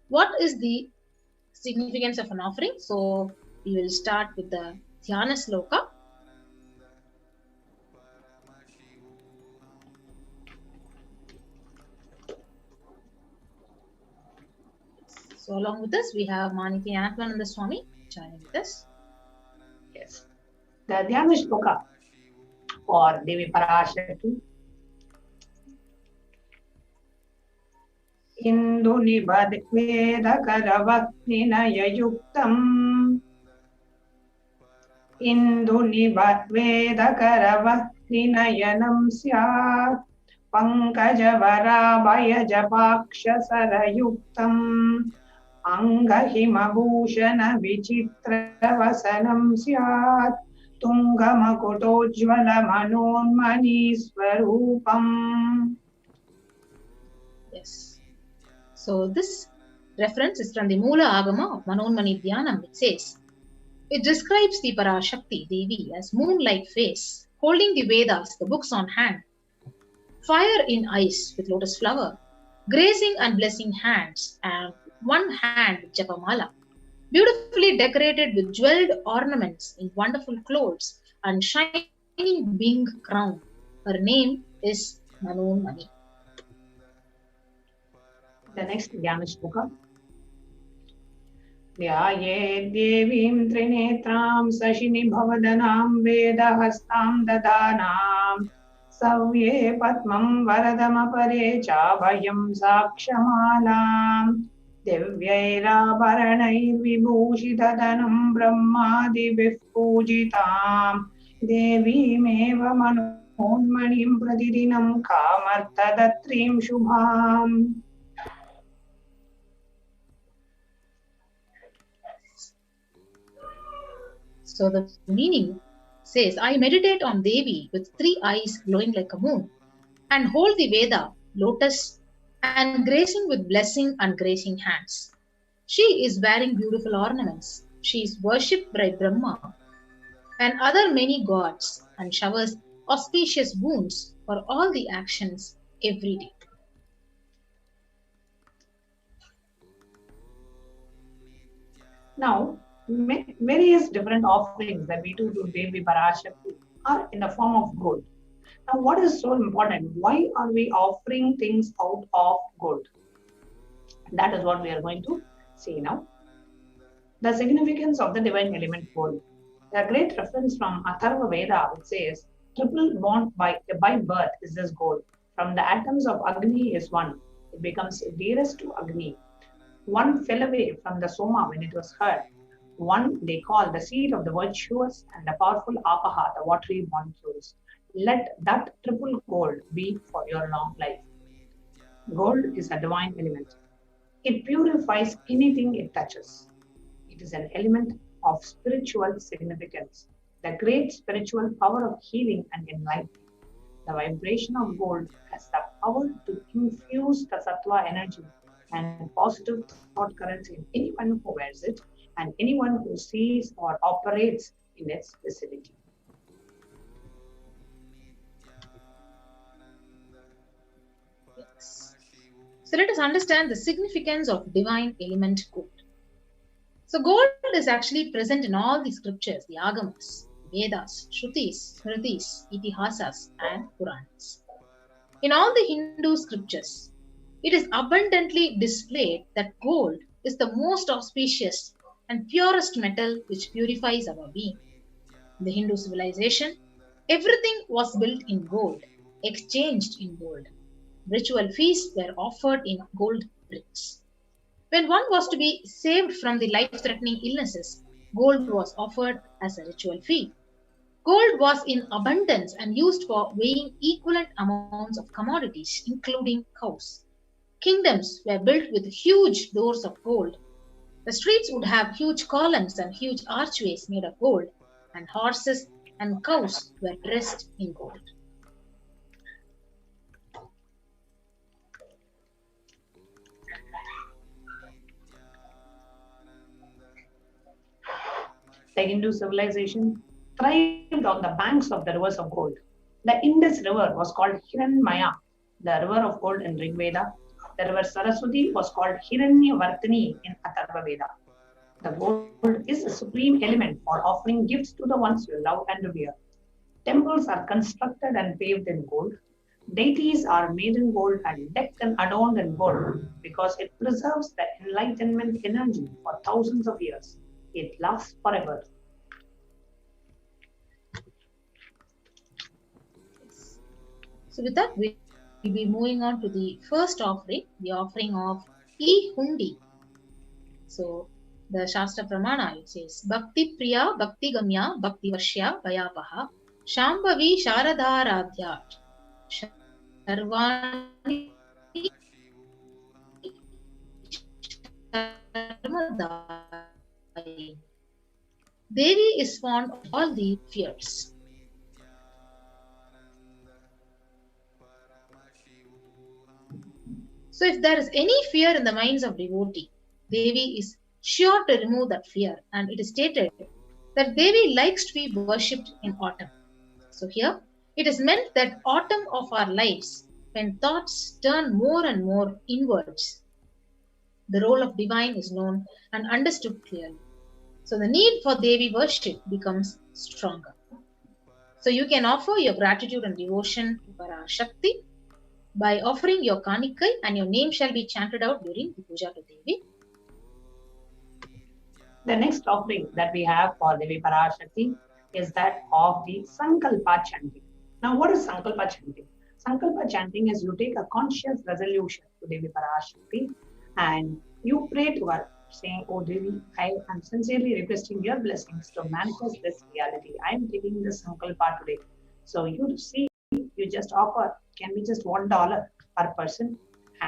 Speaker 2: what is the significance of an offering. So we will start with the Dhyana Sloka. So along with us, we have NITHYANANDA Swami joining with us.
Speaker 9: Yes. The Dhyana Shloka for Devi Parashakti. Indunibadvedakaravakninayayuktam Indunibadvedakaravakninayanam syat Pankajavarabayajapakshasarayuktam Angahimabhushana vichitravasanam syat Tungamakutojvala manonmani swarupam.
Speaker 2: Yes. So this reference is from the Mula Agama of Manonmani Dhyanam, which says, it describes the Parashakti Devi as moon-like face, holding the Vedas, the books on hand, fire in eyes with lotus flower, grazing and blessing hands, and one hand with Japamala, beautifully decorated with jeweled ornaments in wonderful clothes and shining wing crown. Her name is Manonmani.
Speaker 9: The next Dhyana Shloka. Dhyaye devim trinetram sashini bhavadanam vedahastam dadanam savye patmam varadamapare chabhayam sakshamalam Divyairabharanair vibhushitadanam brahmadibhih pujitam devimeva manonmanim pratidinam kamartadatrim shubham.
Speaker 2: So the meaning says, I meditate on Devi with three eyes glowing like a moon and hold the Veda, lotus, and gracing with blessing and gracing hands. She is wearing beautiful ornaments. She is worshipped by Brahma and other many gods and showers auspicious boons for all the actions every day.
Speaker 9: Now, various different offerings that we do to Devi Parashakti are in the form of gold. Now, what is so important? Why are we offering things out of gold? That is what we are going to see now. The significance of the divine element gold. A great reference from Atharva Veda, which says, triple bond by birth is this gold. From the atoms of Agni is one. It becomes dearest to Agni. One fell away from the Soma when it was heard. One they call the seed of the virtuous and the powerful Apaha, the watery molecules. Let that triple gold be for your long life. Gold is a divine element. It purifies anything it touches. It is an element of spiritual significance. the great spiritual power of healing and enlightenment. The vibration of gold has the power to infuse the sattva energy and positive thought currents in anyone who wears it and anyone who sees or operates in its vicinity.
Speaker 2: Yes. So let us understand the significance of divine element gold. So gold is actually present in all the scriptures, the Agamas, Vedas, Shrutis, Smritis, Itihasas, and Puranas. In all the Hindu scriptures, it is abundantly displayed that gold is the most auspicious and purest metal which purifies our being. In the Hindu civilization, everything was built in gold, exchanged in gold. Ritual feasts were offered in gold bricks. When one was to be saved from the life-threatening illnesses, gold was offered as a ritual fee. Gold was in abundance and used for weighing equivalent amounts of commodities, including cows. Kingdoms were built with huge doors of gold. The streets would have huge columns and huge archways made of gold, and horses and cows were dressed in gold.
Speaker 9: The Hindu civilization thrived on the banks of the rivers of gold. The Indus River was called Hiranmaya, the river of gold in Rig Veda. The river Saraswati was called Hiranyavartini in Atharva Veda. The gold is a supreme element for offering gifts to the ones you love and revere. Temples are constructed and paved in gold. Deities are made in gold and decked and adorned in gold because it preserves the enlightenment energy for thousands of years. It lasts forever.
Speaker 2: So with that, we'll be moving on to the first offering, the offering of E-Hundi. So the Shastra Pramana, it says, Bhakti Priya, Bhakti Gamya, Bhakti Vashya, Vayapaha, Shambhavi Sharadharadhya, Sharvani Sharmadai. Devi is fond of all the fears. So if there is any fear in the minds of devotee, Devi is sure to remove that fear, and it is stated that Devi likes to be worshipped in autumn. So here, it is meant that autumn of our lives, when thoughts turn more and more inwards, the role of divine is known and understood clearly. So the need for Devi worship becomes stronger. So you can offer your gratitude and devotion to Parashakti by offering your kanikai, and your name shall be chanted out during the puja to Devi.
Speaker 9: The next offering that we have for Devi Parashakti is that of the Sankalpa chanting. Now, what is Sankalpa chanting? Sankalpa chanting is you take a conscious resolution to Devi Parashakti and you pray to her, saying, "Oh Devi, I am sincerely requesting your blessings to manifest this reality. I am taking this Sankalpa today." So you see, you just offer, can be just $1 per person,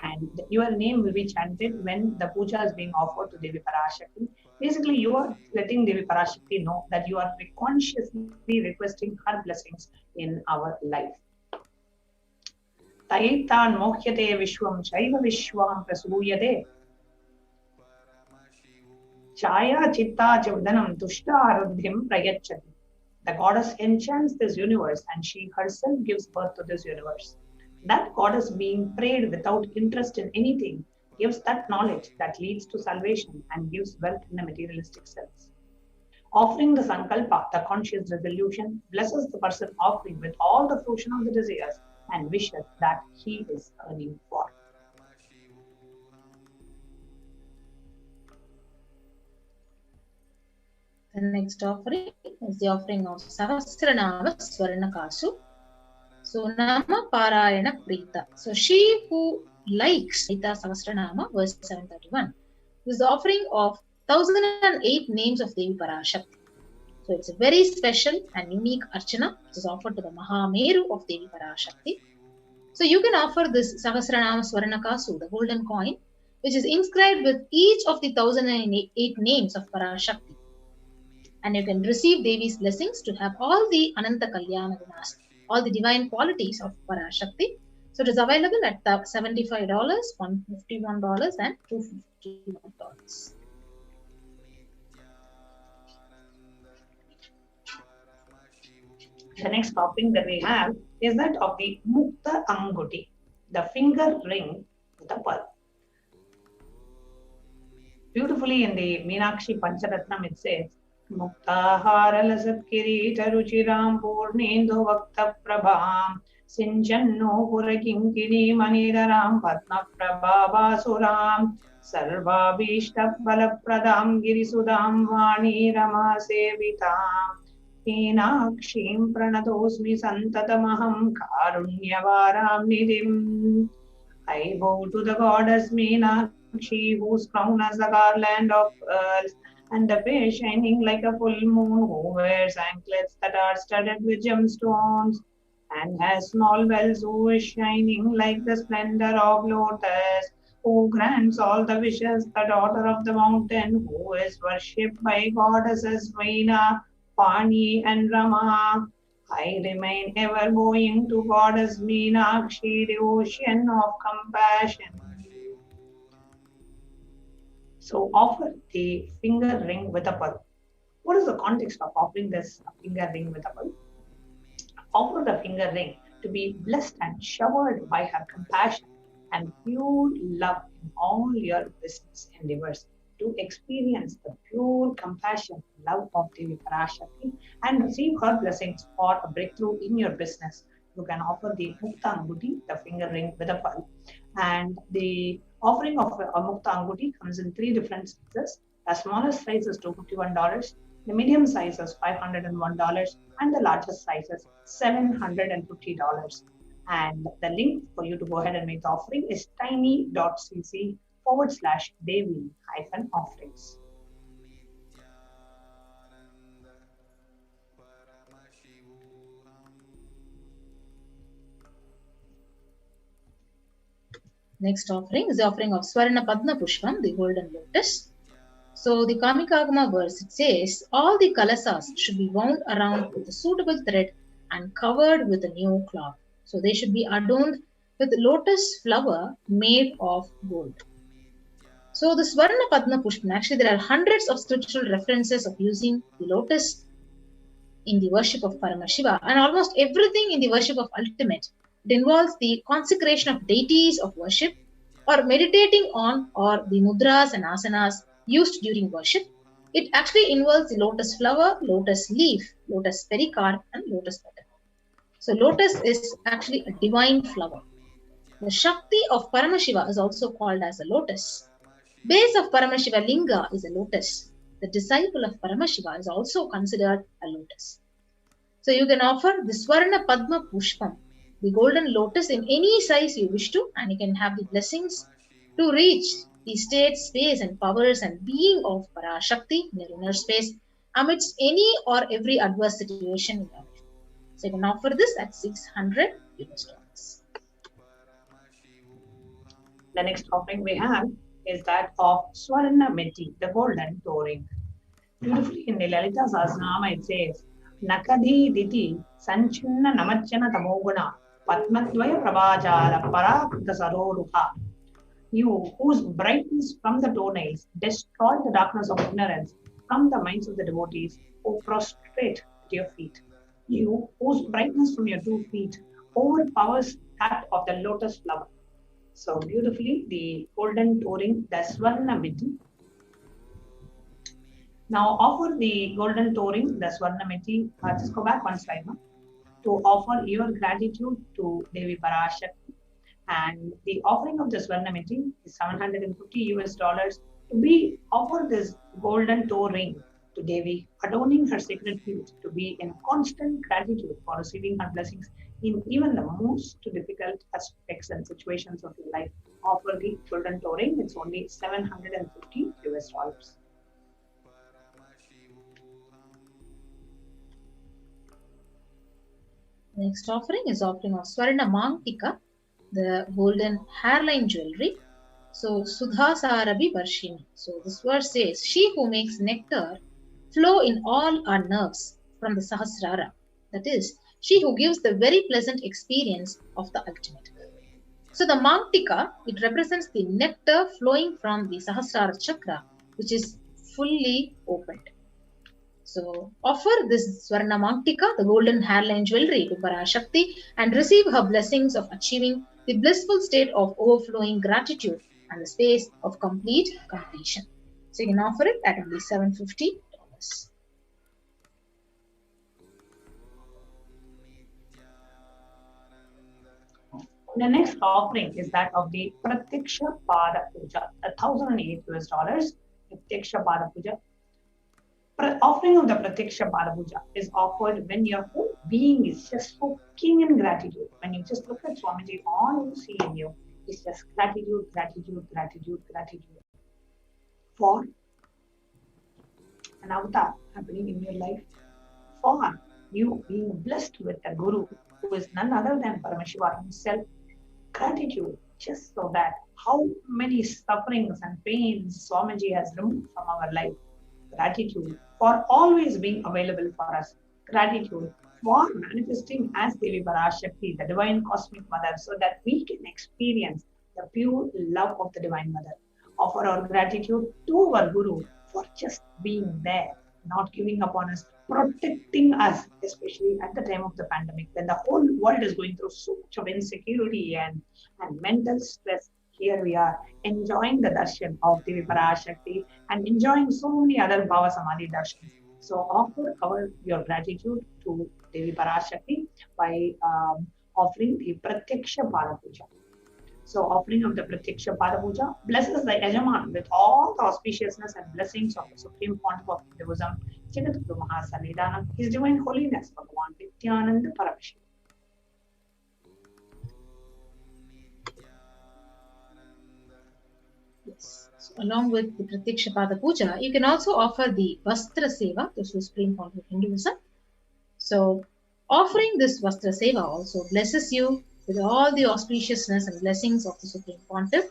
Speaker 9: and your name will be chanted when the puja is being offered to Devi Parashakti. Basically, you are letting Devi Parashakti know that you are consciously requesting her blessings in our life. Taitan mohyate vishwam chaiva vishwam prasuyate chaya chitta chavdanam tushta arudhyam prayachati. The goddess enchants this universe and she herself gives birth to this universe. That goddess being prayed without interest in anything gives that knowledge that leads to salvation and gives wealth in the materialistic sense. Offering the Sankalpa, the conscious resolution, blesses the person offering with all the fruition of the desires and wishes that he is earning for.
Speaker 2: The next offering is the offering of Sahasranama Swarnakasu. So Nama Parayana Prita. So she who likes Rita Sahasranama, verse 731, is the offering of 1008 names of Devi Parashakti. So it's a very special and unique archana which is offered to the Mahameru of Devi Parashakti. So you can offer this Sahasranama Swarnakasu, the golden coin, which is inscribed with each of the 1008 names of Parashakti. and you can receive Devi's blessings to have all the Ananta Kalyana Gunas, all the divine qualities of Parashakti. So it is available at $75, $151, and $251.
Speaker 9: The next topic that we have is that of the Mukta Anguti, the finger ring with a pearl. Beautifully in the Meenakshi Pancharatnam it says, Mukta Haralasat Kirita Ruchiram Purnendu Vakta Prabham Sinjanno Purakinkini Manidaram Patna Prabhavasuram Sarva Vishta Balapradam Girisudam Vani Rama Sevitam Meenakshim Pranatosmi Santatamaham Karunyavaram Nidhim. I bow to the goddess Meenakshi, whose crown has the garland of pearls, and the face shining like a full moon, who wears anklets that are studded with gemstones, and has small bells, who is shining like the splendor of lotus, who grants all the wishes, the daughter of the mountain, who is worshipped by goddesses Veena, Pani, and Rama. I remain ever going to goddess Meenakshi, the ocean of compassion. So offer the finger ring with a pearl. What is the context of offering this finger ring with a pearl? Offer the finger ring to be blessed and showered by her compassion and pure love in all your business endeavors, to experience the pure compassion and love of Devi Parashakti and receive her blessings for a breakthrough in your business. You can offer the Mukta Anguti, the finger ring with a pearl. And the offering of a Mukta Anguti comes in 3 different sizes. The smallest size is $251, the medium size is $501, and the largest size is $750. And the link for you to go ahead and make the offering is tiny.cc/Devi-offerings.
Speaker 2: Next offering is the offering of Swarna Padma Pushpam, the golden lotus. So the Kamikagama verse, it says, all the kalasas should be wound around with a suitable thread and covered with a new cloth. So they should be adorned with lotus flower made of gold. So the Swarna Padma Pushpam, actually there are hundreds of scriptural references of using the lotus in the worship of Paramashiva, and almost everything in the worship of Ultimate. It involves the consecration of deities of worship, or meditating on, or the mudras and asanas used during worship. It actually involves the lotus flower, lotus leaf, lotus pericarp, and lotus petal. So lotus is actually a divine flower. The Shakti of Paramashiva is also called as a lotus. Base of Paramashiva Linga is a lotus. The disciple of Paramashiva is also considered a lotus. So you can offer the Swarna Padma Pushpam, the golden lotus, in any size you wish to, and you can have the blessings to reach the state, space, and powers and being of Parashakti in your inner space amidst any or every adverse situation in your life. So you can offer this at $600.
Speaker 9: The next offering we have is that of Swarna Meti, the golden toe ring. Beautifully in the Lalita Sahasranama it says, Nakadi Diti Sanchunna Namachana Tamoguna Padmadvaya Prabhajala Parakutta Saroruha. You whose brightness from the toenails destroy the darkness of ignorance from the minds of the devotees who prostrate at your feet. You whose brightness from your 2 feet overpowers that of the lotus flower. So beautifully, the golden toe ring, the Swarna Meti. Now offer the golden toe ring, the Swarna Meti. Just go back one slide now. To offer your gratitude to Devi Parashakti. And the offering of the Swarna Meti is $750 to be offered this golden toe ring to Devi, adorning her sacred feet, to be in constant gratitude for receiving her blessings in even the most difficult aspects and situations of your life. Offer the golden toe ring, it's only $750.
Speaker 2: Next offering is offering of Swarna Mantika, the golden hairline jewelry. So Sudha Sarabi Varshini. So this verse says, she who makes nectar flow in all our nerves from the Sahasrara. That is, she who gives the very pleasant experience of the ultimate. So the Mangtika, it represents the nectar flowing from the Sahasrara chakra, which is fully opened. So offer this Swarna Mangtika, the golden hairline jewelry, to Parashakti and receive her blessings of achieving the blissful state of overflowing gratitude and the space of complete completion. So you can offer it at only $750.
Speaker 9: The next offering is that of the Pratyaksha Pada Puja, $1,008. Pratyaksha Pada Puja. Offering of the Pratyaksha Pada Puja is offered when your whole being is just soaking in gratitude. When you just look at Swamiji, all you see in you is just gratitude, gratitude, gratitude, gratitude for an avatar happening in your life, for you being blessed with a Guru who is none other than Paramashiva himself. Gratitude, just so that how many sufferings and pains Swamiji has removed from our life. Gratitude for always being available for us. Gratitude for manifesting as Devi Parashakti, the Divine Cosmic Mother, so that we can experience the pure love of the Divine Mother. Offer our gratitude to our Guru for just being there, not giving up on us, protecting us, especially at the time of the pandemic, when the whole world is going through so much of insecurity and mental stress. Here we are enjoying the darshan of Devi Parashakti and enjoying so many other Bhava Samadhi Darshans. So offer your gratitude to Devi Parashakti by offering the Pratyaksha Pada Puja. So offering of the Pratyaksha Pada Puja blesses the Yajaman with all the auspiciousness and blessings of the Supreme Pontiff of Hinduism, Jagadguru Mahasannidhanam, His Divine Holiness, Bhagavan NITHYANANDA Paramashi.
Speaker 2: Yes. So along with the Pratyaksha Pada Puja, you can also offer the Vastra Seva to Supreme Pontiff of Hinduism. So offering this Vastra Seva also blesses you with all the auspiciousness and blessings of the Supreme Pontiff,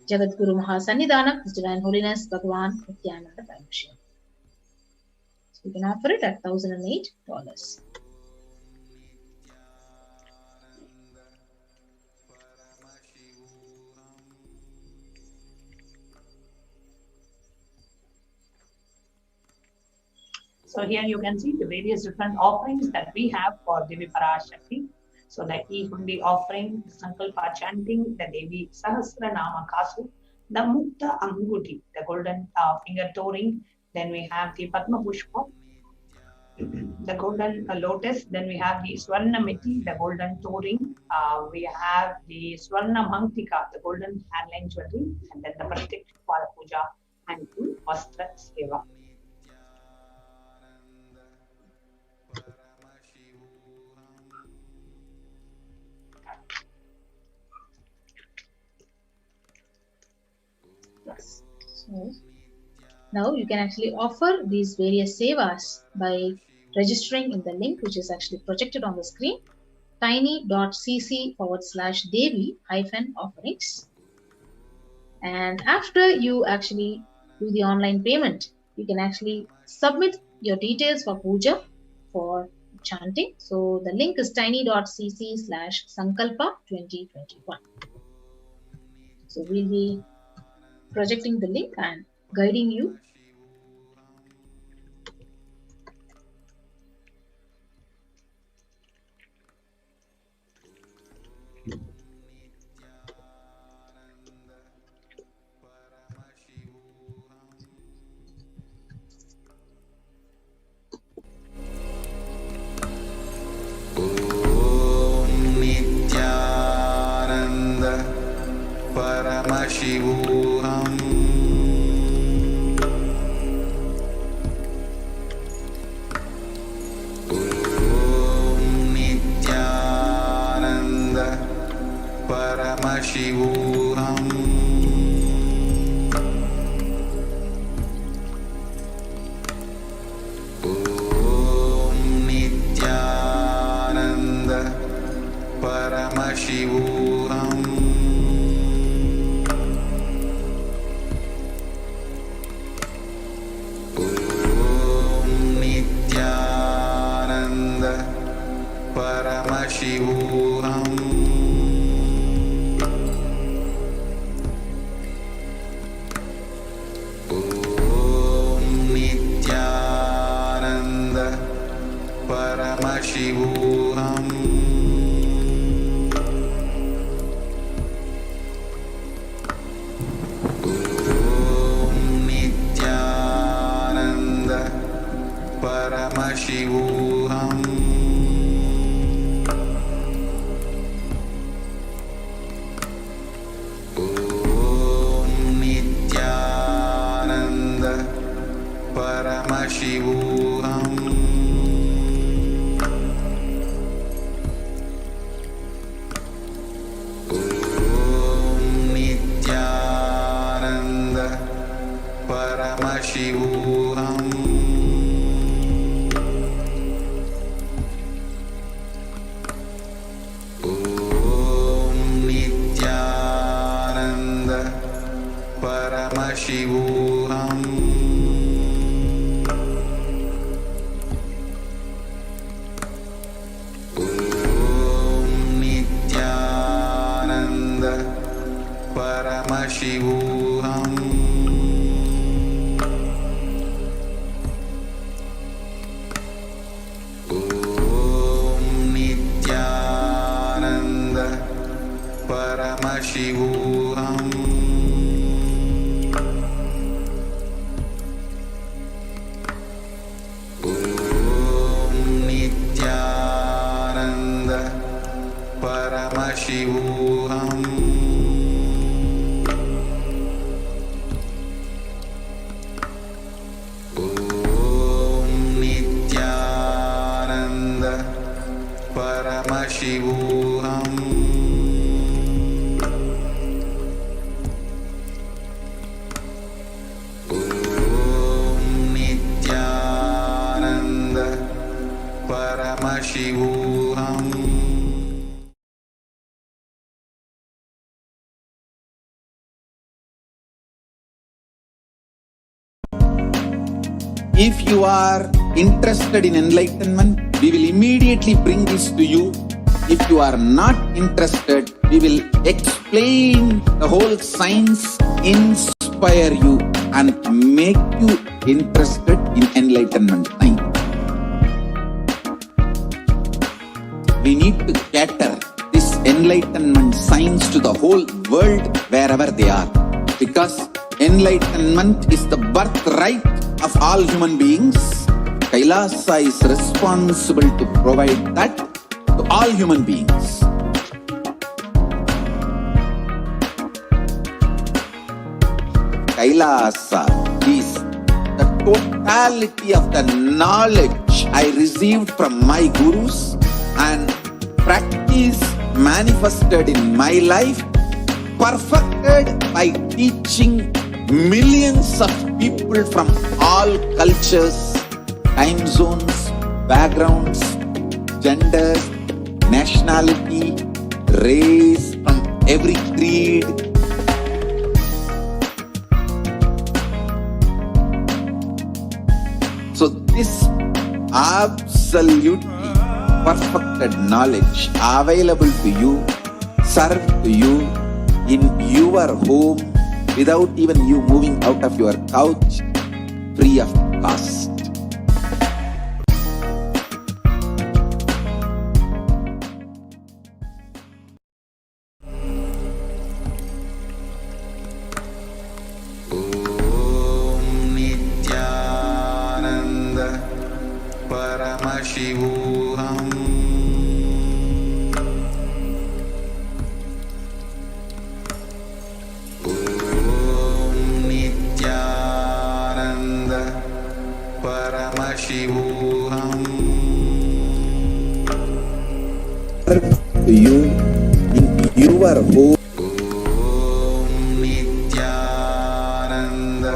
Speaker 2: Jagadguru Mahasannidhanam, His Divine Holiness, Bhagavan NITHYANANDA Paramashi. So you can offer it at $1,008.
Speaker 9: So here you can see the various different offerings that we have for Devi Parashakti. So like Hundi offering, Sankalpa chanting, the Devi Sahasranama Kasu, the Mukta Anguti, the golden finger toe ring. Then we have the Padma Pushpa, the golden lotus. Then we have the Swarna Miti, the golden toe ring. We have the Swarna Mangtika, the golden hairline jewelry. And then the Pratyaksha Pada Puja and the Vastra Seva.
Speaker 2: Yes. So now you can actually offer these various sevas by registering in the link which is actually projected on the screen, tiny.cc/Devi-offerings. And after you actually do the online payment, you can actually submit your details for puja, for chanting. So the link is tiny.cc/Sankalpa2021. So we'll be projecting the link and guiding you.
Speaker 1: Om Nityananda Paramashivam Paramashivam. Om Nityananda Paramashivam. Paramashivam. Om Nityananda Paramashivam. Om Nityananda Paramashivam. Paramashivam. Om Nityananda Paramashivam. Om Nityananda Paramashivam. Paramashivam. Om Nityananda Paramashivam. Om Nityananda Paramashivam.
Speaker 3: If you are interested in enlightenment, we will immediately bring this to you. If you are not interested, we will explain the whole science, inspire you and make you interested in enlightenment time. We need to cater this enlightenment science to the whole world wherever they are, because enlightenment is the birthright of all human beings. Kailasa is responsible to provide that to all human beings. Kailasa is the totality of the knowledge I received from my gurus and practice manifested in my life, perfected by teaching millions of people from all cultures, time zones, backgrounds, genders, nationality, race, from every creed. So this absolutely perfected knowledge available to you, served to you in your home, without even you moving out of your couch, free of cost.
Speaker 1: Om Nityananda Paramashivam. Paramashivam.
Speaker 3: To you in your home.
Speaker 1: Om Nityananda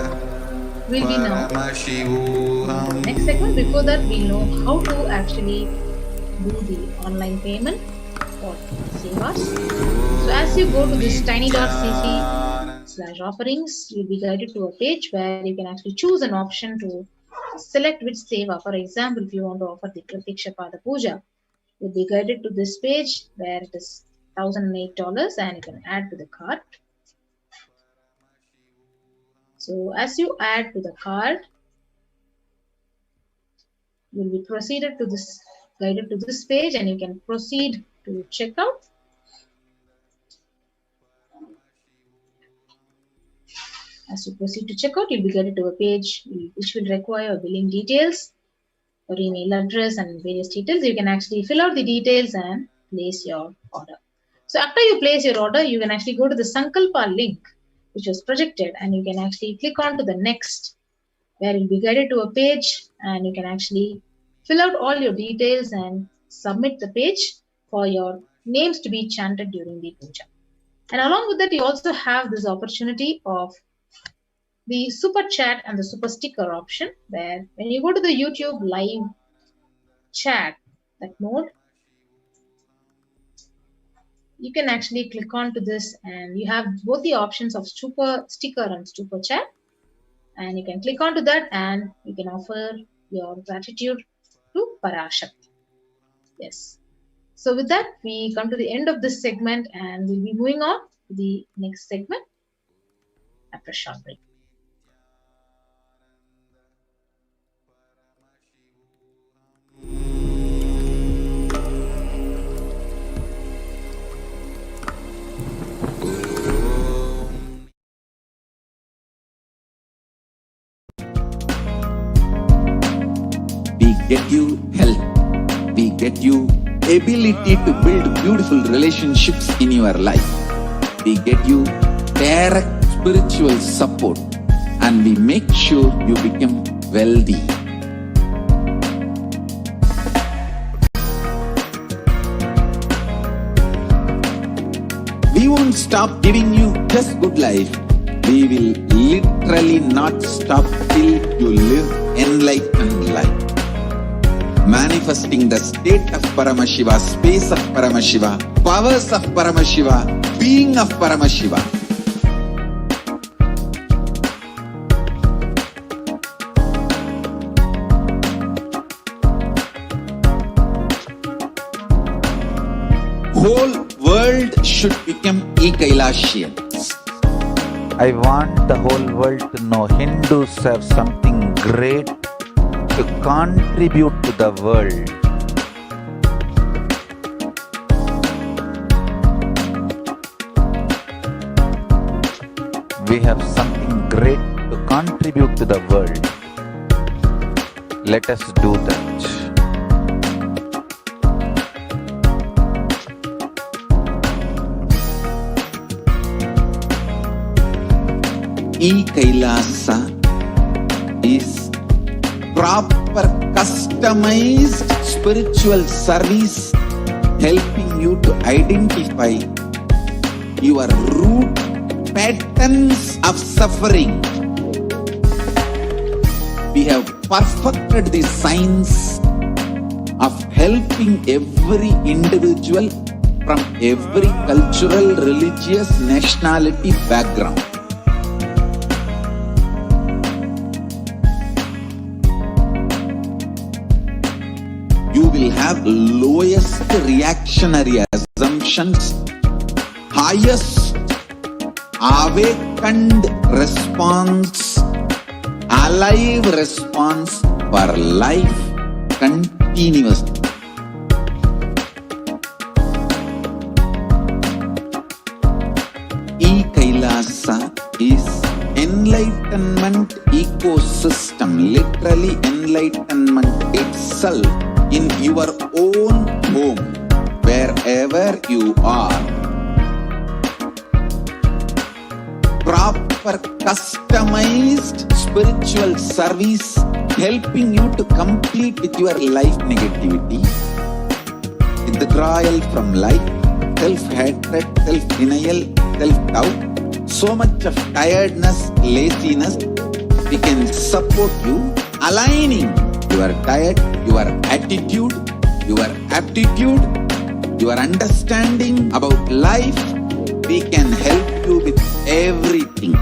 Speaker 2: Will we know?
Speaker 1: Paramashivam.
Speaker 2: Next segment, before that, we'll know how to actually do the online payment for Sevas. So as you go to this tiny.cc/offerings, you'll be guided to a page where you can actually choose an option to select which seva. For example, if you want to offer the Pratiksha Pada Puja, You'll be guided to this page where it is $1,008 and you can add to the cart. So as you add to the cart, you'll be guided to this page and you can proceed to checkout. As you proceed to checkout, you'll be guided to a page which will require billing details, your email address and various details. You can actually fill out the details and place your order. So after you place your order, you can actually go to the Sankalpa link which was projected and you can actually click on to the next, where you'll be guided to a page and you can actually fill out all your details and submit the page for your names to be chanted during the puja. And along with that, you also have this opportunity of the super chat and the super sticker option, where when you go to the YouTube live chat, that mode, you can actually click on to this and you have both the options of super sticker and super chat, and you can click on to that and you can offer your gratitude to Parashakti. Yes. So with that, we come to the end of this segment and we'll be moving on to the next segment after a short break.
Speaker 3: We get you health. We get you ability to build beautiful relationships in your life. We get you direct spiritual support and we make sure you become wealthy. We won't stop giving you just good life. We will literally not stop till you live enlightened life. Manifesting the state of Paramashiva, space of Paramashiva, powers of Paramashiva, being of Paramashiva. Whole world should become Kailasians.
Speaker 4: I want the whole world to know Hindus have something great to contribute to the world. We have something great to contribute to the world. Let us do that.
Speaker 3: Kailasa is proper customized spiritual service helping you to identify your root patterns of suffering. We have perfected the science of helping every individual from every cultural, religious, nationality background. You will have lowest reactionary assumptions, highest awakened response, alive response for life continuously. Kailasa is enlightenment ecosystem, literally enlightenment itself in your own home, wherever you are. Proper customized spiritual service helping you to complete with your life negativity, withdrawal from life, self-hatred, self-denial, self-doubt, so much of tiredness, laziness. We can support you aligning your diet, your attitude, your aptitude, your understanding about life. We can help you with everything.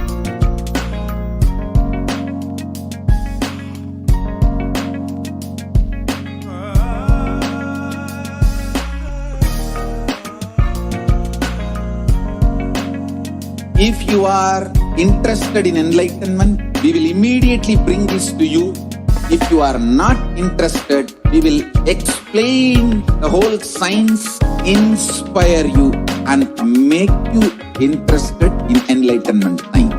Speaker 3: If you are interested in enlightenment, we will immediately bring this to you. If you are not interested, we will explain the whole science, inspire you and make you interested in enlightenment time.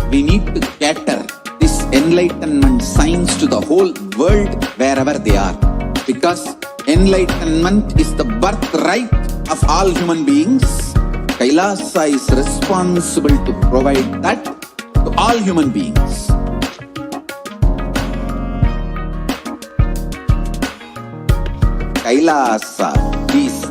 Speaker 3: We need to cater this enlightenment science to the whole world wherever they are. Because enlightenment is the birthright of all human beings. Kailasa is responsible to provide that to all human beings. Kailasa is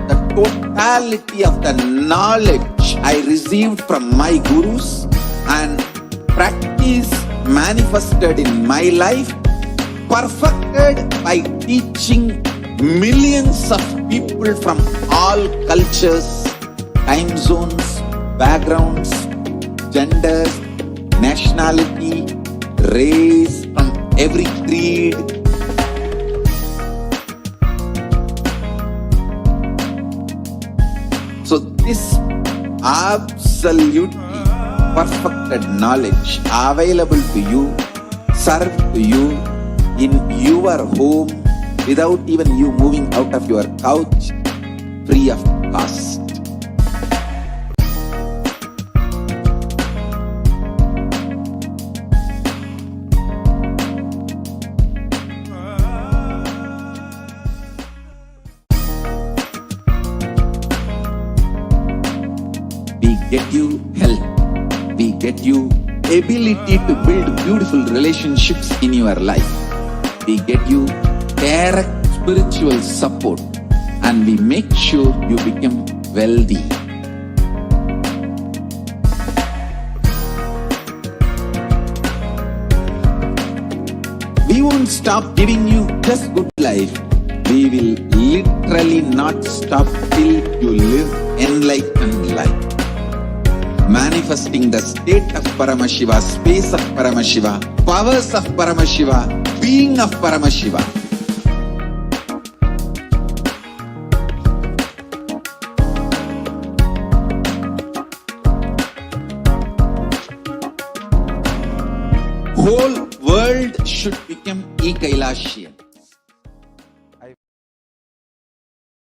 Speaker 3: the totality of the knowledge I received from my gurus and practice manifested in my life, perfected by teaching millions of people from all cultures, time zones, backgrounds, genders, nationality, race, from every creed. So this absolutely perfected knowledge available to you, served to you in your home without even you moving out of your couch, free of cost. We get you health. We get you ability to build beautiful relationships in your life. We get you direct spiritual support and we make sure you become wealthy. We won't stop giving you just good life. We will literally not stop till you live enlightened life. Manifesting the state of Paramashiva, space of Paramashiva, powers of Paramashiva, being of Paramashiva. Whole world should become e-Kailasian.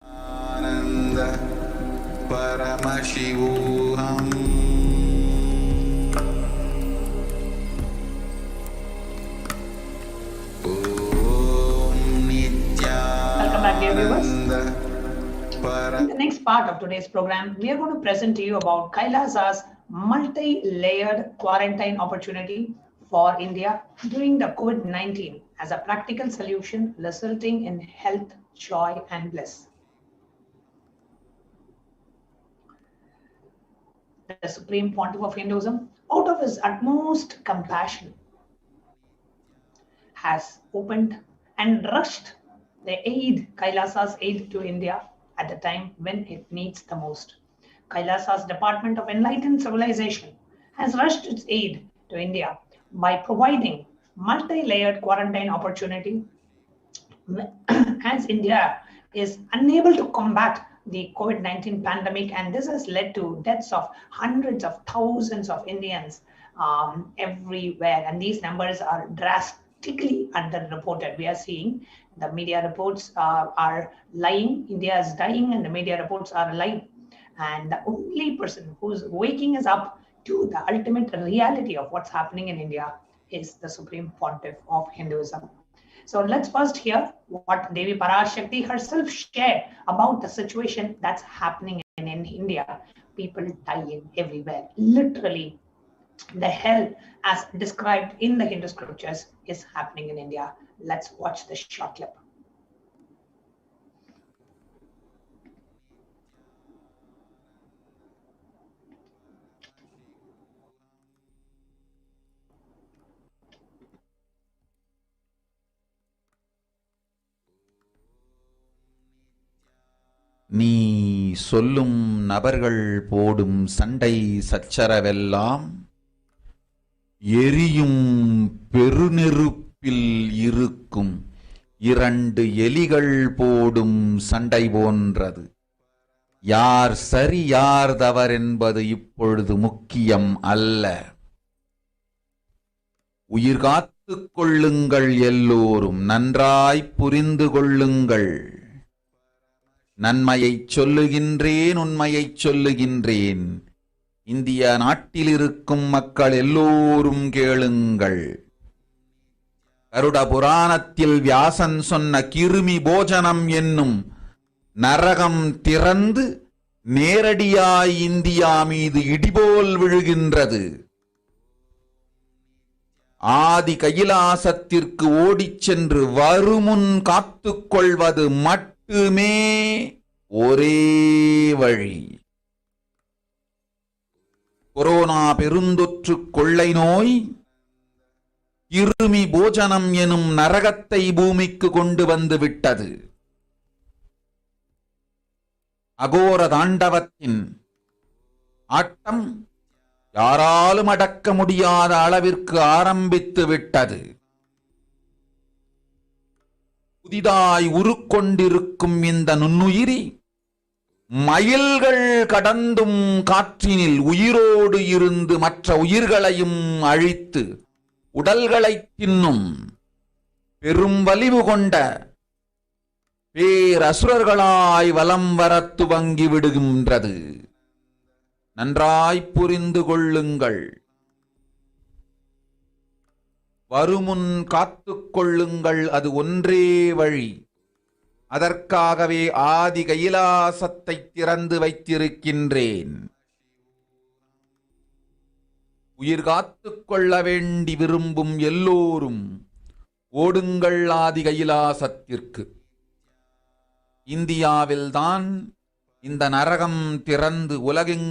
Speaker 1: Ananda Paramashivam.
Speaker 9: Welcome back, dear viewers. In the next part of today's program, we are going to present to you about Kailasa's multi-layered quarantine opportunity for India during the COVID-19 as a practical solution resulting in health, joy, and bliss. The Supreme Pontiff of Hinduism, out of his utmost compassion, has opened and rushed the aid, Kailasa's aid to India at the time when it needs the most. Kailasa's Department of Enlightened Civilization has rushed its aid to India by providing multi-layered quarantine opportunity as India is unable to combat the COVID-19 pandemic, and this has led to deaths of hundreds of thousands of Indians everywhere, and these numbers are drastically underreported. We are seeing the media reports are lying. India is dying and the media reports are lying. And the only person who's waking us up to the ultimate reality of what's happening in India is the Supreme Pontiff of Hinduism. So let's first hear what Devi Parashakti herself shared about the situation that's happening in India. People dying everywhere. Literally, the hell as described in the Hindu scriptures is happening in India. Let's watch this short clip.
Speaker 3: நீ சொல்லும் நபர்கள் போடும் சண்டை சச்சரவெல்லாம் எரியும் பெருநெருப்பில் இருக்கும் இரண்டு எலிகள் போடும் சண்டை போன்றது. யார் சரி யார் தவறென்பது இப்பொழுது முக்கியம் அல்ல. உயிர் காத்துக் கொள்ளுங்கள், எல்லோரும் நன்றாய் புரிந்து கொள்ளுங்கள். நன்மையைச் சொல்லுகின்றேன், உண்மையைச் சொல்லுகின்றேன். இந்திய நாட்டில் இருக்கும் மக்கள் எல்லோரும் கேளுங்கள். கருட புராணத்தில் வியாசன் சொன்ன கிருமி போஜனம் என்னும் நரகம் திறந்து நேரடியாய் இந்தியா மீது இடிபோல் விழுகின்றது. ஆதி கைலாசத்திற்கு ஓடிச் சென்று வருமுன் காத்துக்கொள்வது மட்டுமே ஒரே வழி. கொரோனா பெருந்தொற்று கொள்ளை நோய் கிருமி போஜனம் எனும் நரகத்தை பூமிக்கு கொண்டு வந்து விட்டது. அகோர தாண்டவத்தின் ஆட்டம் யாராலும் அடக்க முடியாத அளவிற்கு ஆரம்பித்து விட்டது. புதிதாய் உருக்கொண்டிருக்கும் இந்த நுண்ணுயிரி மைல்கள் கடந்தும் காற்றினில் உயிரோடு இருந்து மற்ற உயிர்களையும் அழித்து உடல்களை தின்னும் பெரும் வலிவு கொண்ட பேரசுரர்களாய் வலம் வரத் துவங்கி விடுகின்றது. நன்றாய் புரிந்து கொள்ளுங்கள். வருமுன் காத்துக் கொள்ளுங்கள், அது ஒன்றே வழி. அதற்காகவே ஆதி கைலாசத்தை திறந்து வைத்திருக்கின்றேன். உயிர் காத்துக் கொள்ள வேண்டி விரும்பும் எல்லோரும் ஓடுங்கள் ஆதி கைலாசத்திற்கு. இந்தியாவில்தான் இந்த நரகம் திறந்து உலகெங்கும்